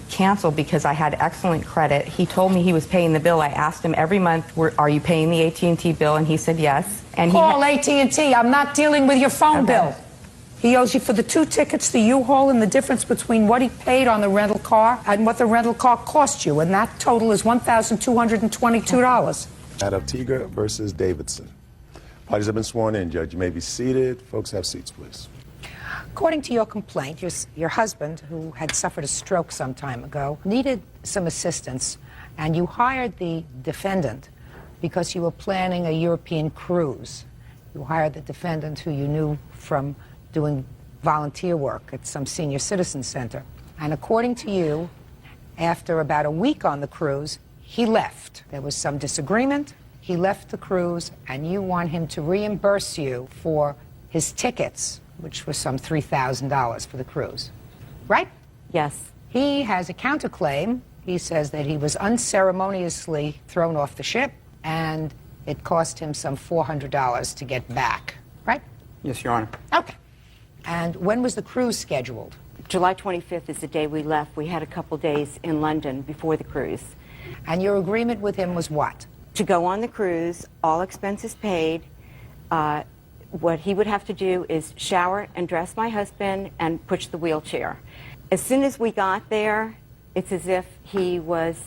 canceled because I had excellent credit. He told me he was paying the bill. I asked him every month, are you paying the AT&T bill? And he said yes. And call AT&T. I'm not dealing with your phone bill. He owes you for the 2 tickets, the U-Haul, and the difference between what he paid on the rental car and what the rental car cost you. And that total is $1,222. Out of Teager versus Davidson. Parties have been sworn in, Judge. You may be seated. Folks, have seats, please. According to your complaint, your husband, who had suffered a stroke some time ago, needed some assistance, and you hired the defendant because you were planning a European cruise. You hired the defendant who you knew from doing volunteer work at some senior citizen center. And according to you, after about a week on the cruise, he left. There was some disagreement. He left the cruise, and you want him to reimburse you for his tickets, which was some $3,000 for the cruise. Right? Yes. He has a counterclaim. He says that he was unceremoniously thrown off the ship, and it cost him some $400 to get back. Right? Yes, Your Honor. Okay. And when was the cruise scheduled? July 25th is the day we left. We had a couple days in London before the cruise. And your agreement with him was what? To go on the cruise, all expenses paid. What he would have to do is shower and dress my husband and push the wheelchair. As soon as we got there, it's as if he was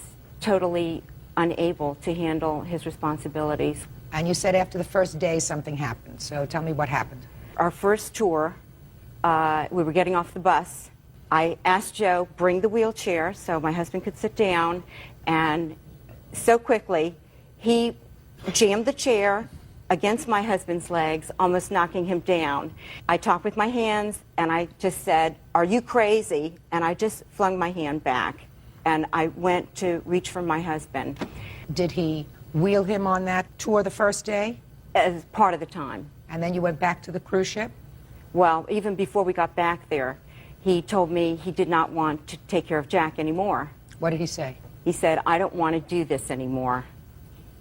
totally unable to handle his responsibilities. And you said after the first day something happened. So tell me what happened. Our first tour, we were getting off the bus. I asked Joe, bring the wheelchair so my husband could sit down, and so quickly he jammed the chair against my husband's legs, almost knocking him down. I talked with my hands, and I just said, "Are you crazy?" And I just flung my hand back, and I went to reach for my husband. Did he wheel him on that tour the first day? As part of the time. And then you went back to the cruise ship? Well, even before we got back there, he told me he did not want to take care of Jack anymore. What did he say? He said, "I don't want to do this anymore."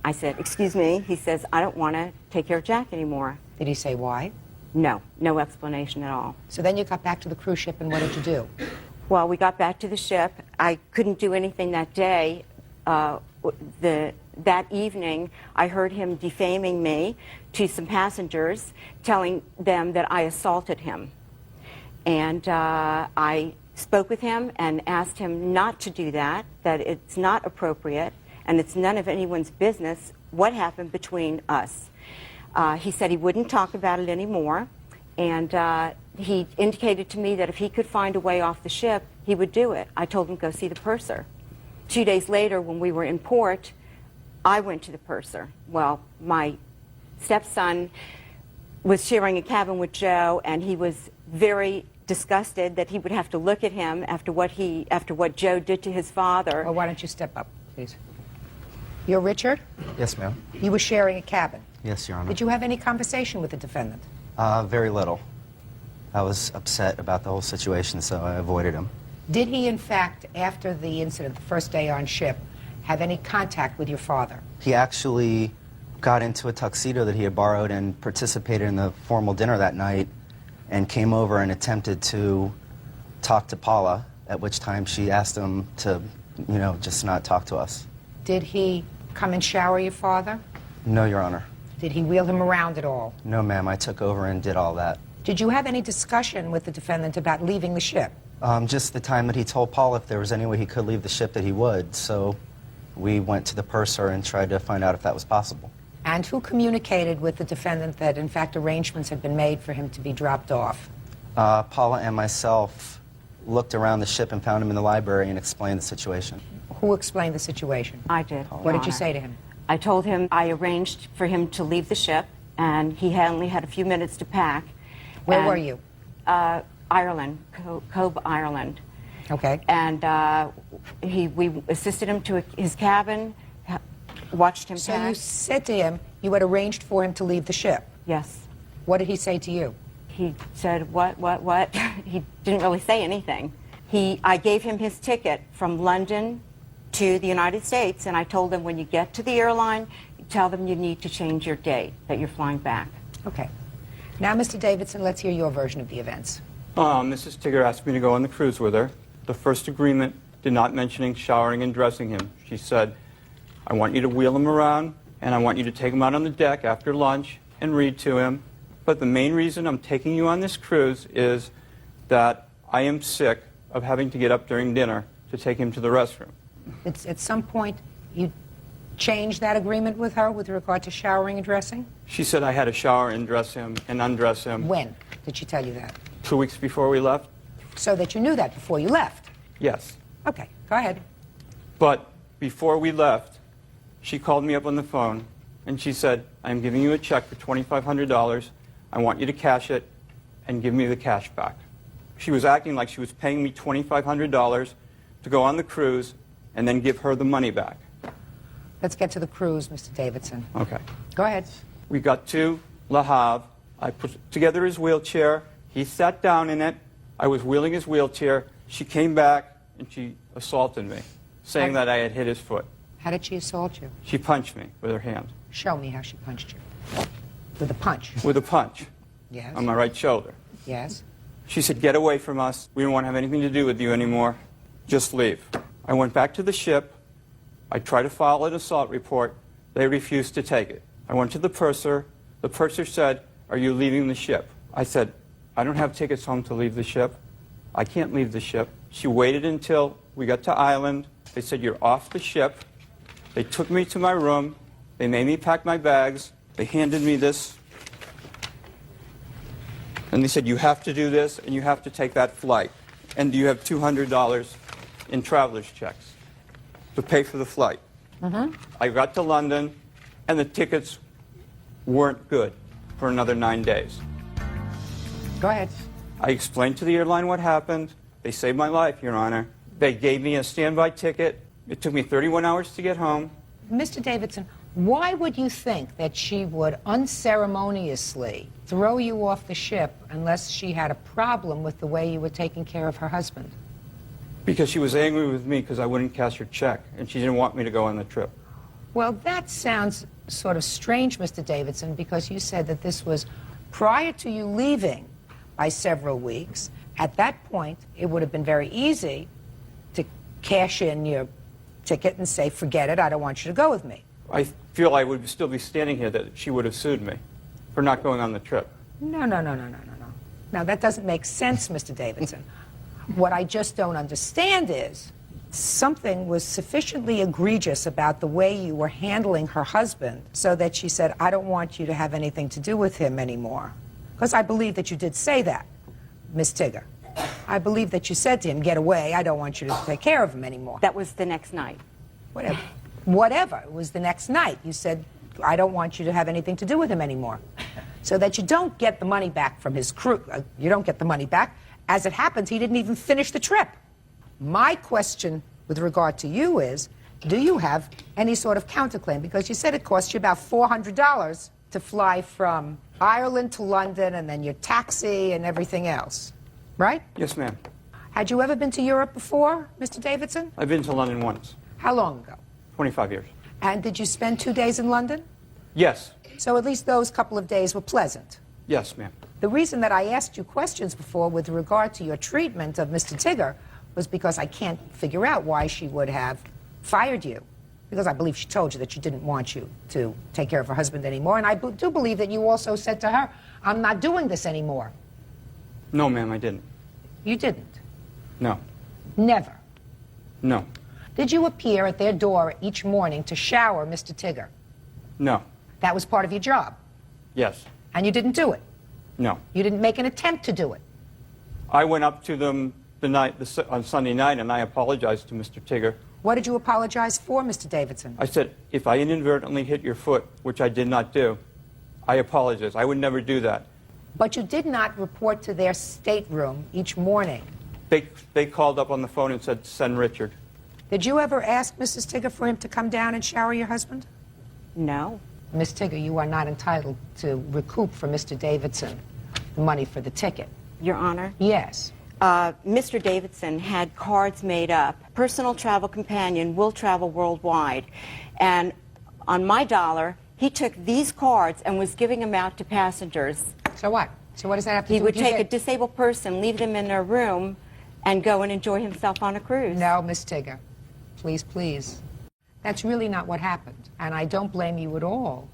I said, "Excuse me?" He says, "I don't want to take care of Jack anymore." Did he say why? No, no explanation at all. So then you got back to the cruise ship, and what did you do? Well, we got back to the ship. I couldn't do anything that day. That evening, I heard him defaming me to some passengers, telling them that I assaulted him. And I spoke with him and asked him not to do that, that it's not appropriate, and it's none of anyone's business what happened between us. He said he wouldn't talk about it anymore, and he indicated to me that if he could find a way off the ship, he would do it. I told him to go see the purser. 2 days later, when we were in port, I went to the purser. Well, my stepson was sharing a cabin with Joe, and he was very disgusted that he would have to look at him after what Joe did to his father. Well, why don't you step up, please? You're Richard? Yes, ma'am. You were sharing a cabin. Yes, Your Honor. Did you have any conversation with the defendant? Very little. I was upset about the whole situation, so I avoided him. Did he, in fact, after the incident, the first day on ship, have any contact with your father? He actually got into a tuxedo that he had borrowed and participated in the formal dinner that night and came over and attempted to talk to Paula, at which time she asked him to, just not talk to us. Did he come and shower your father? No, Your Honor. Did he wheel him around at all? No, ma'am. I took over and did all that. Did you have any discussion with the defendant about leaving the ship? Just the time that he told Paul if there was any way he could leave the ship that he would. So we went to the purser and tried to find out if that was possible. And who communicated with the defendant that, in fact, arrangements had been made for him to be dropped off? Paula and myself looked around the ship and found him in the library and explained the situation. Who explained the situation? I did. What did you say to him? I told him I arranged for him to leave the ship, and he only had a few minutes to pack. Where were you? Ireland, Cove, Ireland. Okay. And we assisted him to his cabin, watched him pack. So you said to him you had arranged for him to leave the ship? Yes. What did he say to you? He said, what? He didn't really say anything. I gave him his ticket from London to the United States, and I told him when you get to the airline, tell them you need to change your date, that you're flying back. Okay. Now, Mr. Davidson, let's hear your version of the events. Mrs. Tigger asked me to go on the cruise with her. The first agreement did not mention showering and dressing him. She said, I want you to wheel him around, and I want you to take him out on the deck after lunch and read to him. But the main reason I'm taking you on this cruise is that I am sick of having to get up during dinner to take him to the restroom. At some point, you changed that agreement with her with regard to showering and dressing? She said I had to shower and dress him and undress him. When did she tell you that? 2 weeks before we left. So that you knew that before you left? Yes. Okay, go ahead. But before we left, she called me up on the phone and she said, I'm giving you a check for $2,500. I want you to cash it and give me the cash back. She was acting like she was paying me $2,500 to go on the cruise and then give her the money back. Let's get to the cruise, Mr. Davidson. Okay. Go ahead. We got to Le Havre. I put together his wheelchair. He sat down in it. I was wheeling his wheelchair. She came back and she assaulted me, saying that I had hit his foot. How did she assault you? She punched me with her hand. Show me how she punched you. With a punch? With a punch. Yes. On my right shoulder. Yes. She said, get away from us. We don't want to have anything to do with you anymore. Just leave. I went back to the ship. I tried to file an assault report. They refused to take it. I went to the purser. The purser said, are you leaving the ship? I said, I don't have tickets home to leave the ship. I can't leave the ship. She waited until we got to Ireland. They said, you're off the ship. They took me to my room. They made me pack my bags. They handed me this. And they said, you have to do this and you have to take that flight. And you have $200 in traveler's checks to pay for the flight. I got to London and the tickets weren't good for another 9 days. Go ahead. I explained to the airline what happened. They saved my life, Your Honor. They gave me a standby ticket. It took me 31 hours to get home. Mr. Davidson, why would you think that she would unceremoniously throw you off the ship unless she had a problem with the way you were taking care of her husband? Because she was angry with me because I wouldn't cash her check, and she didn't want me to go on the trip. Well, that sounds sort of strange, Mr. Davidson, because you said that this was prior to you leaving by several weeks. At that point, it would have been very easy to cash in your ticket and say, forget it, I don't want you to go with me. I feel I would still be standing here that she would have sued me for not going on the trip. No. Now, that doesn't make sense, Mr. Davidson. What I just don't understand is something was sufficiently egregious about the way you were handling her husband so that she said, I don't want you to have anything to do with him anymore. Because I believe that you did say that, Miss Tigger. I believe that you said to him, get away, I don't want you to take care of him anymore. That was the next night. Whatever. It was the next night. You said, I don't want you to have anything to do with him anymore. So that you don't get the money back from his crew. You don't get the money back. As it happens, he didn't even finish the trip. My question with regard to you is, do you have any sort of counterclaim? Because you said it cost you about $400 to fly from Ireland to London and then your taxi and everything else, right? Yes, ma'am. Had you ever been to Europe before, Mr. Davidson? I've been to London once. How long ago? 25 years. And did you spend 2 days in London? Yes. So at least those couple of days were pleasant. Yes, ma'am. The reason that I asked you questions before with regard to your treatment of Mr. Tigger was because I can't figure out why she would have fired you. Because I believe she told you that she didn't want you to take care of her husband anymore. And I do believe that you also said to her, I'm not doing this anymore. No, ma'am, I didn't. You didn't? No. Never? No. Did you appear at their door each morning to shower Mr. Tigger? No. That was part of your job? Yes. And you didn't do it? No. You didn't make an attempt to do it? I went up to them on Sunday night and I apologized to Mr. Tigger. What did you apologize for, Mr. Davidson? I said, if I inadvertently hit your foot, which I did not do, I apologize. I would never do that. But you did not report to their stateroom each morning. They called up on the phone and said, send Richard. Did you ever ask Mrs. Tigger for him to come down and shower your husband? No. Miss Tigger, you are not entitled to recoup from Mr. Davidson the money for the ticket. Your Honor? Yes. Mr. Davidson had cards made up. Personal travel companion, will travel worldwide. And on my dollar, he took these cards and was giving them out to passengers. So what? So what does that have to do He would with take a disabled person, leave them in their room, and go and enjoy himself on a cruise. No, Miss Tigger. Please, please. That's really not what happened. And I don't blame you at all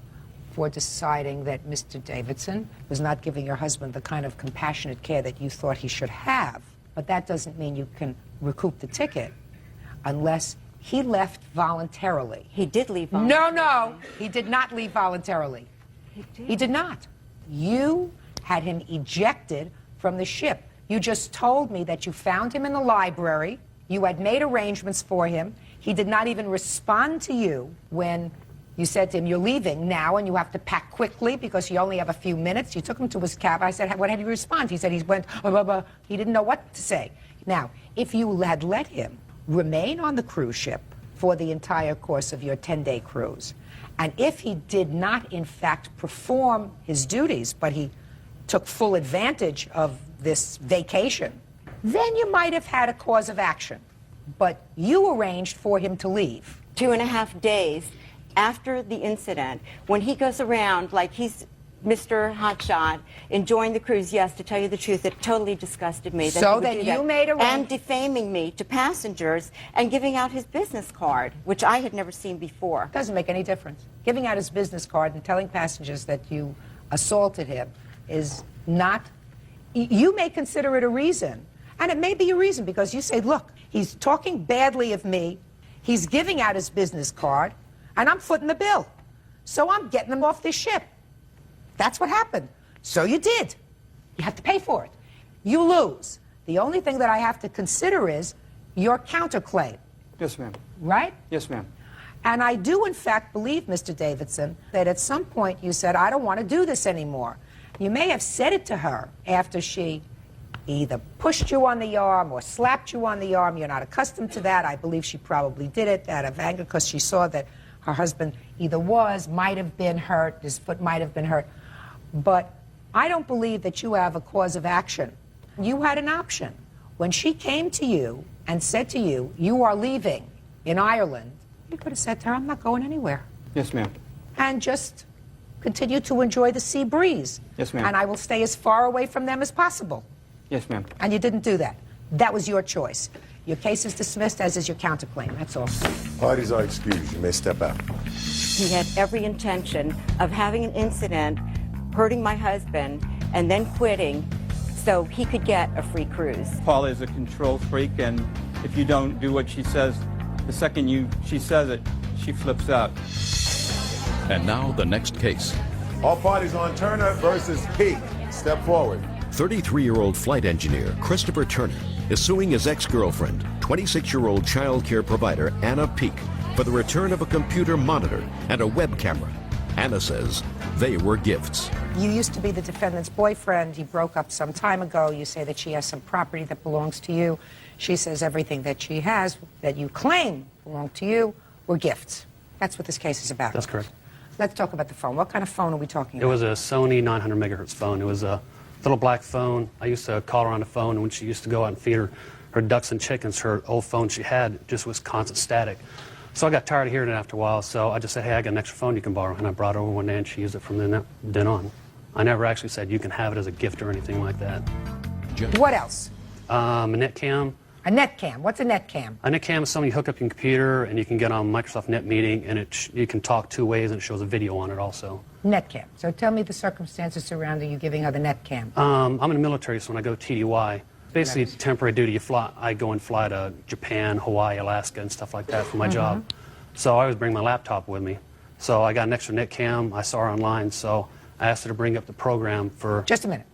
for deciding that Mr. Davidson was not giving your husband the kind of compassionate care that you thought he should have. But that doesn't mean you can recoup the ticket unless he left voluntarily. He did leave voluntarily. No, he did not leave voluntarily. He did not. You had him ejected from the ship. You just told me that you found him in the library. You had made arrangements for him. He did not even respond to you when you said to him, you're leaving now and you have to pack quickly because you only have a few minutes. You took him to his cab. I said, what did he respond? He said he went, he didn't know what to say. Now, if you had let him remain on the cruise ship for the entire course of your 10-day cruise, and if he did not, in fact, perform his duties, but he took full advantage of this vacation, then you might have had a cause of action. But you arranged for him to leave. 2.5 days after the incident, when he goes around like he's Mr. Hotshot, enjoying the cruise, yes, to tell you the truth, it totally disgusted me. That So then you made a... And defaming me to passengers and giving out his business card, which I had never seen before. Doesn't make any difference. Giving out his business card and telling passengers that you assaulted him is not... You may consider it a reason. And it may be a reason because you say, look, he's talking badly of me, he's giving out his business card, and I'm footing the bill. So I'm getting him off this ship. That's what happened. So you did. You have to pay for it. You lose. The only thing that I have to consider is your counterclaim. Yes, ma'am. Right? Yes, ma'am. And I do, in fact, believe, Mr. Davidson, that at some point you said, I don't want to do this anymore. You may have said it to her after she either pushed you on the arm or slapped you on the arm. You're not accustomed to that. I believe she probably did it out of anger because she saw that her husband either might have been hurt, his foot might have been hurt. But I don't believe that you have a cause of action. You had an option. When she came to you and said to you, you are leaving in Ireland, you could have said to her, I'm not going anywhere. Yes, ma'am. And just continue to enjoy the sea breeze. Yes, ma'am. And I will stay as far away from them as possible. Yes, ma'am. And you didn't do that. That was your choice. Your case is dismissed, as is your counterclaim. That's all. Parties are excused. You may step out. He had every intention of having an incident, hurting my husband, and then quitting so he could get a free cruise. Paula is a control freak, and if you don't do what she says, the second she says it, she flips out. And now the next case. All parties on Turner versus Peak. Step forward. 33-year-old flight engineer Christopher Turner is suing his ex-girlfriend, 26-year-old child care provider Anna Peak, for the return of a computer monitor and a web camera. Anna says they were gifts. You used to be the defendant's boyfriend. He broke up some time ago. You say that she has some property that belongs to you. She says everything that she has that you claim belonged to you were gifts. That's what this case is about. That's correct. Let's talk about the phone. What kind of phone are we talking It about? was a Sony 900 megahertz phone. It was a little black phone. I used to call her on the phone, and when she used to go out and feed her ducks and chickens, her old phone she had just was constant static. So I got tired of hearing it after a while, so I just said, hey, I got an extra phone you can borrow. And I brought it over one day, and she used it from then on. I never actually said you can have it as a gift or anything like that. What else? A net cam. A net cam. What's a net cam? A net cam is something you hook up your computer, and you can get on Microsoft Net Meeting, and you can talk 2 ways, and it shows a video on it also. Net cam. So tell me the circumstances surrounding you giving her the net cam. I'm in the military, so when I go TDY, basically temporary duty, I go and fly to Japan, Hawaii, Alaska, and stuff like that for my job. So I always bring my laptop with me. So I got an extra net cam. I saw her online, so I asked her to bring up the program for... Just a minute.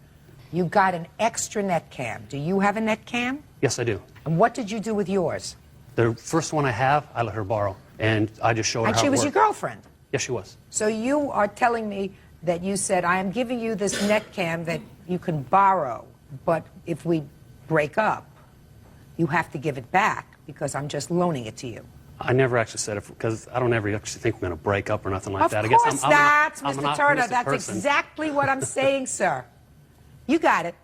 You got an extra net cam. Do you have a net cam? Yes, I do. And what did you do with yours? The first one I have, I let her borrow, and I just showed her And how she it was worked. your girlfriend? Yes, she was. So you are telling me that you said, I am giving you this net cam that you can borrow, but if we break up, you have to give it back because I'm just loaning it to you. I never actually said it, because I don't ever actually think we're going to break up or nothing like that. Of course not, I'm an Mr. Turner. optimistic That's person. exactly what I'm saying, sir. You got it.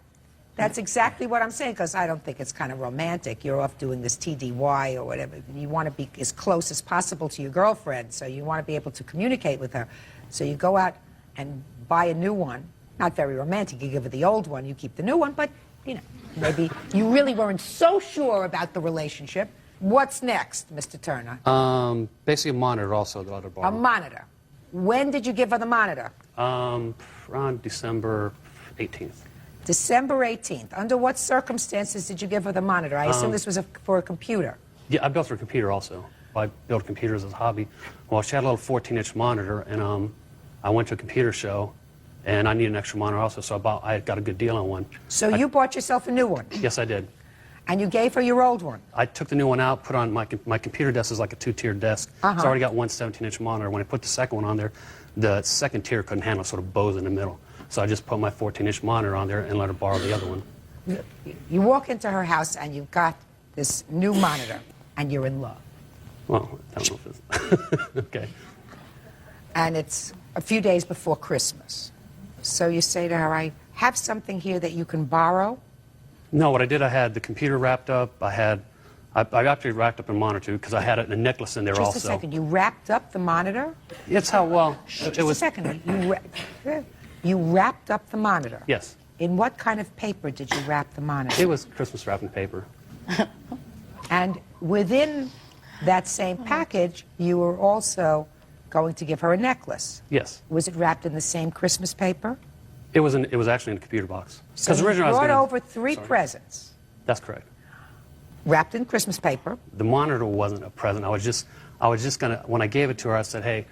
That's exactly what I'm saying, because I don't think it's kind of romantic. You're off doing this TDY or whatever. You want to be as close as possible to your girlfriend, so you want to be able to communicate with her. So you go out and buy a new one. Not very romantic. You give her the old one, you keep the new one, but, you know, maybe you really weren't so sure about the relationship. What's next, Mr. Turner? Basically a monitor also that I let her borrow. A monitor. When did you give her the monitor? Around December 18th. December 18th. Under what circumstances did you give her the monitor? I assume this was for a computer. Yeah, I built her a computer also. I built computers as a hobby. Well, she had a little 14-inch monitor, and I went to a computer show, and I needed an extra monitor also, so I got a good deal on one. So you bought yourself a new one? Yes, I did. And you gave her your old one? I took the new one out, put on my computer desk is like a 2-tiered desk. So I already got one 17-inch monitor. When I put the second one on there, the second tier couldn't handle sort of bows in the middle. So I just put my 14-inch monitor on there and let her borrow the other one. You walk into her house and you've got this new monitor, and you're in love. Well, I don't know if it's... okay. And it's a few days before Christmas. So you say to her, I have something here that you can borrow? No, what I did, I had the computer wrapped up. I actually wrapped up a monitor because I had a necklace in there also. Just a second. You wrapped up the monitor? It's how, well, Just a second. You wrapped up the monitor? Yes. In what kind of paper did you wrap the monitor? It was Christmas wrapping paper. And within that same package, you were also going to give her a necklace. Yes. Was it wrapped in the same Christmas paper? It was actually in a computer box. So you brought over three presents. That's correct. Wrapped in Christmas paper. The monitor wasn't a present. I was just gonna, when I gave it to her, I said, hey,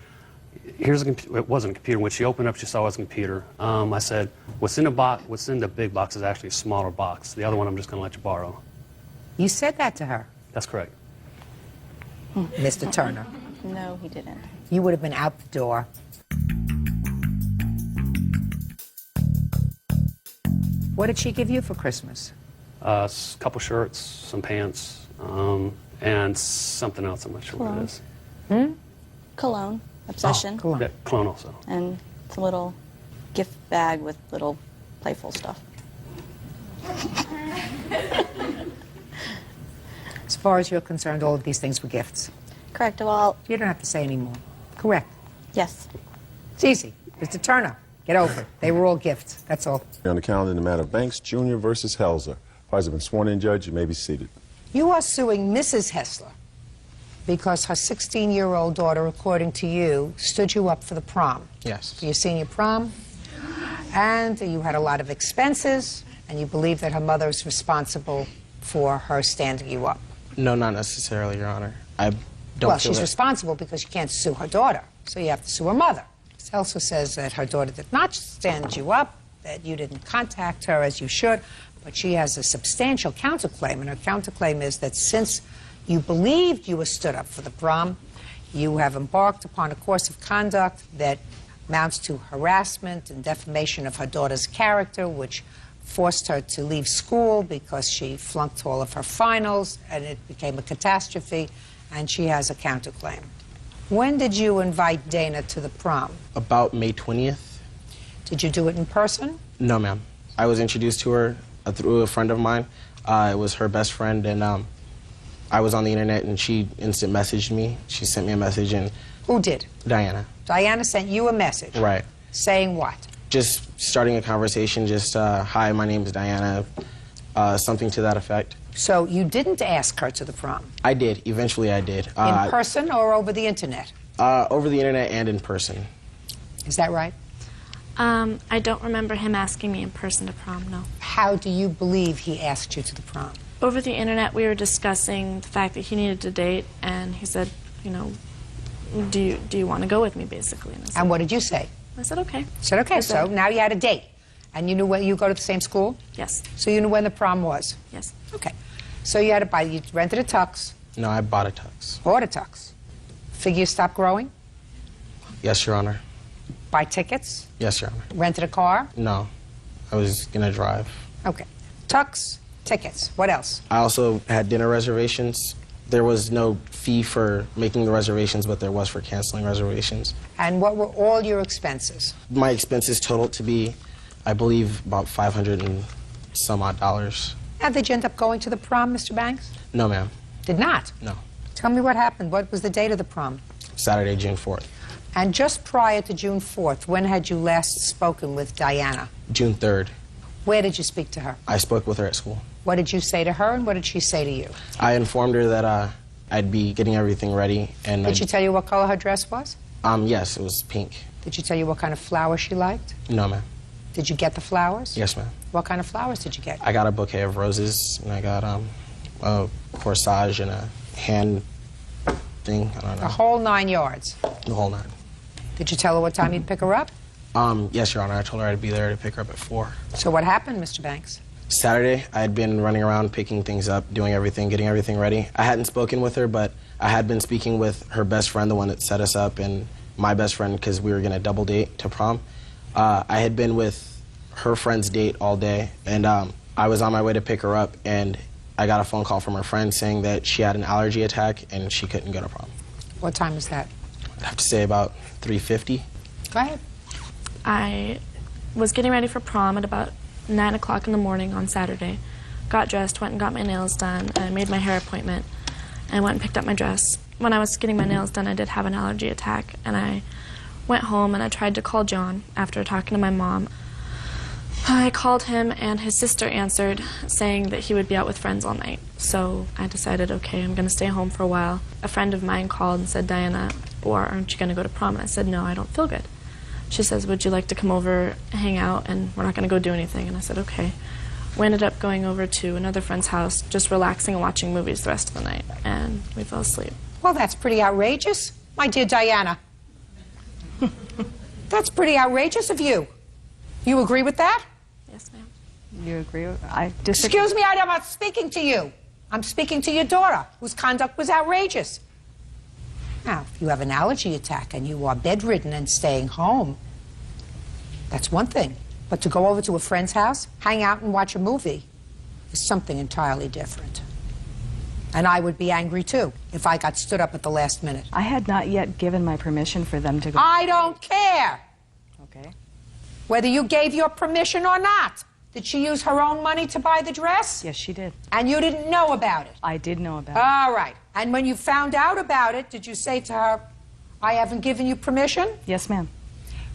here's a computer. It wasn't a computer. When she opened up, she saw it was a computer. I said, what's in the big box is actually a smaller box. The other one I'm just gonna let you borrow. You said that to her? That's correct. Mr. Turner. No, he didn't. You would have been out the door. What did she give you for Christmas? A couple shirts, some pants, and something else. I'm not sure what it is. Cologne, Obsession. Cologne. Yeah, cologne also. And it's a little gift bag with little playful stuff. As far as you're concerned, all of these things were gifts. Correct. Well, you don't have to say any more. Correct. Yes. It's easy. Mr. Turner, get over it. They were all gifts. That's all. On the calendar in the matter of Banks Jr. versus Helzer. Parties have been sworn in, Judge. You may be seated. You are suing Mrs. Hessler because her 16-year-old daughter, according to you, stood you up for the prom. Yes. For your senior prom. And you had a lot of expenses, and you believe that her mother is responsible for her standing you up. No, not necessarily, Your Honor. I don't Well, feel she's that... responsible because you can't sue her daughter, so you have to sue her mother. It also says that her daughter did not stand you up, that you didn't contact her as you should, but she has a substantial counterclaim, and her counterclaim is that since you believed you were stood up for the prom, you have embarked upon a course of conduct that amounts to harassment and defamation of her daughter's character, which forced her to leave school because she flunked all of her finals, and it became a catastrophe, and she has a counterclaim. When did you invite Dana to the prom? About May 20th. Did you do it in person? No, ma'am. I was introduced to her through a friend of mine. It was her best friend, and I was on the internet, and she instant messaged me. She sent me a message, and... Who did? Diana. Diana sent you a message? Right. Saying what? Just starting a conversation, just, hi, my name is Diana, something to that effect. So you didn't ask her to the prom? I did. Eventually I did. In person or over the internet? Over the internet and in person. Is that right? I don't remember him asking me in person to prom, no. How do you believe he asked you to the prom? Over the internet, we were discussing the fact that he needed to date, and he said, you know, do you want to go with me, basically? And what did you say? I said, okay. You said, okay, so now you had a date. And you knew when you go to the same school? Yes. So you knew when the prom was? Yes. Okay. So you had to buy, you rented a tux? No, I bought a tux. Bought a tux. Figure stopped growing? Yes, Your Honor. Buy tickets? Yes, Your Honor. Rented a car? No, I was gonna drive. Okay. Tux, tickets. What else? I also had dinner reservations. There was no fee for making the reservations, but there was for canceling reservations. And what were all your expenses? My expenses totaled to be, I believe, about $500 and some odd dollars. Now, did you end up going to the prom, Mr. Banks? No, ma'am. Did not? No. Tell me what happened. What was the date of the prom? Saturday, June 4th. And just prior to June 4th, when had you last spoken with Diana? June 3rd. Where did you speak to her? I spoke with her at school. What did you say to her, and what did she say to you? I informed her that I'd be getting everything ready. And did she tell you what color her dress was? Yes, it was pink. Did she tell you what kind of flowers she liked? No, ma'am. Did you get the flowers? Yes, ma'am. What kind of flowers did you get? I got a bouquet of roses, and I got a corsage and a hand thing. I don't know. The whole 9 yards? The whole 9. Did you tell her what time you'd pick her up? Yes, Your Honor. I told her I'd be there to pick her up at 4. So what happened, Mr. Banks? Saturday, I had been running around picking things up, doing everything, getting everything ready. I hadn't spoken with her, but I had been speaking with her best friend, the one that set us up, and my best friend, because we were going to double date to prom. I had been with her friend's date all day, and I was on my way to pick her up, and I got a phone call from her friend saying that she had an allergy attack and she couldn't go to prom. What time was that? I'd have to say about 3:50. Go ahead. I was getting ready for prom at about 9 o'clock in the morning on Saturday. Got dressed, went and got my nails done, and made my hair appointment, and went and picked up my dress. When I was getting my nails done, I did have an allergy attack, and I went home and I tried to call John after talking to my mom. I called him, and his sister answered, saying that he would be out with friends all night. So I decided, okay, I'm going to stay home for a while. A friend of mine called and said, Diana, aren't you going to go to prom? And I said, no, I don't feel good. She says, would you like to come over, hang out, and we're not going to go do anything? And I said, okay. We ended up going over to another friend's house, just relaxing and watching movies the rest of the night, and we fell asleep. Well, that's pretty outrageous, my dear Diana. That's pretty outrageous of you. You agree with that? Yes, ma'am. You agree with I disagree. Excuse me, I'm not speaking to you. I'm speaking to your daughter, whose conduct was outrageous. Now, if you have an allergy attack and you are bedridden and staying home, that's one thing. But to go over to a friend's house, hang out and watch a movie is something entirely different. And I would be angry, too, if I got stood up at the last minute. I had not yet given my permission for them to go. I don't care. Okay. Whether you gave your permission or not. Did she use her own money to buy the dress? Yes, she did. And you didn't know about it? I did know about it. All right. And when you found out about it, did you say to her, I haven't given you permission? Yes, ma'am.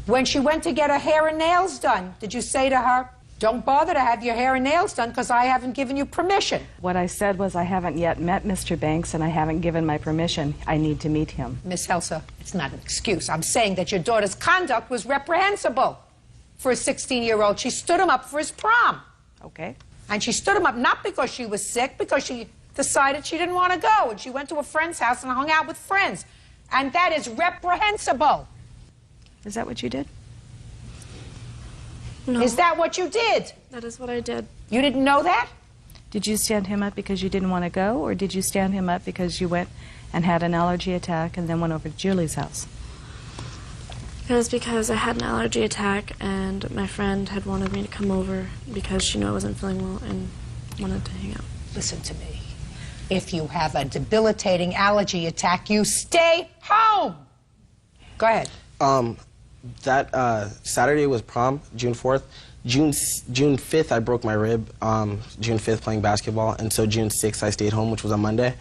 When she went to get her hair and nails done, did you say to her, don't bother to have your hair and nails done because I haven't given you permission? What I said was I haven't yet met Mr. Banks and I haven't given my permission. I need to meet him. Miss Helsa, it's not an excuse. I'm saying that your daughter's conduct was reprehensible for a 16-year-old. She stood him up for his prom. Okay. And she stood him up not because she was sick, because she decided she didn't want to go. And she went to a friend's house and hung out with friends. And that is reprehensible. Is that what you did? No. Is that what you did? That is what I did. You didn't know that? Did you stand him up because you didn't want to go, or did you stand him up because you went and had an allergy attack and then went over to Julie's house? It was because I had an allergy attack, and my friend had wanted me to come over because she knew I wasn't feeling well and wanted to hang out. Listen to me. If you have a debilitating allergy attack, you stay home. Go ahead. That Saturday was prom, June 4th. June 5th, I broke my rib. June 5th, playing basketball, and so June 6th, I stayed home, which was on Monday.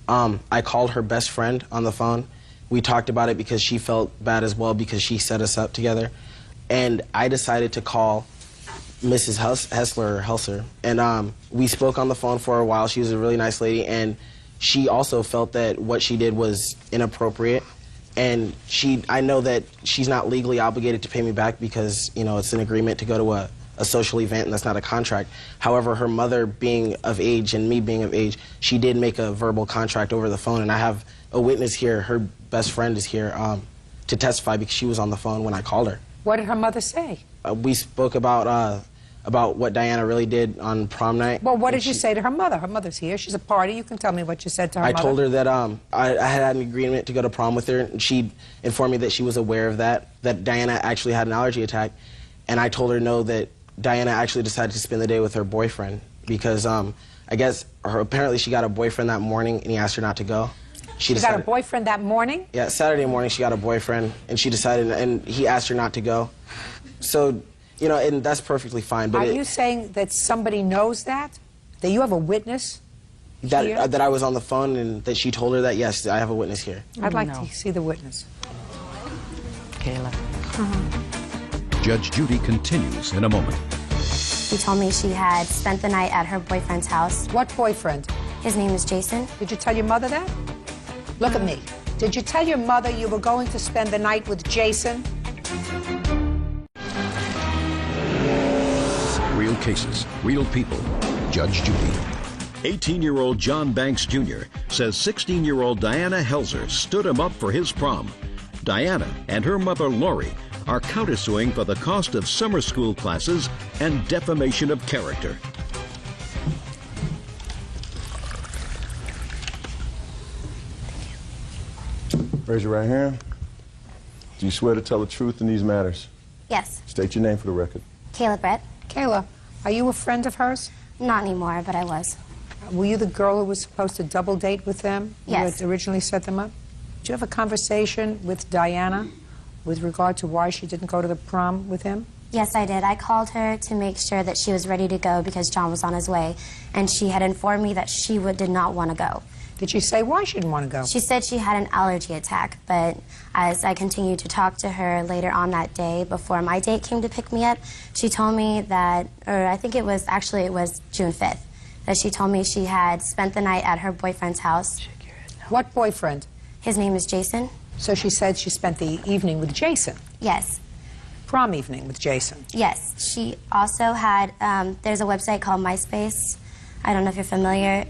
I called her best friend on the phone. We talked about it because she felt bad as well because she set us up together. And I decided to call Mrs. Helser, and we spoke on the phone for a while. She was a really nice lady, and she also felt that what she did was inappropriate. And I know that she's not legally obligated to pay me back because, you know, it's an agreement to go to a social event, and that's not a contract. However, her mother being of age and me being of age, she did make a verbal contract over the phone, and I have a witness here. Her best friend is here to testify because she was on the phone when I called her. What did her mother say? We spoke about what Diana really did on prom night. Well, what did you say to her mother? Her mother's here. She's a party. You can tell me what you said to her mother. I told her that I had an agreement to go to prom with her, and she informed me that she was aware of that Diana actually had an allergy attack, and I told her no, that Diana actually decided to spend the day with her boyfriend because I guess apparently she got a boyfriend that morning, and he asked her not to go. She got a boyfriend that morning? Yeah, Saturday morning she got a boyfriend, and she decided, and he asked her not to go. So, you know, and that's perfectly fine. But Are you saying that somebody knows that? That you have a witness here? That I was on the phone and that she told her that? Yes, I have a witness here. I'd like to see the witness. Kayla. Judge Judy continues in a moment. She told me she had spent the night at her boyfriend's house. What boyfriend? His name is Jason. Did you tell your mother that? Look at me. Did you tell your mother you were going to spend the night with Jason? Real cases, real people. Judge Judy. 18-year-old John Banks Jr. says 16-year-old Diana Helser stood him up for his prom. Diana and her mother Lori are countersuing for the cost of summer school classes and defamation of character. Raise your right hand. Do you swear to tell the truth in these matters? Yes. State your name for the record. Kayla Brett. Kayla, are you a friend of hers? Not anymore, but I was. Were you the girl who was supposed to double date with them? Yes. You had originally set them up? Did you have a conversation with Diana with regard to why she didn't go to the prom with him? Yes, I did. I called her to make sure that she was ready to go because John was on his way, and she had informed me that she did not want to go. Did she say why she didn't want to go? She said she had an allergy attack, but as I continued to talk to her later on that day, before my date came to pick me up, she told me that, or I think it was June 5th, that she told me she had spent the night at her boyfriend's house. What boyfriend? His name is Jason. So she said she spent the evening with Jason? Yes. Prom evening with Jason? Yes. She also had, there's a website called MySpace. I don't know if you're familiar.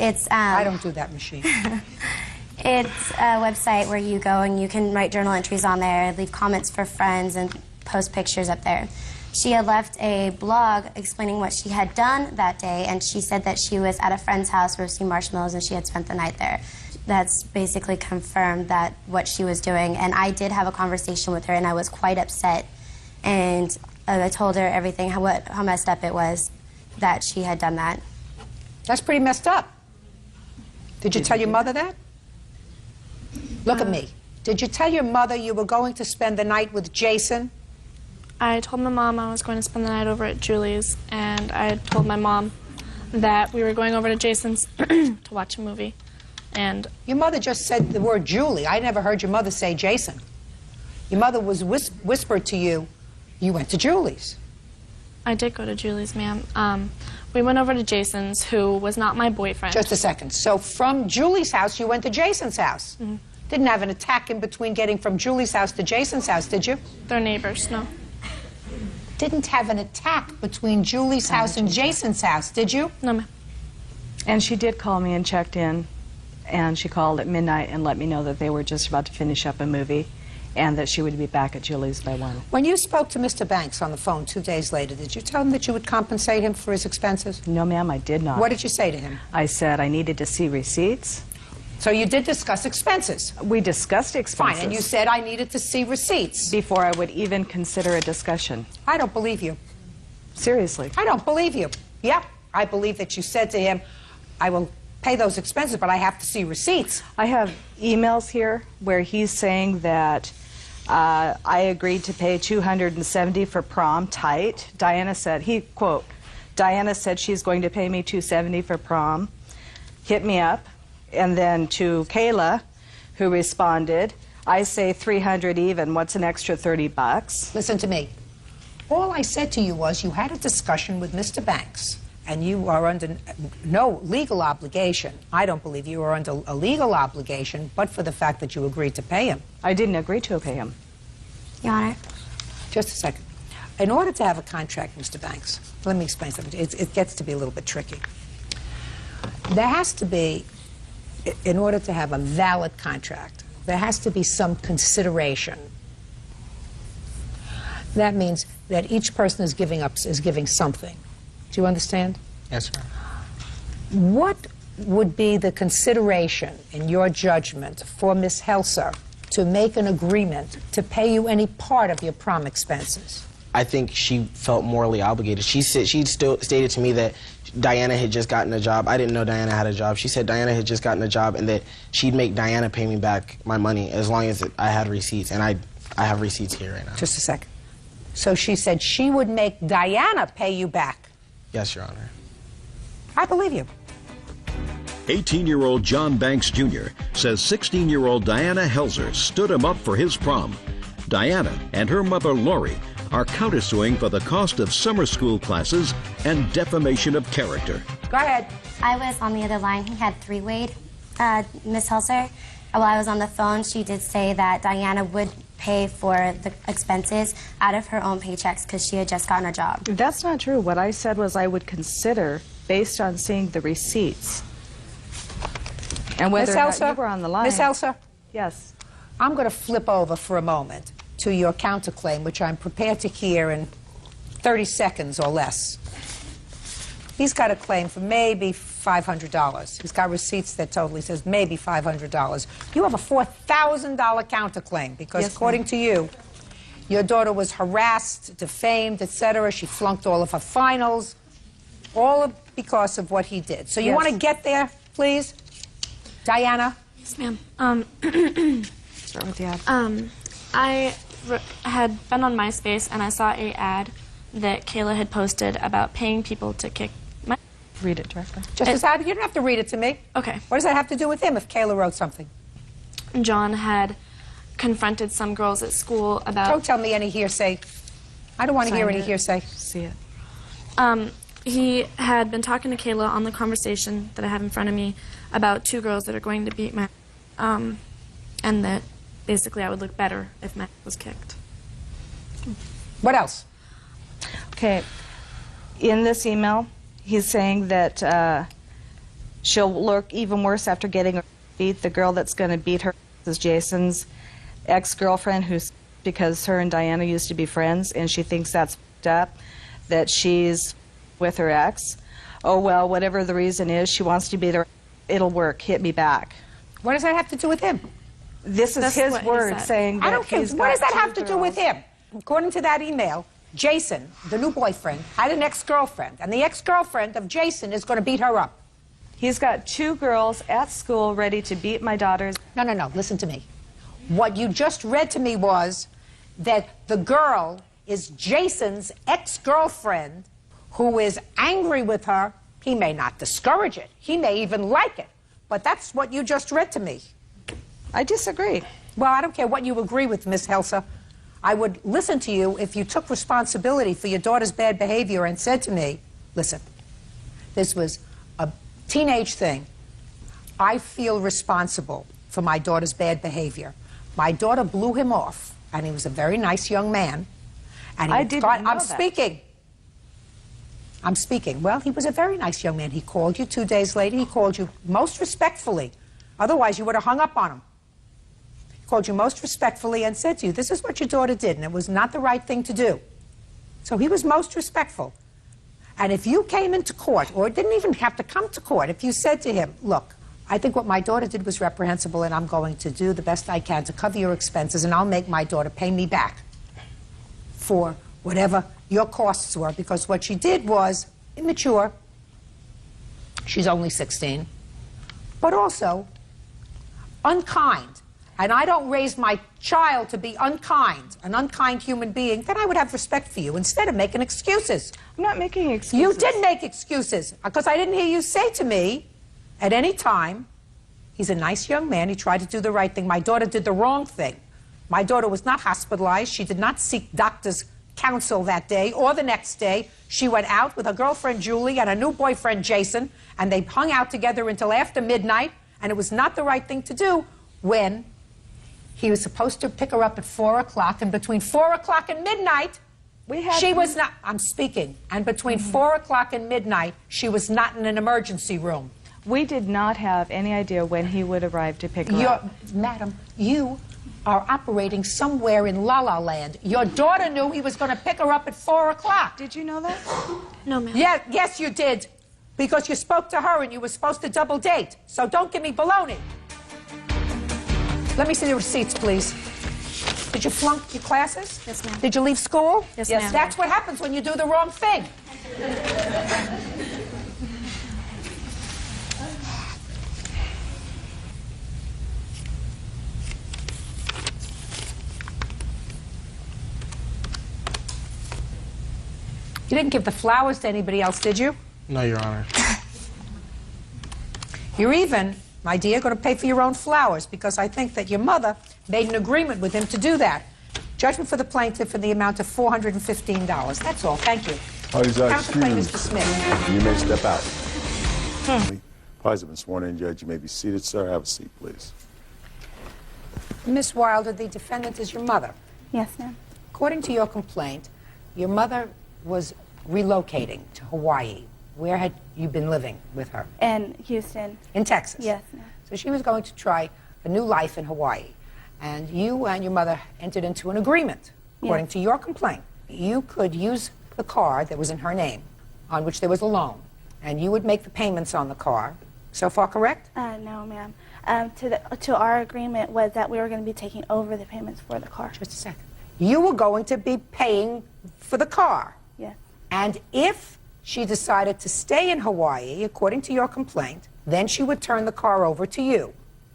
It's I don't do that machine. It's a website where you go and you can write journal entries on there, leave comments for friends, and post pictures up there. She had left a blog explaining what she had done that day, and she said that she was at a friend's house roasting marshmallows and she had spent the night there. That's basically confirmed that what she was doing, and I did have a conversation with her, and I was quite upset, and I told her everything, how messed up it was that she had done that. That's pretty messed up. Did you tell your mother that? Look at me. Did you tell your mother you were going to spend the night with Jason? I told my mom I was going to spend the night over at Julie's, and I told my mom that we were going over to Jason's to watch a movie. And your mother just said the word Julie. I never heard your mother say Jason. Your mother was whispered to you, you went to Julie's. I did go to Julie's, ma'am. We went over to Jason's, who was not my boyfriend. Just a second. So from Julie's house, you went to Jason's house? Mm-hmm. Didn't have an attack in between getting from Julie's house to Jason's house, did you? They're neighbors, no. Didn't have an attack between Julie's house and Jason's house, did you? No, ma'am. And she did call me and checked in, and she called at midnight and let me know that they were just about to finish up a movie and that she would be back at Julie's by 1. When you spoke to Mr. Banks on the phone 2 days later, did you tell him that you would compensate him for his expenses? No, ma'am, I did not. What did you say to him? I said I needed to see receipts So you did discuss expenses. We discussed expenses. Fine, and you said I needed to see receipts. Before I would even consider a discussion. I don't believe you. Seriously. I don't believe you. Yep, I believe that you said to him, I will pay those expenses, but I have to see receipts. I have emails here where he's saying that I agreed to pay $270 for prom tight. Diana said, he, quote, Diana said she's going to pay me $270 for prom. Hit me up. And then to Kayla, who responded, I say $300 even. What's an extra $30? Listen to me. All I said to you was you had a discussion with Mr. Banks, and you are under no legal obligation. I don't believe you are under a legal obligation, but for the fact that you agreed to pay him. I didn't agree to pay him. Your Honor. Just a second. In order to have a contract, Mr. Banks, let me explain something. It gets to be a little bit tricky. There has to be, in order to have a valid contract, there has to be some consideration. That means that each person is giving something. Do you understand? Yes, sir. What would be the consideration, in your judgment, for Ms. Helser to make an agreement to pay you any part of your prom expenses? I think she felt morally obligated. She still stated to me that Diana had just gotten a job. I didn't know Diana had a job. She said Diana had just gotten a job and that she'd make Diana pay me back my money as long as I had receipts. And I have receipts here right now. Just a second. So she said she would make Diana pay you back. Yes, Your Honor. I believe you. 18-year-old John Banks Jr. says 16-year-old Diana Helser stood him up for his prom. Diana and her mother Lori are countersuing for the cost of summer school classes and defamation of character. Go ahead. I was on the other line. He had three-wayed Miss Helser. While I was on the phone, she did say that Diana would pay for the expenses out of her own paychecks because she had just gotten a job. That's not true. What I said was I would consider based on seeing the receipts. And whether or not you were on the line. Miss Helser? Yes. I'm going to flip over for a moment to your counterclaim, which I'm prepared to hear in 30 seconds or less. He's got a claim for maybe $500. He's got receipts that totally says maybe $500. You have a $4,000 counterclaim because, yes, according to you, your daughter was harassed, defamed, etc. She flunked all of her finals, because of what he did. So you want to get there, please? Diana? Yes, ma'am. Start with the ad. I had been on MySpace and I saw an ad that Kayla had posted about paying people to kick my... Read it directly. Just as how, you don't have to read it to me. Okay. What does that have to do with him if Kayla wrote something? John had confronted some girls at school about... Don't tell me any hearsay. I don't want to hear any hearsay. See it. He had been talking to Kayla on the conversation that I have in front of me about two girls that are going to beat my... and that basically I would look better if Matt was kicked. What else? Okay. In this email, he's saying that she'll look even worse after getting her beat. The girl that's going to beat her is Jason's ex-girlfriend, who's because her and Diana used to be friends, and she thinks that's f***ed up, that she's with her ex. Oh, well, whatever the reason is, she wants to beat her. It'll work. Hit me back. What does that have to do with him? This is his word saying that I don't care. What does that have to do with him? According to that email, Jason, the new boyfriend, had an ex-girlfriend, and the ex-girlfriend of Jason is going to beat her up. He's got two girls at school ready to beat my daughters. No, no, no. Listen to me. What you just read to me was that the girl is Jason's ex-girlfriend who is angry with her. He may not discourage it. He may even like it. But that's what you just read to me. I disagree. Well, I don't care what you agree with, Miss Helser. I would listen to you if you took responsibility for your daughter's bad behavior and said to me, listen, this was a teenage thing. I feel responsible for my daughter's bad behavior. My daughter blew him off, and he was a very nice young man. And he I didn't know I'm that. speaking. I'm speaking. Well, he was a very nice young man. He called you 2 days later. He called you most respectfully. Otherwise, you would have hung up on him. He called you most respectfully and said to you, this is what your daughter did, and it was not the right thing to do. So he was most respectful. And if you came into court, or didn't even have to come to court, if you said to him, look, I think what my daughter did was reprehensible, and I'm going to do the best I can to cover your expenses, and I'll make my daughter pay me back for whatever your costs were, because what she did was immature. She's only 16, but also unkind. And I don't raise my child to be unkind, an unkind human being, then I would have respect for you instead of making excuses. I'm not making excuses. You did make excuses, because I didn't hear you say to me at any time, he's a nice young man, he tried to do the right thing. My daughter did the wrong thing. My daughter was not hospitalized. She did not seek doctor's counsel that day or the next day. She went out with her girlfriend Julie and her new boyfriend Jason, and they hung out together until after midnight, and it was not the right thing to do when he was supposed to pick her up at 4 o'clock, and between 4 o'clock and midnight, she was not, I'm speaking, and between 4 o'clock and midnight, she was not in an emergency room. We did not have any idea when he would arrive to pick her up. Madam, you are operating somewhere in La La Land. Your daughter knew he was going to pick her up at 4 o'clock. Did you know that? No, ma'am. Yeah, yes, you did. Because you spoke to her and you were supposed to double date. So don't give me baloney. Let me see the receipts, please. Did you flunk your classes? Yes, ma'am. Did you leave school? Yes, ma'am. That's what happens when you do the wrong thing. You didn't give the flowers to anybody else, did you? No, Your Honor. You're even, my dear, going to pay for your own flowers, because I think that your mother made an agreement with him to do that. Judgment for the plaintiff in the amount of $415. That's all. Thank you. Parties are Count the claim is excused. dismissed. You may step out. Parties have been sworn in, Judge. You may be seated, sir. Have a seat, please. Miss Wilder, the defendant is your mother. Yes, ma'am. According to your complaint, your mother was relocating to Hawaii. Where had you been living with her? In Houston. In Texas? Yes, ma'am. So she was going to try a new life in Hawaii. And you and your mother entered into an agreement. According to your complaint, you could use the car that was in her name, on which there was a loan, and you would make the payments on the car. So far correct? No, ma'am. To our agreement was that we were going to be taking over the payments for the car. Just a second. You were going to be paying for the car. Yes. And if she decided to stay in Hawaii, according to your complaint, then she would turn the car over to you.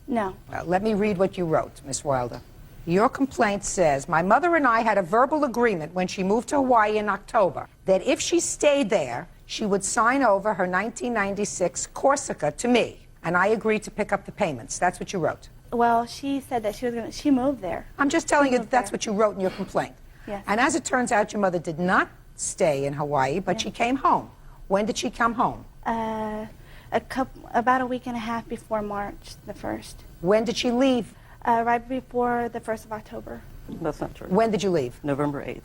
No. Well, let me read what you wrote, Miss Wilder. Your complaint says, my mother and I had a verbal agreement when she moved to Hawaii in October that if she stayed there, she would sign over her 1996 Corsica to me, and I agreed to pick up the payments. That's what you wrote. Well, she said that she moved there. I'm just telling you that that's what you wrote in your complaint. Yes. And as it turns out, your mother did not stay in Hawaii, but she came home. When did she come home? About a week and a half before March the 1st. When did she leave? Right before the 1st of October. That's not true. When did you leave? November 8th.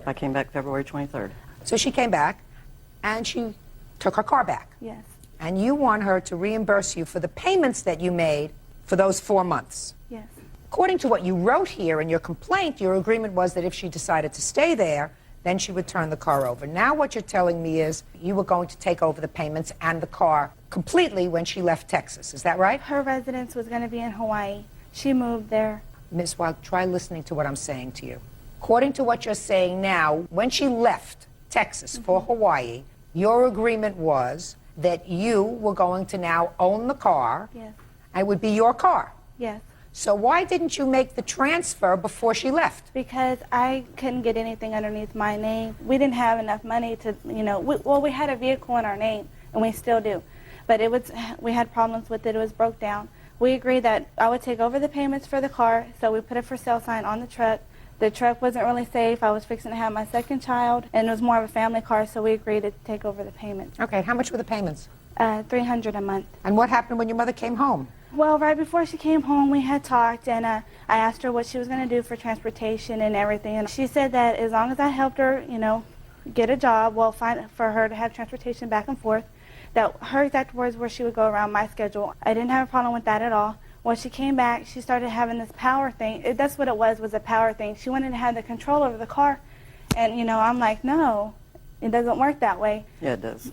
I came back February 23rd. So she came back, and she took her car back. Yes. And you want her to reimburse you for the payments that you made for those 4 months. Yes. According to what you wrote here in your complaint, your agreement was that if she decided to stay there, then she would turn the car over. Now what you're telling me is you were going to take over the payments and the car completely when she left Texas. Is that right? Her residence was going to be in Hawaii. She moved there. Ms. Wild, try listening to what I'm saying to you. According to what you're saying now, when she left Texas for Hawaii, your agreement was that you were going to now own the car. Yes. And it would be your car. Yes. So why didn't you make the transfer before she left? Because I couldn't get anything underneath my name. We didn't have enough money to, we had a vehicle in our name, and we still do. But we had problems with it. It was broke down. We agreed that I would take over the payments for the car, so we put a for sale sign on the truck. The truck wasn't really safe. I was fixing to have my second child, and it was more of a family car, so we agreed to take over the payments. Okay, how much were the payments? $300 a month. And what happened when your mother came home? Well, right before she came home, we had talked, and I asked her what she was going to do for transportation and everything. And she said that as long as I helped her, get a job, find for her to have transportation back and forth, that her exact words were she would go around my schedule. I didn't have a problem with that at all. When she came back, she started having this power thing. That's what it was a power thing. She wanted to have the control over the car. And, I'm like, no, it doesn't work that way. Yeah, it does.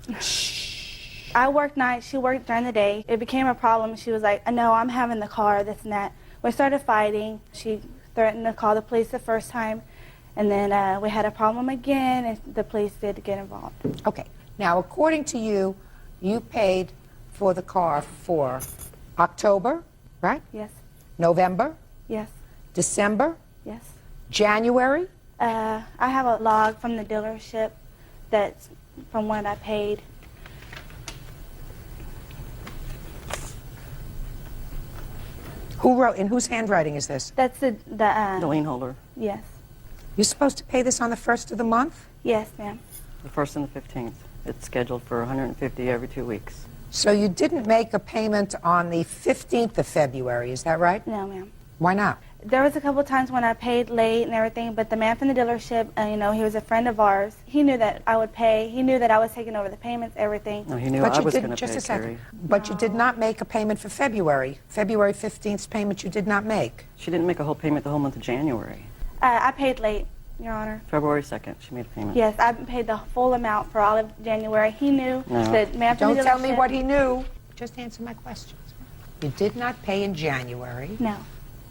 I worked nights, she worked during the day. It became a problem. She was like, no, I'm having the car, this and that. We started fighting. She threatened to call the police the first time, and then we had a problem again, and the police did get involved. Okay. Now, according to you, you paid for the car for October, right? Yes. November? Yes. December? Yes. January? I have a log from the dealership that's from what I paid. Who wrote, in whose handwriting is this? That's the lien holder. Yes. You're supposed to pay this on the 1st of the month? Yes, ma'am. The 1st and the 15th. It's scheduled for $150 every 2 weeks. So you didn't make a payment on the 15th of February, is that right? No, ma'am. Why not? There was a couple times when I paid late and everything, but the man from the dealership, you know, he was a friend of ours. He knew that I would pay. He knew that I was taking over the payments, everything. No, he knew But I you was didn't, going to just pay, a second. Carrie. But you did not make a payment for February. February 15th's payment you did not make. She didn't make a whole payment the whole month of January. I paid late, Your Honor. February 2nd, she made a payment. Yes, I paid the full amount for all of January. He knew No. that man from Don't the tell me dealership- what he knew. Just answer my questions. You did not pay in January. No.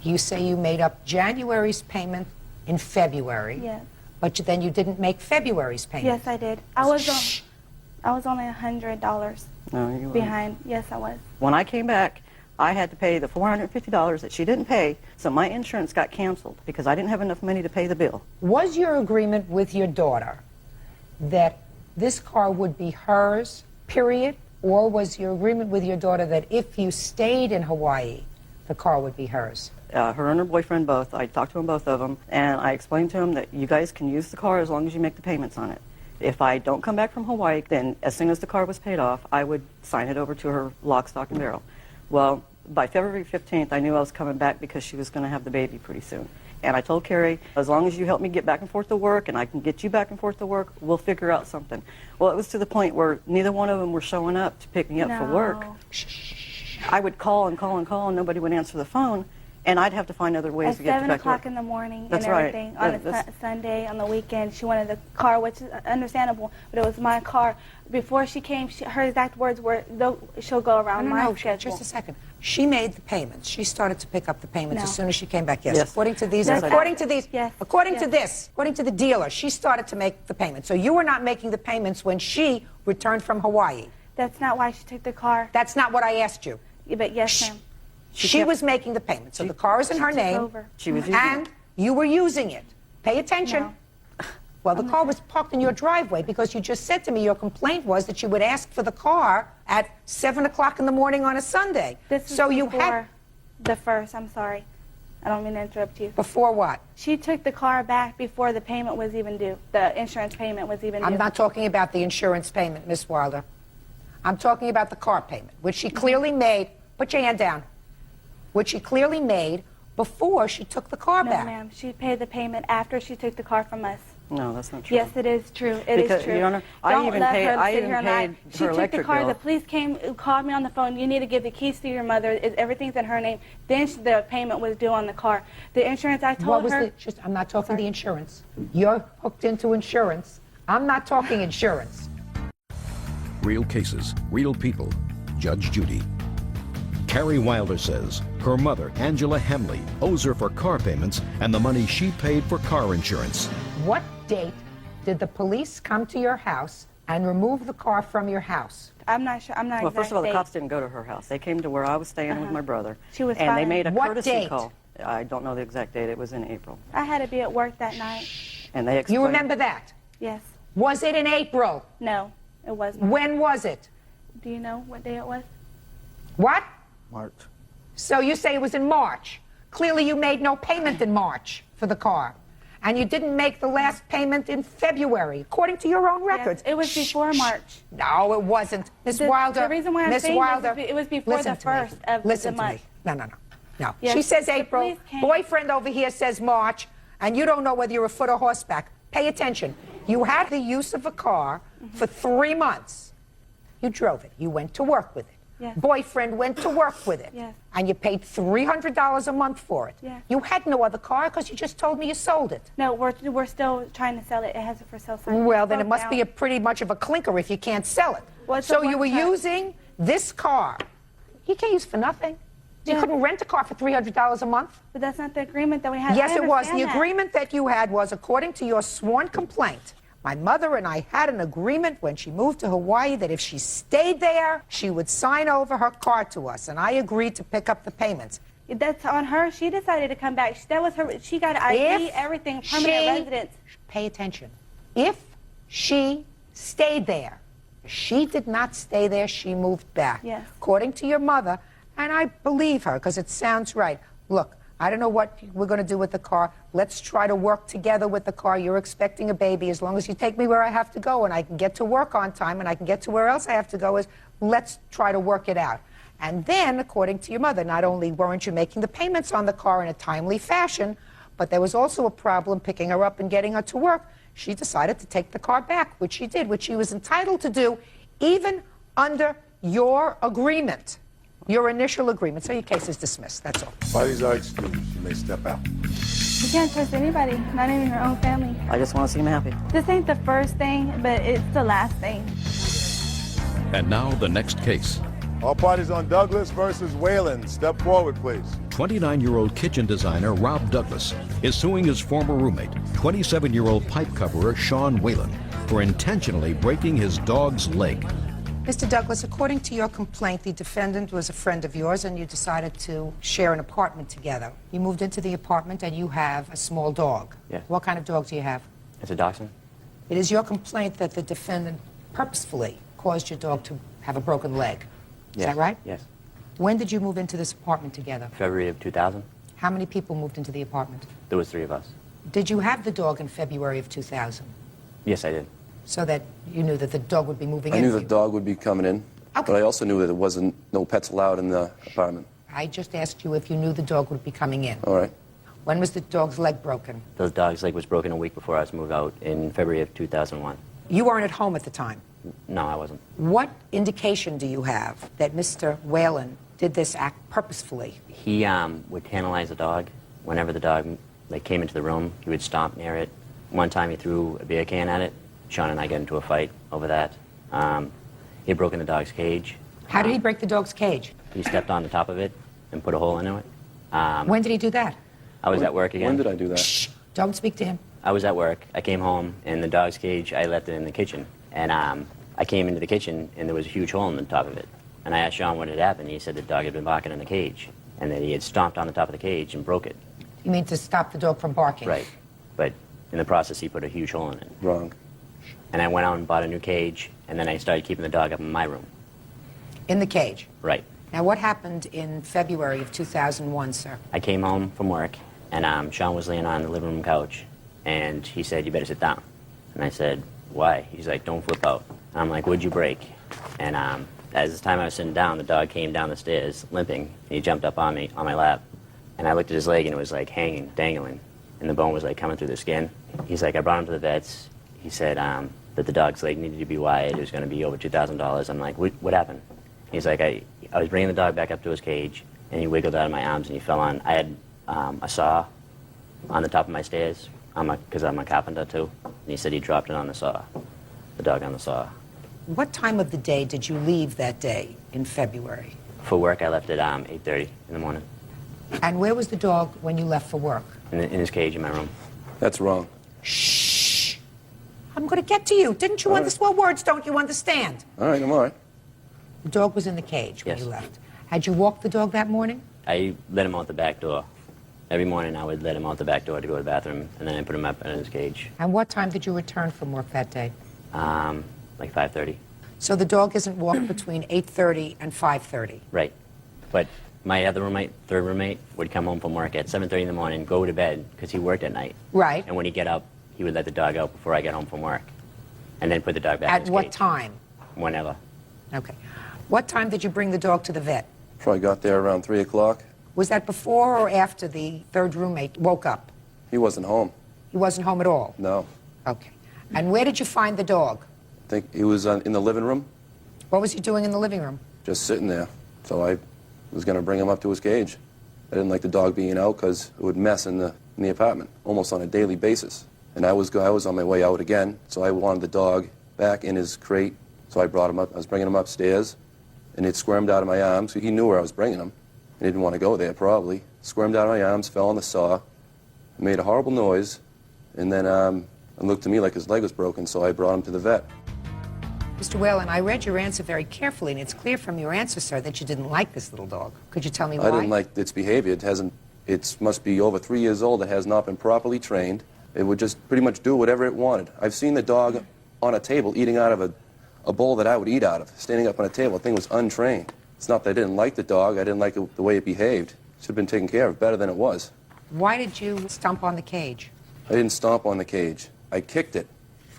You say you made up January's payment in February. Yes. But then you didn't make February's payment. Yes, I did. I was only $100 No, you weren't. behind. Yes, I was. When I came back, I had to pay the $450 that she didn't pay, so my insurance got canceled because I didn't have enough money to pay the bill. Was your agreement with your daughter that this car would be hers, period? Or was your agreement with your daughter that if you stayed in Hawaii, the car would be hers? Her and her boyfriend both. I talked to them, both of them, and I explained to them that you guys can use the car as long as you make the payments on it. If I don't come back from Hawaii, then as soon as the car was paid off, I would sign it over to her lock, stock, and barrel. Well, by February 15th, I knew I was coming back because she was going to have the baby pretty soon. And I told Carrie, as long as you help me get back and forth to work and I can get you back and forth to work, we'll figure out something. Well, it was to the point where neither one of them were showing up to pick me up for work. I would call and call and call and nobody would answer the phone. And I'd have to find other ways At to get 7 back to o'clock work. in the morning That's and right. everything on a Sunday, on the weekend. She wanted the car, which is understandable, but it was my car. Before she came, her exact words were, she'll go around my schedule. Just a second. She made the payments. She started to pick up the payments as soon as she came back. Yes. Yes. According to these, Yes, I according did. to these, according to this, according to the dealer, she started to make the payments. So you were not making the payments when she returned from Hawaii. That's not why she took the car. That's not what I asked you. Yeah, but yes, ma'am. She was making the payment. So the car is in her name, over. She was using and it. you were using it. Pay attention. Well, the car was parked in your driveway because you just said to me your complaint was that you would ask for the car at 7 o'clock in the morning on a Sunday. This was so you before had the first. I'm sorry. I don't mean to interrupt you. before what? She took the car back before the payment was even due. The insurance payment was even due. I'm not talking about the insurance payment, Miss Wilder. I'm talking about the car payment, which she clearly made. Put your hand down. Which she clearly made before she took the car No, back. ma'am. She paid the payment after she took the car from us. No, that's not true. Yes, it is true. It is Because, true. Your Honor, I Don't even let paid- her I sit even here and lie. paid She her took the electric car. bill. The police called me on the phone. You need to give the keys to your mother. Everything's in her name. Then the payment was due on the car. The insurance, I What told was her. the, just, I'm not talking the insurance. You're hooked into insurance. I'm not talking insurance. Real cases, real people. Judge Judy. Carrie Wilder says her mother, Angela Hemley, owes her for car payments and the money she paid for car insurance. What date did the police come to your house and remove the car from your house? I'm not sure. I'm not. Well, first of all, the exact cops didn't go to her house. They came to where I was staying with my brother. She was and they fine. made a What courtesy date? call. I don't know the exact date. It was in April. date. I had to be at work that night. And they explained. You remember that? Yes. Was it in April? No, it was not. When was it? Do you know what day it was? What? March. So you say it was in March. Clearly you made no payment in March for the car. And you didn't make the last payment in February, according to your own records. Yes, it was before March. No, it wasn't. Miss The Wilder. reason why I'm Miss saying Wilder, this is it was before listen the to me. first of Listen the to month. me. No. Yes, She says the April. police came. Boyfriend over here says March, and you don't know whether you're a foot or horseback. Pay attention. You had the use of a car for 3 months. You drove it. You went to work with it. Yes. Boyfriend went to work with it. Yes. And you paid $300 a month for it. Yes. You had no other car because you just told me you sold it. No, we're still trying to sell it. It has a for sale sign. Well, then it must be a pretty much of a clinker if you can't sell it. Well, so you were using this car. You can't use for nothing. You couldn't rent a car for $300 a month. But that's not the agreement that we had. Yes, I it was. The understand that. agreement that you had was, according to your sworn complaint, my mother and I had an agreement when she moved to Hawaii that if she stayed there, she would sign over her car to us, and I agreed to pick up the payments. That's on her. She decided to come back. That was her. She got ID, everything, permanent residence. Pay attention. If she stayed there, she did not stay there, she moved back. Yes. According to your mother, and I believe her because it sounds right. Look, I don't know what we're going to do with the car. Let's try to work together with the car. You're expecting a baby. As long as you take me where I have to go and I can get to work on time and I can get to where else I have to go, let's try to work it out. And then, according to your mother, not only weren't you making the payments on the car in a timely fashion, but there was also a problem picking her up and getting her to work. She decided to take the car back, which she did, which she was entitled to do, even under your agreement. Your initial agreement. So your case is dismissed. That's all. Parties are excused. You may step out. You can't trust anybody, not even your own family. I just want to see him happy. This ain't the first thing, but it's the last thing. And now the next case. All parties on Douglas versus Whalen. Step forward, please. 29-year-old kitchen designer Rob Douglas is suing his former roommate, 27-year-old pipe coverer Sean Whalen, for intentionally breaking his dog's leg. Mr. Douglas, according to your complaint, the defendant was a friend of yours and you decided to share an apartment together. You moved into the apartment and you have a small dog. Yes. What kind of dog do you have? It's a dachshund. It is your complaint that the defendant purposefully caused your dog to have a broken leg. Is that right? Yes. When did you move into this apartment together? February of 2000. How many people moved into the apartment? There was 3 of us. Did you have the dog in February of 2000? Yes, I did. So that you knew that the dog would be moving I in? knew the dog would be coming in, but I also knew that there wasn't no pets allowed in the apartment. I just asked you if you knew the dog would be coming in. All right. When was the dog's leg broken? The dog's leg was broken a week before I was moved out in February of 2001. You weren't at home at the time. No, I wasn't. What indication do you have that Mr. Whalen did this act purposefully? He would tantalize the dog. Whenever the dog came into the room, he would stomp near it. One time he threw a beer can at it. Sean and I got into a fight over that. He had broken the dog's cage. How did he break the dog's cage? He stepped on the top of it and put a hole into it. When did he do that? I was at work again. When did I do that? Shh, don't speak to him. I was at work. I came home, and the dog's cage, I left it in the kitchen. And I came into the kitchen, and there was a huge hole in the top of it. And I asked Sean what had happened. He said the dog had been barking in the cage, and that he had stomped on the top of the cage and broke it. You mean to stop the dog from barking? Right. But in the process, he put a huge hole in it. Wrong. And I went out and bought a new cage, and then I started keeping the dog up in my room. In the cage? Right. Now, what happened in February of 2001, sir? I came home from work, and Sean was laying on the living room couch, and he said, "You better sit down." And I said, "Why?" He's like, "Don't flip out." And I'm like, "What'd you break?" And as the time I was sitting down, the dog came down the stairs, limping, and he jumped up on me, on my lap. And I looked at his leg, and it was like hanging, dangling, and the bone was like coming through the skin. He's like, I brought him to the vets. He said that the dog's leg needed to be wired. It was going to be over $2,000. I'm like, what happened? He's like, I was bringing the dog back up to his cage, and he wiggled out of my arms, and he fell on. I had a saw on the top of my stairs, because I'm a carpenter, too. And he said he dropped it on the saw, the dog on the saw. What time of the day did you leave that day in February? For work, I left at 8:30 in the morning. And where was the dog when you left for work? In his cage in my room. That's wrong. Shh. I'm going to get to you. Didn't you understand? What words don't you understand? All right, I'm all right. The dog was in the cage when Yes. you left. Had you walked the dog that morning? I let him out the back door. Every morning I would let him out the back door to go to the bathroom, and then I put him up in his cage. And what time did you return from work that day? Like 5:30. So the dog isn't walked between 8:30 and 5:30. Right. But my other roommate, third roommate, would come home from work at 7:30 in the morning, go to bed, because he worked at night. Right. And when he'd get up, he would let the dog out before I got home from work. And then put the dog back in At his what cage. time? Whenever. Okay. What time did you bring the dog to the vet? Probably got there around 3 o'clock. Was that before or after the third roommate woke up? He wasn't home. He wasn't home at all? No. Okay. And where did you find the dog? I think he was in the living room, What was he doing in the living room? just sitting there. So I was going to bring him up to his cage. I didn't like the dog being out because it would mess in the apartment almost on a daily basis. And I was on my way out again, so I wanted the dog back in his crate. So I brought him up. I was bringing him upstairs, and it squirmed out of my arms. He knew where I was bringing him. He didn't want to go there, probably. Squirmed out of my arms, fell on the saw, made a horrible noise, and then it looked to me like his leg was broken, so I brought him to the vet. Mr. Whalen, I read your answer very carefully, and it's clear from your answer, sir, that you didn't like this little dog. Could you tell me why? I didn't like its behavior. It must be over 3 years old. It has not been properly trained. It would just pretty much do whatever it wanted. I've seen the dog on a table eating out of a bowl that I would eat out of, standing up on a table. The thing was untrained. It's not that I didn't like the dog. I didn't like the way it behaved. It should have been taken care of better than it was. Why did you stomp on the cage? I didn't stomp on the cage. I kicked it,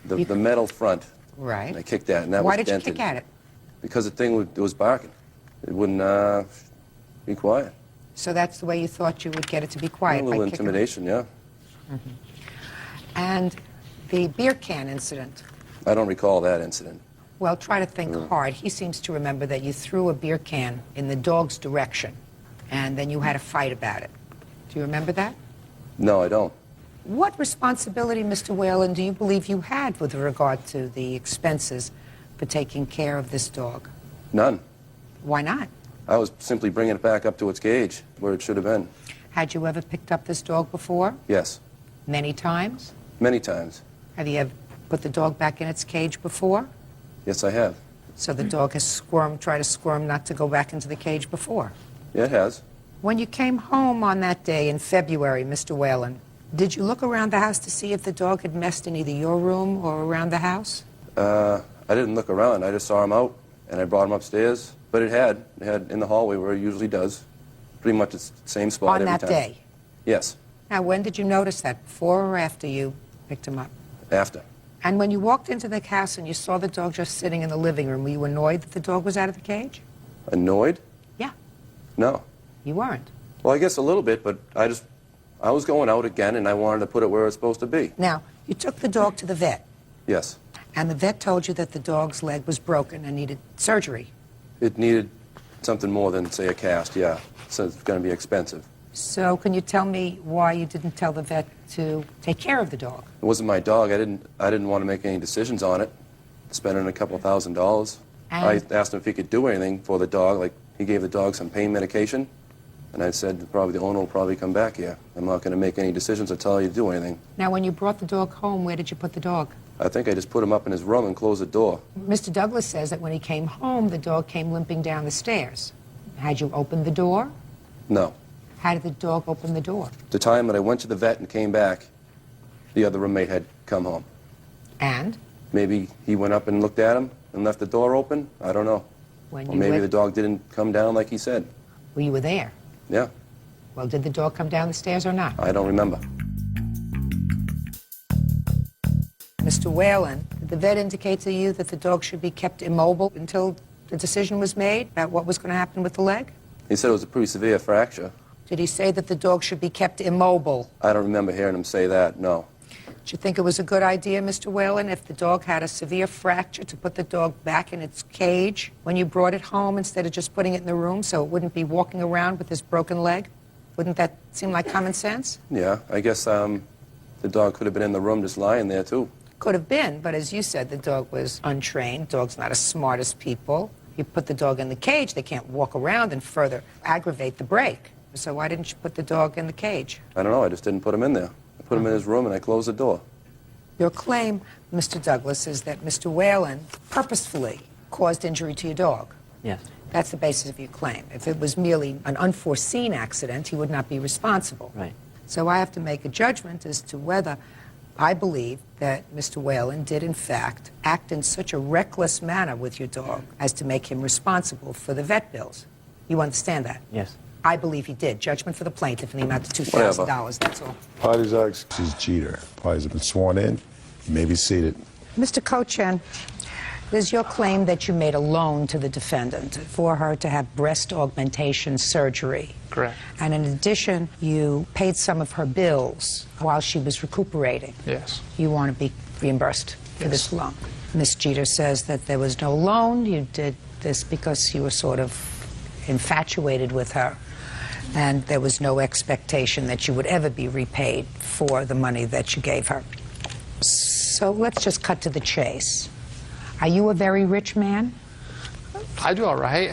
the metal front. Right. And I kicked that, and that was dented. Why did you kick at it? Because the thing was barking. It wouldn't be quiet. So that's the way you thought you would get it to be quiet? A little by kicking it? intimidation, yeah. Mm-hmm. And the beer can incident? I don't recall that incident. Well, try to think hard. He seems to remember that you threw a beer can in the dog's direction, and then you had a fight about it. Do you remember that? No, I don't. What responsibility, Mr. Whalen, do you believe you had with regard to the expenses for taking care of this dog? None. Why not? I was simply bringing it back up to its cage, where it should have been. Had you ever picked up this dog before? Yes. Many times? Many times. Have you ever put the dog back in its cage before? Yes, I have. So the dog has tried to squirm not to go back into the cage before? Yeah, it has. When you came home on that day in February, Mr. Whalen, did you look around the house to see if the dog had messed in either your room or around the house? I didn't look around. I just saw him out, and I brought him upstairs. But it had in the hallway where it usually does. Pretty much the same spot every time. On that day? Yes. Now, when did you notice that? Before or after you picked him up? After. And when you walked into the house and you saw the dog just sitting in the living room, were you annoyed that the dog was out of the cage? Annoyed? Yeah. No. You weren't? Well, I guess a little bit, but I was going out again, and I wanted to put it where it's supposed to be. Now, you took the dog to the vet. Yes. And the vet told you that the dog's leg was broken and needed surgery. It needed something more than, say, a cast, yeah. So it's going to be expensive. So can you tell me why you didn't tell the vet to take care of the dog? It wasn't my dog. I didn't want to make any decisions on it, spending a couple $1,000s. I asked him if he could do anything for the dog, like he gave the dog some pain medication. And I said, probably the owner will probably come back here. I'm not going to make any decisions or tell you to do anything. Now, when you brought the dog home, where did you put the dog? I think I just put him up in his room and closed the door. Mr. Douglas says that when he came home, the dog came limping down the stairs. Had you opened the door? No. How did the dog open the door? The time that I went to the vet and came back, the other roommate had come home. And? Maybe he went up and looked at him and left the door open. I don't know. Or maybe the dog didn't come down like he said. Well, you were there. Yeah. Well, did the dog come down the stairs or not? I don't remember. Mr. Whalen, did the vet indicate to you that the dog should be kept immobile until the decision was made about what was going to happen with the leg? He said it was a pretty severe fracture. Did he say that the dog should be kept immobile? I don't remember hearing him say that, no. Did you think it was a good idea, Mr. Whalen, if the dog had a severe fracture, to put the dog back in its cage when you brought it home instead of just putting it in the room so it wouldn't be walking around with this broken leg? Wouldn't that seem like common sense? Yeah, I guess the dog could have been in the room just lying there, too. Could have been, but as you said, the dog was untrained. Dogs not as smart as people. You put the dog in the cage, they can't walk around and further aggravate the break. So why didn't you put the dog in the cage? I don't know, I just didn't put him in there. I put him in his room and I closed the door. Your claim, Mr. Douglas, is that Mr. Whalen purposefully caused injury to your dog. Yes. That's the basis of your claim. If it was merely an unforeseen accident, he would not be responsible. Right. So I have to make a judgment as to whether I believe that Mr. Whalen did, in fact, act in such a reckless manner with your dog as to make him responsible for the vet bills. You understand that? Yes. I believe he did. Judgment for the plaintiff in the amount of $2,000. That's all. Parties are excused. Jeter. Parties have been sworn in. You may be seated. Mr. Kochan, there's your claim that you made a loan to the defendant for her to have breast augmentation surgery. Correct. And in addition, you paid some of her bills while she was recuperating. Yes. You want to be reimbursed for this loan. Ms. Jeter says that there was no loan. You did this because you were sort of infatuated with her, and there was no expectation that you would ever be repaid for the money that you gave her. So let's just cut to the chase. Are you a very rich man? I do all right.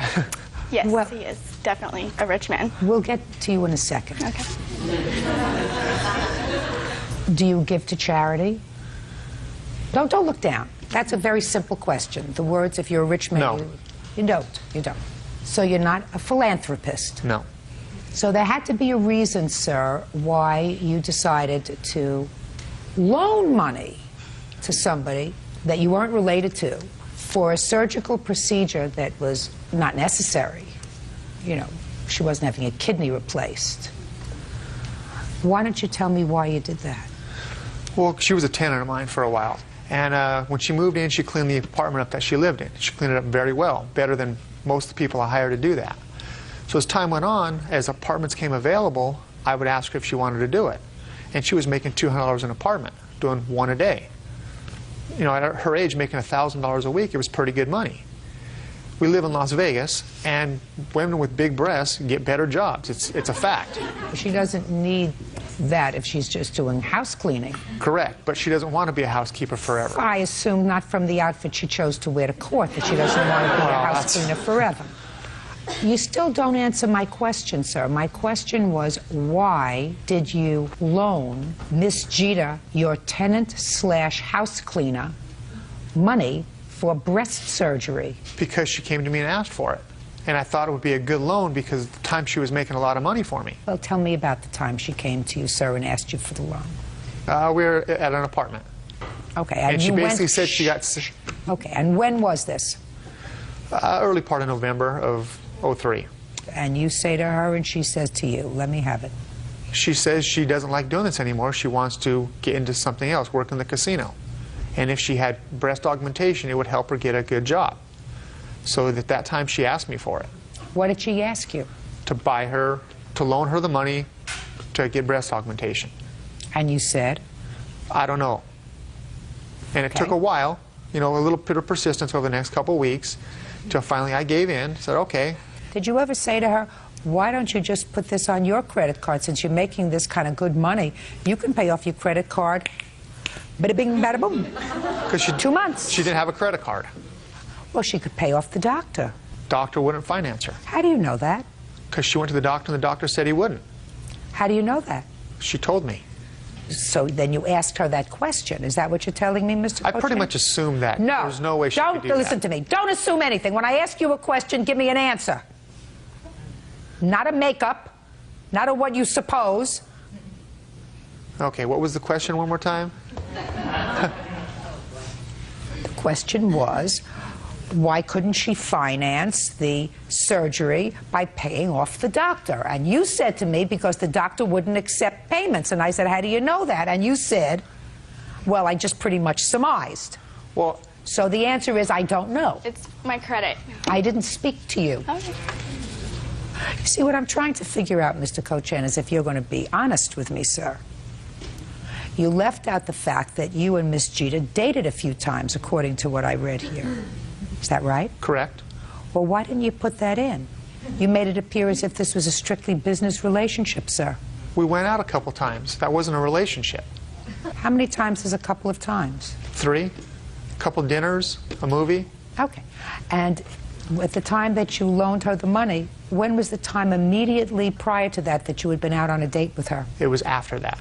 Yes, he is definitely a rich man. We'll get to you in a second. Okay. Do you give to charity? Don't look down. That's a very simple question. The words, if you're a rich man, No. you don't. You don't. So you're not a philanthropist? No. So there had to be a reason, sir, why you decided to loan money to somebody that you weren't related to for a surgical procedure that was not necessary. You know, she wasn't having a kidney replaced. Why don't you tell me why you did that? Well, she was a tenant of mine for a while. And when she moved in, she cleaned the apartment up that she lived in. She cleaned it up very well, better than most of the people I hired to do that. So as time went on, as apartments came available, I would ask her if she wanted to do it. And she was making $200 an apartment, doing one a day. You know, at her age, making $1,000 a week, it was pretty good money. We live in Las Vegas, and women with big breasts get better jobs. It's a fact. She doesn't need that if she's just doing house cleaning. Correct, but she doesn't want to be a housekeeper forever. I assume not from the outfit she chose to wear to court that she doesn't want to be a house cleaner forever. You still don't answer my question, sir. My question was, why did you loan Miss Judith, your tenant/house cleaner, money for breast surgery? Because she came to me and asked for it. And I thought it would be a good loan because at the time she was making a lot of money for me. Well, tell me about the time she came to you, sir, and asked you for the loan. We were at an apartment. Okay. And she basically said she got... Okay, and when was this? Early part of November of '03. And you say to her, and she says to you, let me have it. She says she doesn't like doing this anymore. She wants to get into something else, work in the casino. And if she had breast augmentation, it would help her get a good job. So at that time, she asked me for it. What did she ask you? To buy her, to loan her the money to get breast augmentation. And you said? I don't know. And it took a while, you know, a little bit of persistence over the next couple of weeks, till finally I gave in, said, okay. Did you ever say to her, why don't you just put this on your credit card since you're making this kind of good money? You can pay off your credit card. Bada bing, bada boom. Because 2 months. She didn't have a credit card. Well, she could pay off the doctor. Doctor wouldn't finance her. How do you know that? Because she went to the doctor and the doctor said he wouldn't. How do you know that? She told me. So then you asked her that question. Is that what you're telling me, Mr. I pretty much assumed that. No. There's no way she could do Don't listen to me. Don't assume anything. When I ask you a question, give me an answer. Not a makeup. Not a what you suppose. Okay, what was the question one more time? The question was, why couldn't she finance the surgery by paying off the doctor? And you said to me, because the doctor wouldn't accept payments. And I said, how do you know that? And you said, well, I just pretty much surmised. Well, so the answer is, I don't know. It's my credit. I didn't speak to you. Okay. You see, what I'm trying to figure out, Mr. Cochin, is if you're going to be honest with me, sir. You left out the fact that you and Miss Judith dated a few times, according to what I read here. Is that right? Correct. Well, why didn't you put that in? You made it appear as if this was a strictly business relationship, sir. We went out a couple times. That wasn't a relationship. How many times is a couple of times? 3. A couple dinners, a movie. Okay. And at the time that you loaned her the money, when was the time immediately prior to that that you had been out on a date with her? It was after that.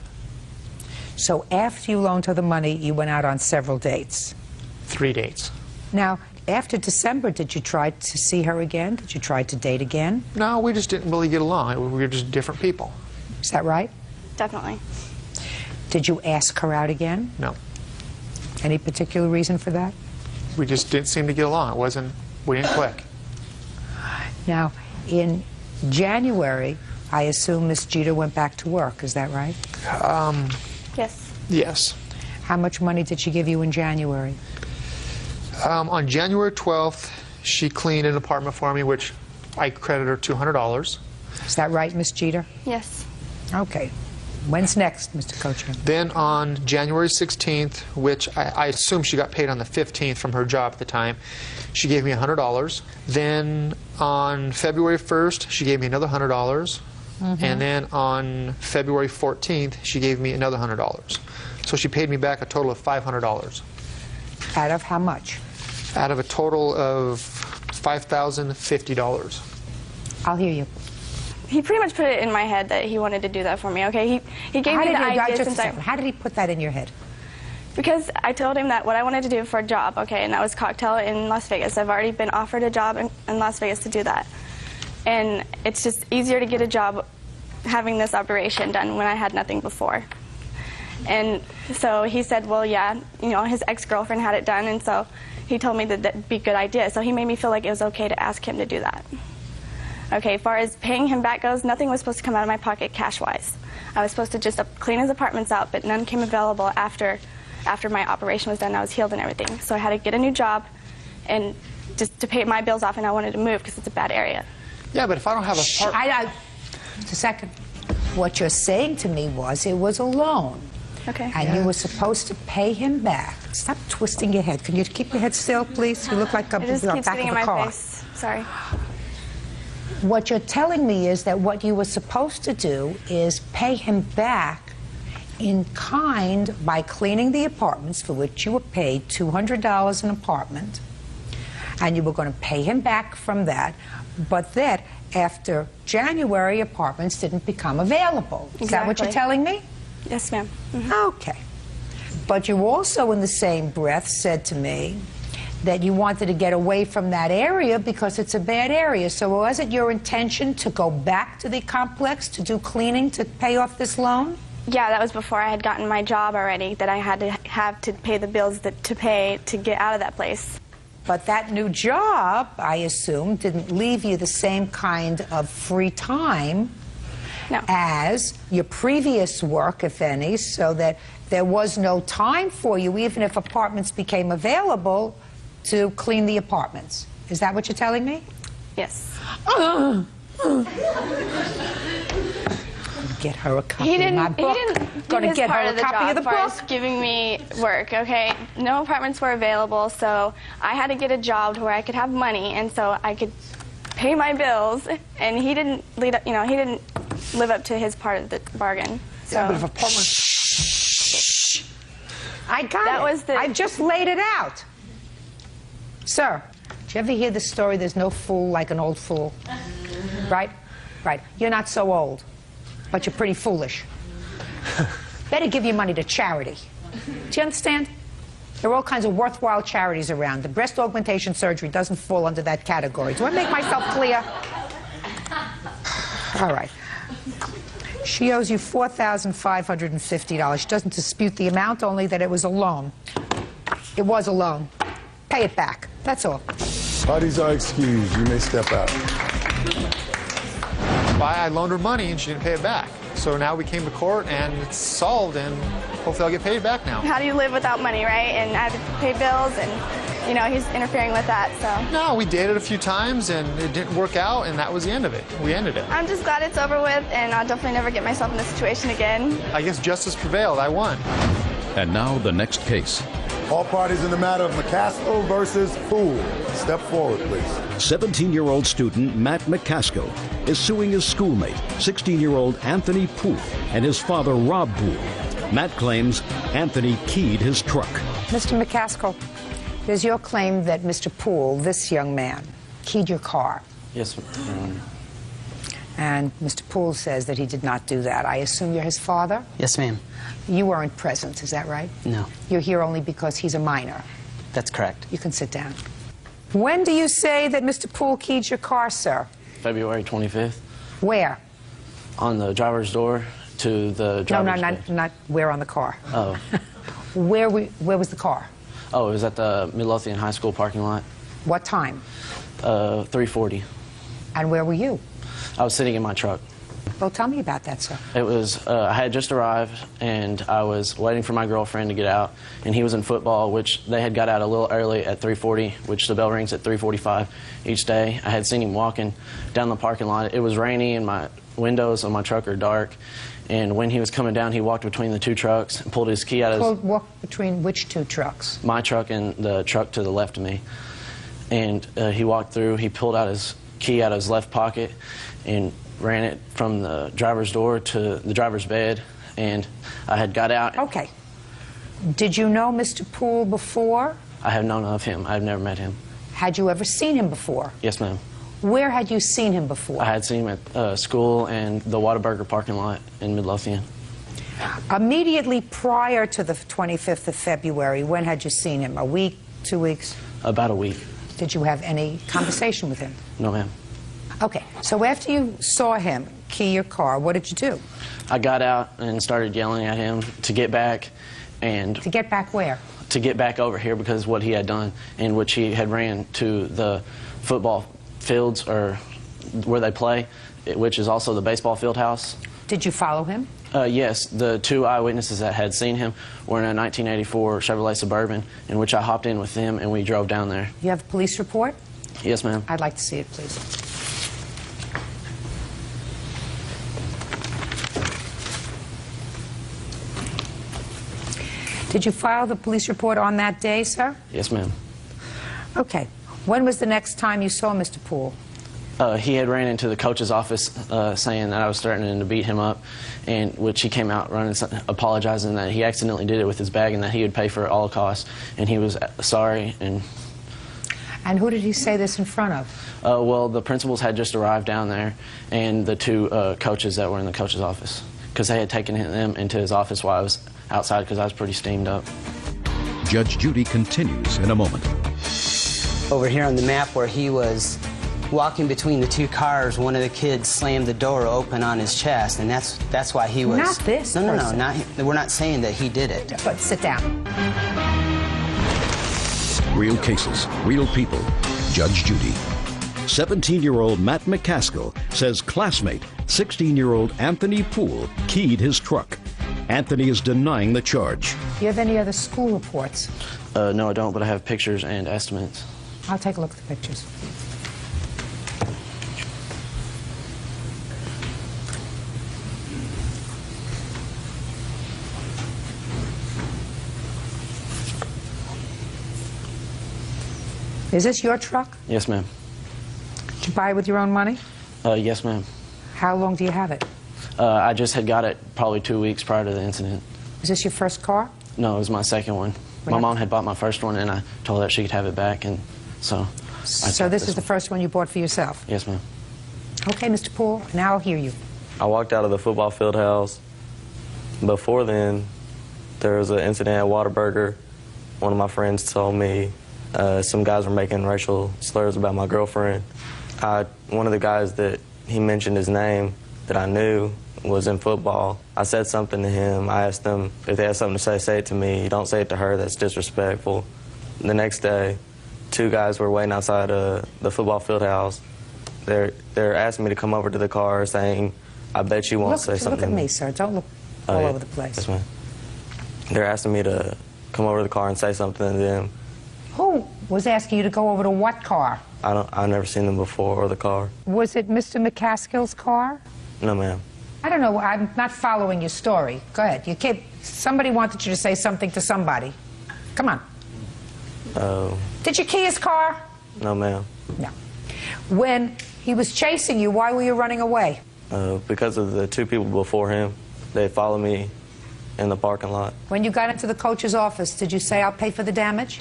So after you loaned her the money, you went out on several dates? 3 dates. Now, after December, did you try to see her again? Did you try to date again? No, we just didn't really get along. We were just different people. Is that right? Definitely. Did you ask her out again? No. Any particular reason for that? We just didn't seem to get along. We didn't click. Now, in January, I assume Miss Judith went back to work. Is that right? Yes. Yes. How much money did she give you in January? On January 12th, she cleaned an apartment for me, which I credited her $200. Is that right, Miss Judith? Yes. Okay. When's next, Mr. Coachman? Then on January 16th, which I assume she got paid on the 15th from her job at the time, she gave me $100. Then on February 1st, she gave me another $100. And then on February 14th, she gave me another $100. So she paid me back a total of $500. Out of how much? Out of a total of $5,050. I'll hear you. He pretty much put it in my head that he wanted to do that for me, okay? He gave me the idea since How did he put that in your head? Because I told him that what I wanted to do for a job, okay, and that was cocktail in Las Vegas. I've already been offered a job in Las Vegas to do that. And it's just easier to get a job having this operation done when I had nothing before. And so he said, well, yeah, you know, his ex-girlfriend had it done, and so he told me that that'd be a good idea. So he made me feel like it was okay to ask him to do that. Okay, as far as paying him back goes, nothing was supposed to come out of my pocket cash-wise. I was supposed to just clean his apartments out, but none came available after my operation was done and I was healed and everything. So I had to get a new job and just to pay my bills off, and I wanted to move because it's a bad area. Yeah, but if I don't have a Just a second. What you're saying to me was it was a loan. Okay. And you were supposed to pay him back. Stop twisting your head. Can you keep your head still, please? You look like a It just keeps back getting of in a my car. face. Sorry. What you're telling me is that what you were supposed to do is pay him back in kind by cleaning the apartments for which you were paid $200 an apartment, and you were going to pay him back from that, but that after January, apartments didn't become available. Is that what you're telling me? Yes, ma'am. Okay. But you also, in the same breath, said to me that you wanted to get away from that area because it's a bad area. So was it your intention to go back to the complex to do cleaning to pay off this loan? Yeah, that was before I had gotten my job already, that I had to pay the bills to pay to get out of that place. But that new job, I assume, didn't leave you the same kind of free time as your previous work, if any, so that there was no time for you, even if apartments became available, to clean the apartments. Is that what you're telling me? Yes. Get her a copy He didn't. of my book. He didn't Gonna do his get part her of a the copy job of the as far as book. giving me work. Okay, no apartments were available, so I had to get a job where I could have money, and so I could pay my bills. And he didn't lead up. You know, he didn't live up to his part of the bargain. So. Yeah, but if apartments. I got it. I just laid it out. Sir, did you ever hear the story, there's no fool like an old fool? Right? Right. You're not so old, but you're pretty foolish. Better give your money to charity. Do you understand? There are all kinds of worthwhile charities around. The breast augmentation surgery doesn't fall under that category. Do I make myself clear? All right. She owes you $4,550. She doesn't dispute the amount, only that it was a loan. It was a loan. Pay it back. That's all. Parties are excused. You may step out. I loaned her money and she didn't pay it back. So now we came to court and it's solved, and hopefully I'll get paid back now. How do you live without money, right? And I have to pay bills, and you know he's interfering with that. So. No, we dated a few times and it didn't work out, and that was the end of it. We ended it. I'm just glad it's over with, and I'll definitely never get myself in this situation again. I guess justice prevailed. I won. And now the next case. All parties in the matter of McCaskill versus Poole. Step forward, please. 17-year-old student Matt McCaskill is suing his schoolmate, 16-year-old Anthony Poole, and his father, Rob Poole. Matt claims Anthony keyed his truck. Mr. McCaskill, it is your claim that Mr. Poole, this young man, keyed your car. Yes, Your Honor. And Mr. Poole says that he did not do that. I assume you're his father? Yes, ma'am. You weren't present, is that right? No. You're here only because he's a minor. That's correct. You can sit down. When do you say that Mr. Poole keyed your car, sir? February 25th. Where? On the driver's door to the driver's No, not where on the car. Oh. Where was the car? Oh, it was at the Midlothian High School parking lot. What time? 3:40. And where were you? I was sitting in my truck. Well, tell me about that, sir. It was, I had just arrived, and I was waiting for my girlfriend to get out, and he was in football, which they had got out a little early at 3:40, which the bell rings at 3:45 each day. I had seen him walking down the parking lot. It was rainy, and my windows on my truck are dark, And when he was coming down, he walked between the two trucks and pulled his key out of his... Walk between which two trucks? My truck and the truck to the left of me. And he walked through, he pulled out his key out of his left pocket and ran it from the driver's door to the driver's bed, and I had got out. Okay. Did you know Mr. Poole before? I have known of him. I've never met him. Had you ever seen him before? Yes, ma'am. Where had you seen him before? I had seen him at school and the Whataburger parking lot in Midlothian. Immediately prior to the 25th of February, when had you seen him? A week, 2 weeks? About a week. Did you have any conversation with him? No, ma'am. Okay, so after you saw him key your car, what did you do? I got out and started yelling at him to get back, and... To get back where? To get back over here, because what he had done, in which he had ran to the football fields, or where they play, which is also the baseball field house. Did you follow him? Yes, the two eyewitnesses that had seen him were in a 1984 Chevrolet Suburban, in which I hopped in with them and we drove down there. You have a police report? Yes, ma'am. I'd like to see it, please. Did you file the police report on that day, sir? Yes, ma'am. Okay. When was the next time you saw Mr. Poole? He had ran into the coach's office saying that I was threatening to beat him up, and which he came out running, apologizing that he accidentally did it with his bag and that he would pay for it all costs, and he was sorry. And who did he say this in front of? Well, the principals had just arrived down there, and the two coaches that were in the coach's office, because they had taken them into his office while I was outside, because I was pretty steamed up. Judge Judy continues in a moment. Over here on the map where he was walking between the two cars, one of the kids slammed the door open on his chest, and that's why he was... Not this No, person. not we're not saying that he did it. But sit down. Real cases, real people. Judge Judy. 17-year-old Matt McCaskill says classmate 16-year-old Anthony Poole keyed his truck. Anthony is denying the charge. Do you have any other school reports? No, I don't, but I have pictures and estimates. I'll take a look at the pictures. Is this your truck? Yes, ma'am. Did you buy it with your own money? Yes, ma'am. How long do you have it? I just had got it probably 2 weeks prior to the incident. Is this your first car? No, it was my second one. My mom had bought my first one, and I told her that she could have it back, and so... So this is the first one you bought for yourself? Yes, ma'am. Okay, Mr. Poole, now I'll hear you. I walked out of the football field house. Before then, there was an incident at Whataburger. One of my friends told me some guys were making racial slurs about my girlfriend. One of the guys that he mentioned his name that I knew was in football. I said something to him. I asked them if they had something to say it to me. You don't say it to her, that's disrespectful. The next day, two guys were waiting outside the football field house. They're asking me to come over to the car saying, I bet you won't say something. Look at me, sir. Don't look all over the place. Yes, ma'am. They're asking me to come over to the car and say something to them. Who was asking you to go over to what car? I've never seen them before, or the car. Was it Mr. McCaskill's car? No, ma'am. I don't know. I'm not following your story. Go ahead. Somebody wanted you to say something to somebody. Come on. Oh. Did you key his car? No, ma'am. No. When he was chasing you, why were you running away? Because of the two people before him. They followed me in the parking lot. When you got into the coach's office, did you say, I'll pay for the damage?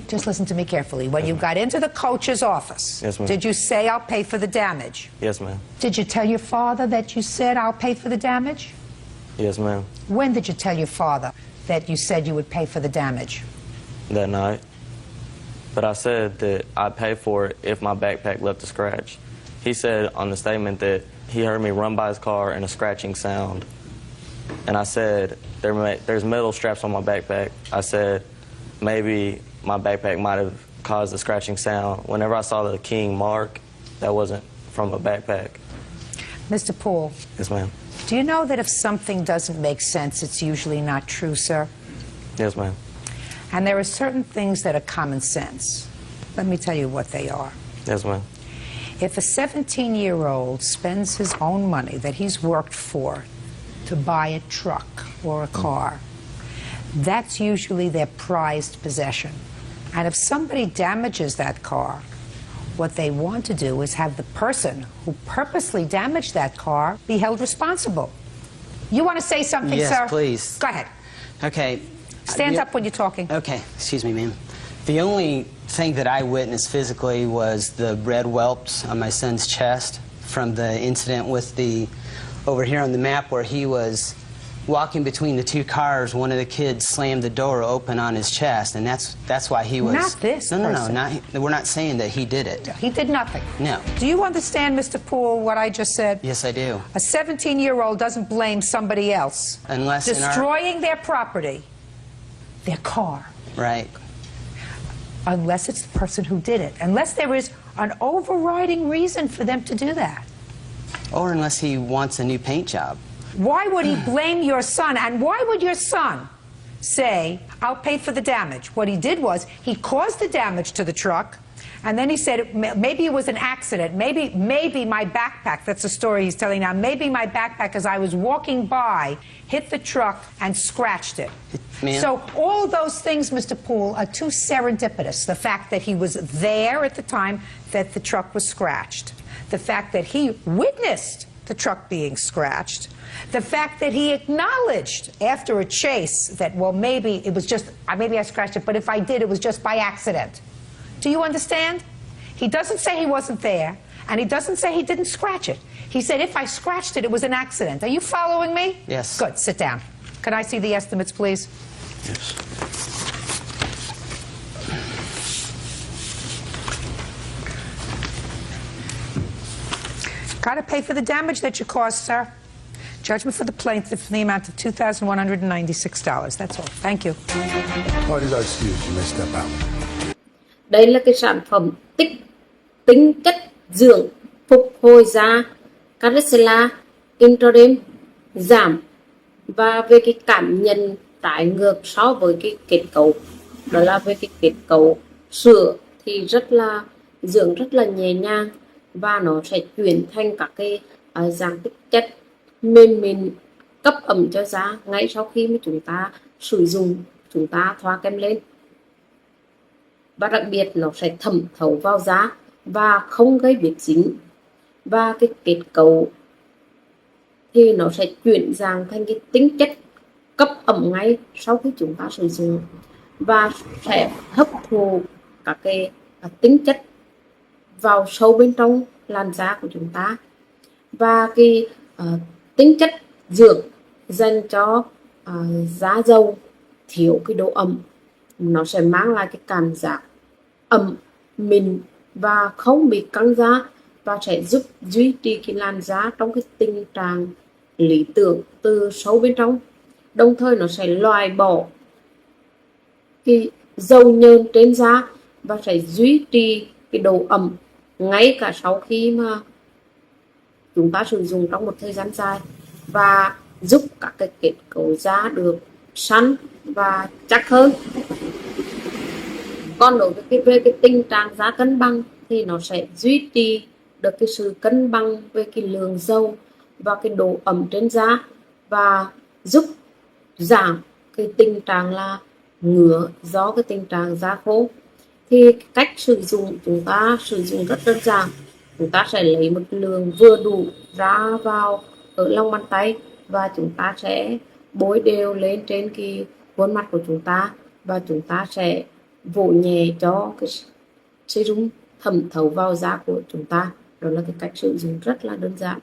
Just listen to me carefully. When you got into the coach's office, yes, ma'am. Did you say, I'll pay for the damage? Yes, ma'am. Did you tell your father that you said, I'll pay for the damage? Yes, ma'am. When did you tell your father that you said you would pay for the damage? That night. But I said that I'd pay for it if my backpack left a scratch. He said on the statement that he heard me run by his car and a scratching sound. And I said, there's metal straps on my backpack. I said, maybe my backpack might have caused the scratching sound. Whenever I saw the keying mark, that wasn't from a backpack. Mr. Poole. Yes, ma'am. Do you know that if something doesn't make sense, it's usually not true, sir? Yes, ma'am. And there are certain things that are common sense. Let me tell you what they are. Yes, ma'am. If a 17-year-old spends his own money that he's worked for to buy a truck or a car, that's usually their prized possession. And if somebody damages that car, what they want to do is have the person who purposely damaged that car be held responsible. You want to say something, yes, sir? Yes, please. Go ahead. Okay. Stand up when you're talking. Okay. Excuse me, ma'am. The only thing that I witnessed physically was the red whelps on my son's chest from the incident with the, over here on the map where he was walking between the two cars, one of the kids slammed the door open on his chest, and that's why he was... Not this person. We're not saying that he did it. He did nothing. No. Do you understand, Mr. Poole, what I just said? Yes, I do. A 17-year-old doesn't blame somebody else. Unless destroying their property, their car. Right. Unless it's the person who did it. Unless there is an overriding reason for them to do that. Or unless he wants a new paint job. Why would he blame your son? And why would your son say, I'll pay for the damage? What he did was he caused the damage to the truck, and then he said maybe it was an accident. Maybe my backpack, that's the story he's telling now, maybe my backpack as I was walking by hit the truck and scratched it. So all those things, Mr. Poole, are too serendipitous. The fact that he was there at the time that the truck was scratched. The fact that he witnessed the truck being scratched. The fact that he acknowledged after a chase that, well, maybe it was just, maybe I scratched it, but if I did, it was just by accident. Do you understand? He doesn't say he wasn't there, and he doesn't say he didn't scratch it. He said, if I scratched it, it was an accident. Are you following me? Yes. Good. Sit down. Can I see the estimates, please? Yes. Got to pay for the damage that you caused, sir. Judgment for the plaintiff in the amount of $2,196. That's all. Thank you. Parties are excused. You may step out. Đây là cái sản phẩm tính chất dưỡng phục hồi da Caricella intraderm giảm, và về cái cảm nhận trái ngược so với cái kết cấu, đó là về cái kết cấu sữa thì dưỡng rất là nhẹ nhàng, và nó sẽ chuyển thành các cái dạng tích chất mềm mịn cấp ẩm cho da ngay sau khi mà chúng ta sử dụng, chúng ta thoa kem lên. Và đặc biệt nó sẽ thẩm thấu vào da và không gây bết dính, và cái kết cấu thì nó sẽ chuyển dạng thành cái tính chất cấp ẩm ngay sau khi chúng ta sử dụng, và sẽ hấp thụ các cái tính chất vào sâu bên trong làn da của chúng ta. Và cái tính chất dưỡng dành cho da dầu thiếu cái độ ẩm, nó sẽ mang lại cái cảm giác ẩm mịn và không bị căng da, và sẽ giúp duy trì cái làn da trong cái tình trạng lý tưởng từ sâu bên trong. Đồng thời nó sẽ loại bỏ cái dầu nhờn trên da và sẽ duy trì cái độ ẩm ngay cả sau khi mà chúng ta sử dụng trong một thời gian dài, và giúp các cái kết cấu da được săn và chắc hơn. Còn đối với về cái tình trạng da cân bằng thì nó sẽ duy trì được cái sự cân bằng về cái lượng dầu và cái độ ẩm trên da, và giúp giảm cái tình trạng là ngứa do cái tình trạng da khô. Thì cách sử dụng chúng ta sử dụng rất đơn giản. Chúng ta sẽ lấy một lượng vừa đủ ra vào ở lòng bàn tay, và chúng ta sẽ bôi đều lên trên cái khuôn mặt của chúng ta, và chúng ta sẽ vỗ nhẹ cho cái serum thẩm thấu vào da của chúng ta. Đó là cái cách sử dụng rất là đơn giản.